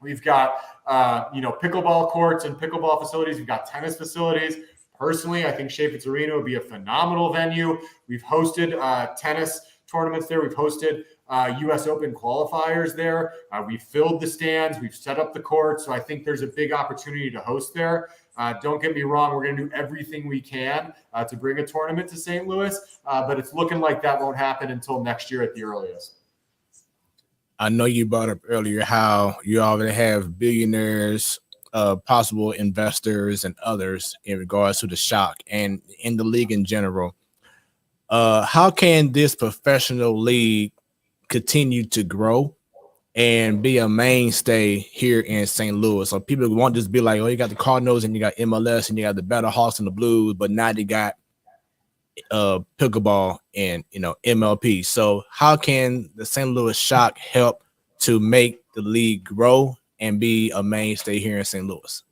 We've got, pickleball courts and pickleball facilities. We've got tennis facilities. Personally, I think Chaifetz Arena would be a phenomenal venue. We've hosted tennis tournaments there. We've hosted U.S. Open qualifiers there. We've filled the stands. We've set up the court. So I think there's a big opportunity to host there. Don't get me wrong. We're going to do everything we can to bring a tournament to St. Louis, but it's looking like that won't happen until next year at the earliest. I know you brought up earlier how you already have billionaires, possible investors, and others in regards to the shock and in the league in general. How can this professional league continue to grow and be a mainstay here in St. Louis? So people won't just be like, oh, you got the Cardinals and you got MLS and you got the Battlehawks and the Blues, but now they got pickleball and MLP. So how can the St. Louis Shock help to make the league grow and be a mainstay here in St. Louis?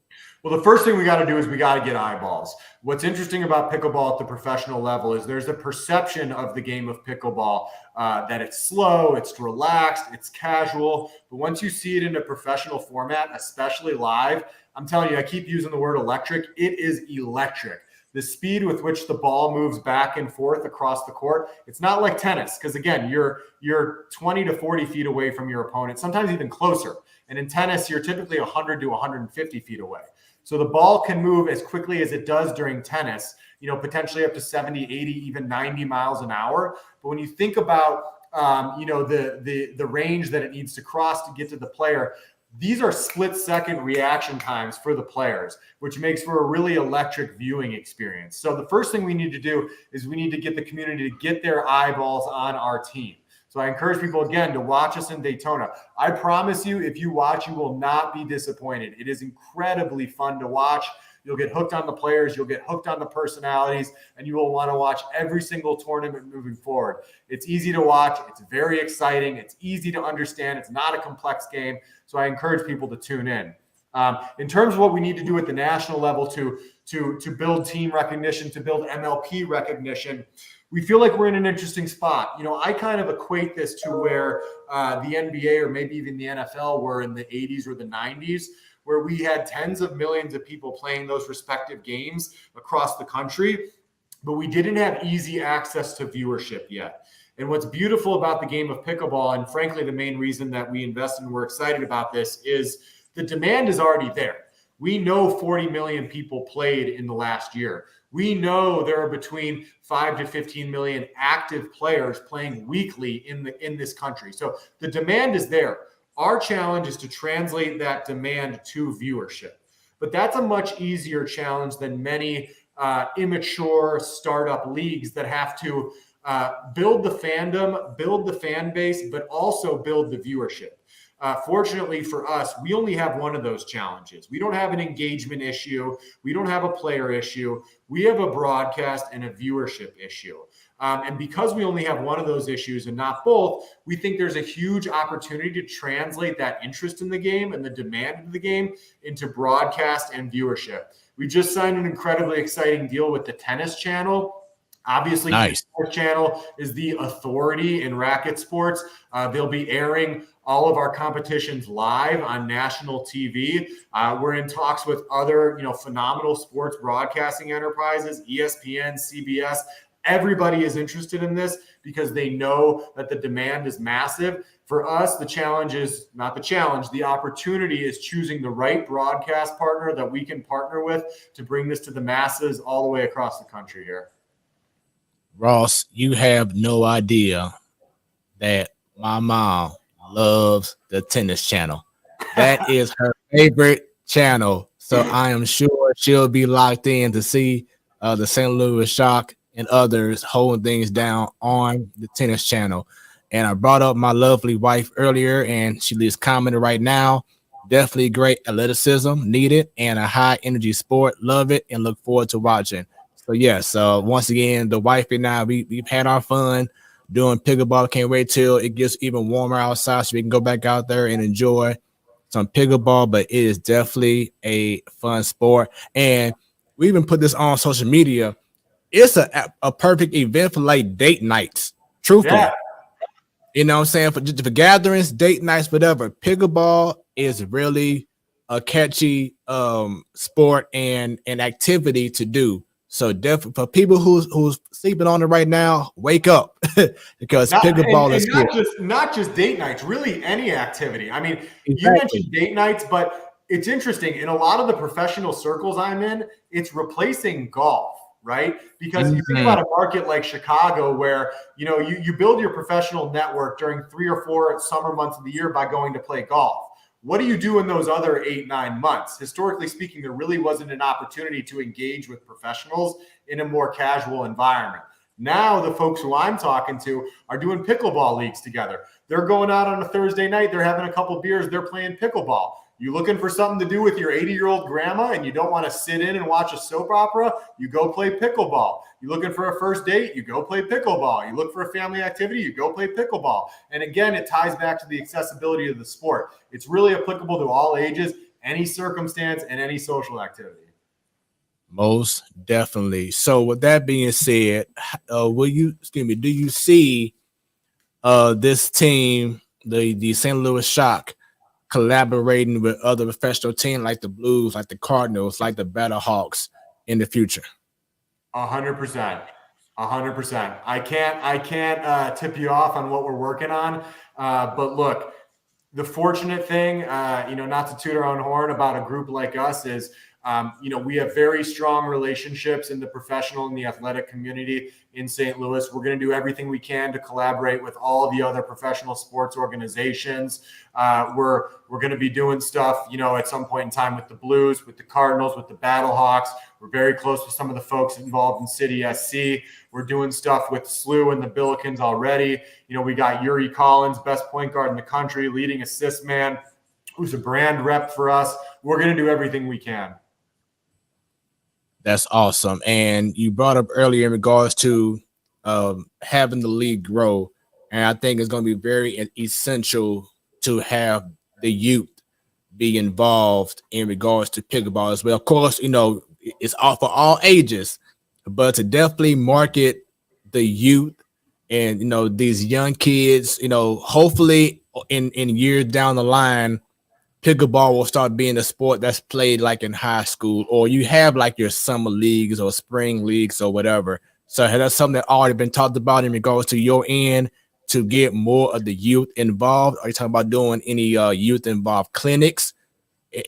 Well, the first thing we got to do is we got to get eyeballs. What's interesting about pickleball at the professional level is there's a perception of the game of pickleball that it's slow, it's relaxed, it's casual. But once you see it in a professional format, especially live, I'm telling you, I keep using the word electric. It is electric. The speed with which the ball moves back and forth across the court, it's not like tennis, because again, you're 20 to 40 feet away from your opponent, sometimes even closer. And in tennis, you're typically 100 to 150 feet away. So the ball can move as quickly as it does during tennis, potentially up to 70, 80, even 90 miles an hour. But when you think about, the range that it needs to cross to get to the player, these are split-second reaction times for the players, which makes for a really electric viewing experience. So the first thing we need to do is we need to get the community to get their eyeballs on our team. So I encourage people, again, to watch us in Daytona. I promise you, if you watch, you will not be disappointed. It is incredibly fun to watch. You'll get hooked on the players. You'll get hooked on the personalities, and you will want to watch every single tournament moving forward. It's easy to watch. It's very exciting. It's easy to understand. It's not a complex game. So I encourage people to tune in. In terms of what we need to do at the national level to build team recognition, to build MLP recognition, we feel like we're in an interesting spot. I kind of equate this to where the NBA or maybe even the NFL were in the 80s or the 90s, where we had tens of millions of people playing those respective games across the country, but we didn't have easy access to viewership yet. And what's beautiful about the game of pickleball, and frankly, the main reason that we invested and we're excited about this, is the demand is already there. We know 40 million people played in the last year. We know there are between 5 to 15 million active players playing weekly in this country. So the demand is there. Our challenge is to translate that demand to viewership. But that's a much easier challenge than many immature startup leagues that have to build the fandom, build the fan base, but also build the viewership. Fortunately for us, we only have one of those challenges. We don't have an engagement issue. We don't have a player issue. We have a broadcast and a viewership issue. And because we only have one of those issues and not both, we think there's a huge opportunity to translate that interest in the game and the demand of the game into broadcast and viewership. We just signed an incredibly exciting deal with the Tennis Channel. Obviously, nice. The Sports Channel is the authority in racket sports. They'll be airing all of our competitions live on national TV. We're in talks with other, phenomenal sports broadcasting enterprises, ESPN, CBS. Everybody is interested in this because they know that the demand is massive. For us, the challenge is not the challenge. The opportunity is choosing the right broadcast partner that we can partner with to bring this to the masses all the way across the country here. Ross, you have no idea that my mom loves the Tennis Channel. That is her favorite channel. So I am sure she'll be locked in to see the St. Louis Shock, and others holding things down on the tennis channel. And I brought up my lovely wife earlier, and she is commenting right now. Definitely great athleticism needed and a high energy sport. Love it and look forward to watching. So yes, once again, the wife and I, we've had our fun doing pickleball. Can't wait till it gets even warmer outside so we can go back out there and enjoy some pickleball. But it is definitely a fun sport. And we even put this on social media. It's a perfect event for like date nights. Truthfully. Yeah. You know what I'm saying? For gatherings, date nights, whatever. Pickleball is really a catchy sport and activity to do. So definitely for people who's sleeping on it right now, wake up because pickleball is not just date nights, really any activity. I mean, exactly. You mentioned date nights, but it's interesting. In a lot of the professional circles I'm in, it's replacing golf. Right? Because you think about a market like Chicago where, you build your professional network during 3 or 4 summer months of the year by going to play golf. What do you do in those other 8-9 months? Historically speaking, there really wasn't an opportunity to engage with professionals in a more casual environment. Now the folks who I'm talking to are doing pickleball leagues together. They're going out on a Thursday night. They're having a couple beers. They're playing pickleball. You looking for something to do with your 80-year-old grandma and you don't want to sit in and watch a soap opera? You go play pickleball. You looking for a first date? You go play pickleball. You look for a family activity? You go play pickleball. And again, it ties back to the accessibility of the sport. It's really applicable to all ages, any circumstance, and any social activity. Most definitely. So with that being said, do you see this team, the St. Louis Shock, collaborating with other professional teams like the Blues, like the Cardinals, like the Battlehawks in the future? 100%. 100%. I can't tip you off on what we're working on. But look, the fortunate thing, not to toot our own horn about a group like us is, we have very strong relationships in the professional and the athletic community in St. Louis. We're going to do everything we can to collaborate with all the other professional sports organizations. We're going to be doing stuff, at some point in time with the Blues, with the Cardinals, with the Battlehawks. We're very close with some of the folks involved in City SC. We're doing stuff with SLU and the Billikens already. We got Yuri Collins, best point guard in the country, leading assist man, who's a brand rep for us. We're going to do everything we can. That's awesome. And you brought up earlier in regards to having the league grow. And I think it's going to be very essential to have the youth be involved in regards to pickleball as well. Of course, it's all for all ages, but to definitely market the youth and, these young kids, hopefully in years down the line, pickleball will start being a sport that's played like in high school, or you have like your summer leagues or spring leagues or whatever. So that's something that already been talked about in regards to your end to get more of the youth involved. Are you talking about doing any youth involved clinics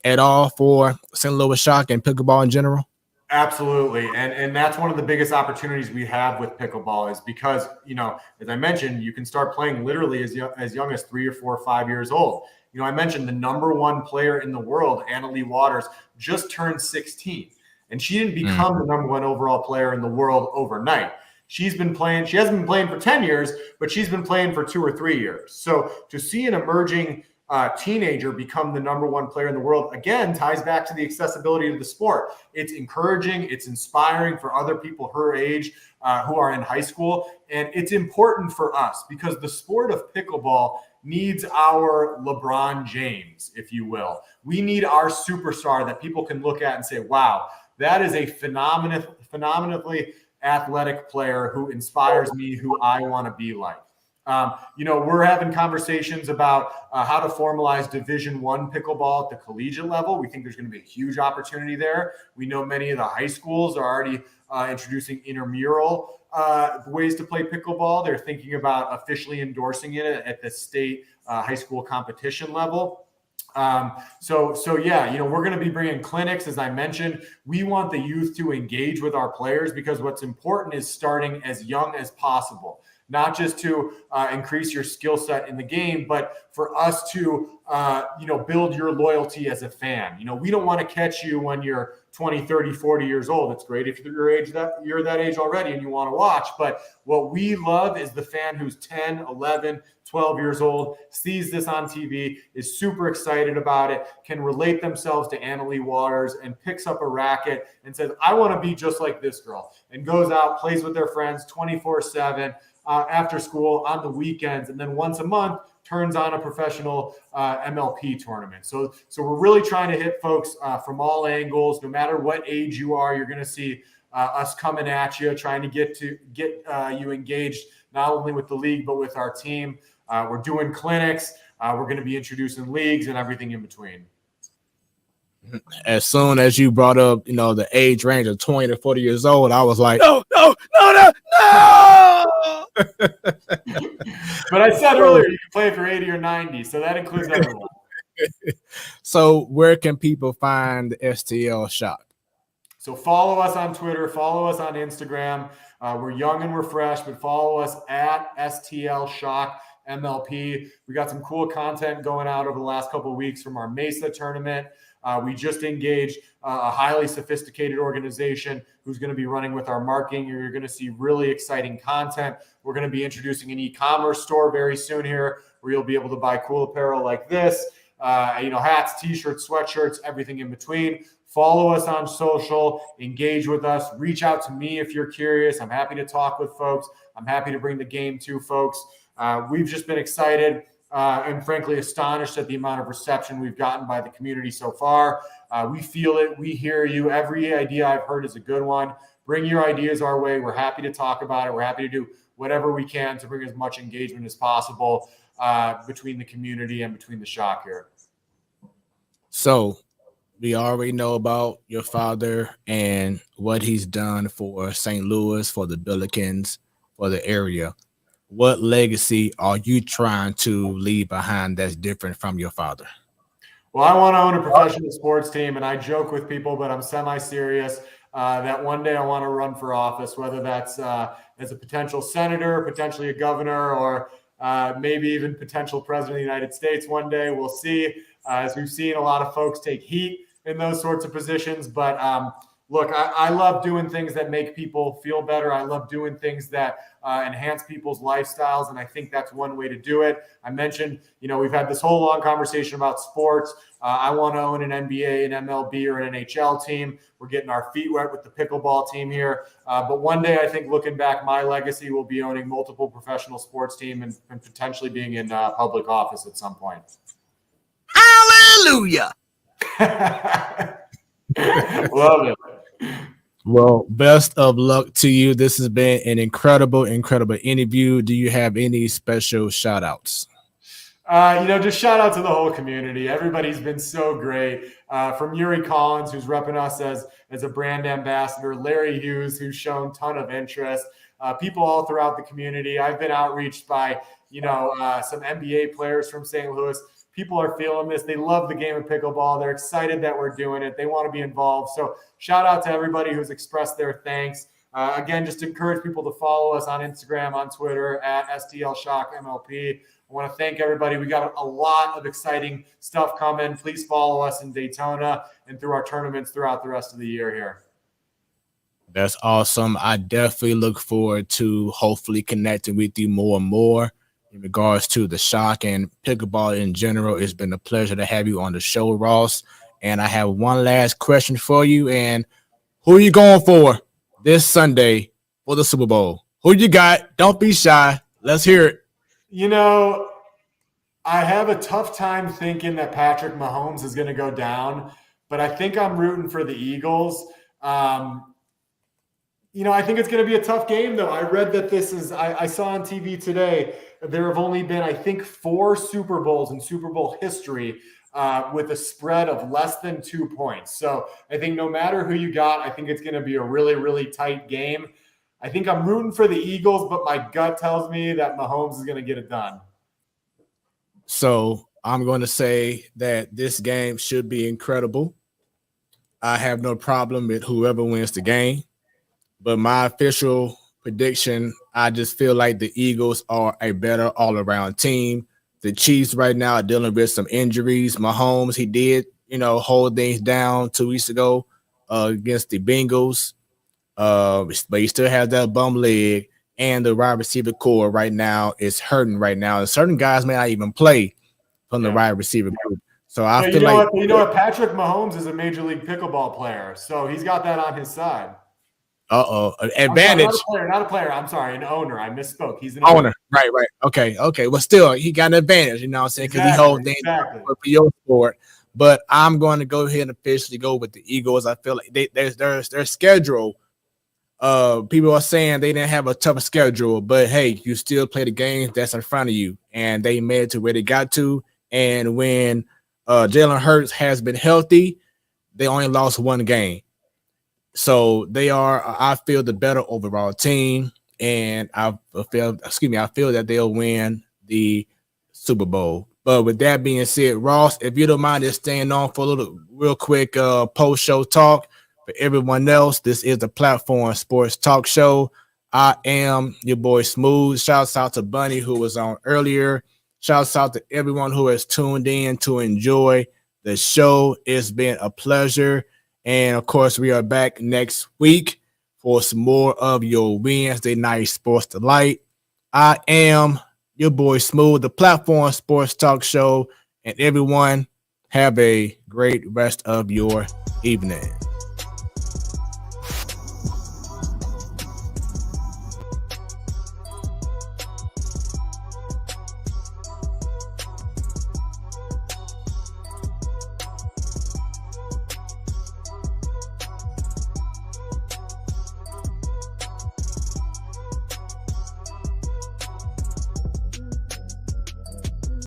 at all for St. Louis Shock and pickleball in general? Absolutely. And that's one of the biggest opportunities we have with pickleball is because, as I mentioned, you can start playing literally as young as 3 or 4 or 5 years old. I mentioned the number 1 player in the world, Anna Leigh Waters, just turned 16. And she didn't become the number 1 overall player in the world overnight. She hasn't been playing for 10 years, but she's been playing for 2 or 3 years. So to see an emerging teenager become the number 1 player in the world, again, ties back to the accessibility of the sport. It's encouraging, it's inspiring for other people her age who are in high school. And it's important for us because the sport of pickleball needs our LeBron James, if you will. We need our superstar that people can look at and say, wow, that is a phenomenally athletic player who inspires me, who I want to be like. We're having conversations about how to formalize Division I pickleball at the collegiate level. We think there's going to be a huge opportunity there. We know many of the high schools are already introducing intramural ways to play pickleball. They're thinking about officially endorsing it at the state high school competition level. We're going to be bringing clinics. As I mentioned, we want the youth to engage with our players because what's important is starting as young as possible. Not just to increase your skill set in the game, but for us to build your loyalty as a fan. We don't want to catch you when you're 20, 30, 40 years old. It's great if you're that age already and you want to watch. But what we love is the fan who's 10, 11, 12 years old, sees this on TV, is super excited about it, can relate themselves to Annalie Waters, and picks up a racket and says, I want to be just like this girl, and goes out, plays with their friends 24/7 after school, on the weekends, and then once a month turns on a professional MLP tournament. So we're really trying to hit folks from all angles. No matter what age you are, you're going to see us coming at you, trying to get you engaged, not only with the league, but with our team. We're doing clinics. We're going to be introducing leagues and everything in between. As soon as you brought up, the age range of 20 to 40 years old, I was like, no. But I said earlier, you can play if you're 80 or 90, so that includes everyone. So where can people find the STL Shock? So follow us on Twitter, follow us on Instagram. We're young and we're fresh, but follow us at STL Shock MLP. We got some cool content going out over the last couple of weeks from our Mesa tournament. We just engaged a highly sophisticated organization who's going to be running with our marketing. You're going to see really exciting content. We're going to be introducing an e-commerce store very soon here where you'll be able to buy cool apparel like this, hats, t-shirts, sweatshirts, everything in between. Follow us on social, engage with us, reach out to me if you're curious. I'm happy to talk with folks. I'm happy to bring the game to folks. We've just been excited and frankly astonished at the amount of reception we've gotten by the community so far. We feel it. We hear you. Every idea I've heard is a good one. Bring your ideas our way. We're happy to talk about it. We're happy to do whatever we can to bring as much engagement as possible between the community and between the Shock here. So we already know about your father and what he's done for St. Louis, for the Billikens, for the area. What legacy are you trying to leave behind that's different from your father? Well, I want to own a professional sports team, and I joke with people, but I'm semi-serious that one day I want to run for office, whether that's as a potential senator, potentially a governor, or maybe even potential president of the United States one day. We'll see, as we've seen a lot of folks take heat in those sorts of positions. But look, I love doing things that make people feel better. I love doing things that enhance people's lifestyles, and I think that's one way to do it. I mentioned, we've had this whole long conversation about sports. I want to own an NBA, an MLB, or an NHL team. We're getting our feet wet with the pickleball team here. But one day, I think looking back, my legacy will be owning multiple professional sports teams and potentially being in public office at some point. Hallelujah! Love it. Well, best of luck to you. This has been an incredible interview. Do you have any special shout outs? Just shout out to the whole community. Everybody's been so great. From Yuri Collins, who's repping us as a brand ambassador, Larry Hughes, who's shown a ton of interest, people all throughout the community. I've been outreached by, some NBA players from St. Louis. People are feeling this. They love the game of pickleball. They're excited that we're doing it. They want to be involved. So shout out to everybody who's expressed their thanks. Again, just encourage people to follow us on Instagram, on Twitter, at STL Shock MLP. I want to thank everybody. We got a lot of exciting stuff coming. Please follow us in Daytona and through our tournaments throughout the rest of the year here. That's awesome. I definitely look forward to hopefully connecting with you more and more in regards to the Shock and pickleball in general. It's been a pleasure to have you on the show, Ross. And I have one last question for you. And who are you going for this Sunday for the Super Bowl? Who you got? Don't be shy. Let's hear it. I have a tough time thinking that Patrick Mahomes is going to go down, but I think I'm rooting for the Eagles. I think it's going to be a tough game, though. I read that I saw on TV today, there have only been, I think, 4 Super Bowls in Super Bowl history with a spread of less than 2 points. So I think no matter who you got, I think it's going to be a really, really tight game. I think I'm rooting for the Eagles, but my gut tells me that Mahomes is going to get it done. So I'm going to say that this game should be incredible. I have no problem with whoever wins the game. But my official prediction, I just feel like the Eagles are a better all-around team. The Chiefs right now are dealing with some injuries. Mahomes, he did, hold things down 2 weeks ago against the Bengals. But he still has that bum leg, and the wide receiver core right now is hurting right now. And certain guys may not even play from the wide receiver group. So I feel like you know what? Patrick Mahomes is a major league pickleball player, so he's got that on his side. Advantage. Sorry, not a player. I'm sorry, an owner. I misspoke. He's an owner. Right. Okay. Well, still, he got an advantage. You know what I'm saying? Because he holds things for your sport. But I'm going to go ahead and officially go with the Eagles. I feel like their schedule. People are saying they didn't have a tougher schedule, but hey, you still play the games that's in front of you, and they made it to where they got to. And when Jalen Hurts has been healthy, they only lost one game. So they are, I feel, the better overall team, and I feel that they'll win the Super Bowl. But with that being said, Ross, if you don't mind just staying on for a little real quick post-show talk for everyone else, this is the Platform Sports Talk Show. I am your boy Smooth. Shouts out to Bunny, who was on earlier. Shouts out to everyone who has tuned in to enjoy the show. It's been a pleasure. And, of course, we are back next week for some more of your Wednesday night sports delight. I am your boy Smooth, the Platform Sports Talk Show. And everyone, have a great rest of your evening.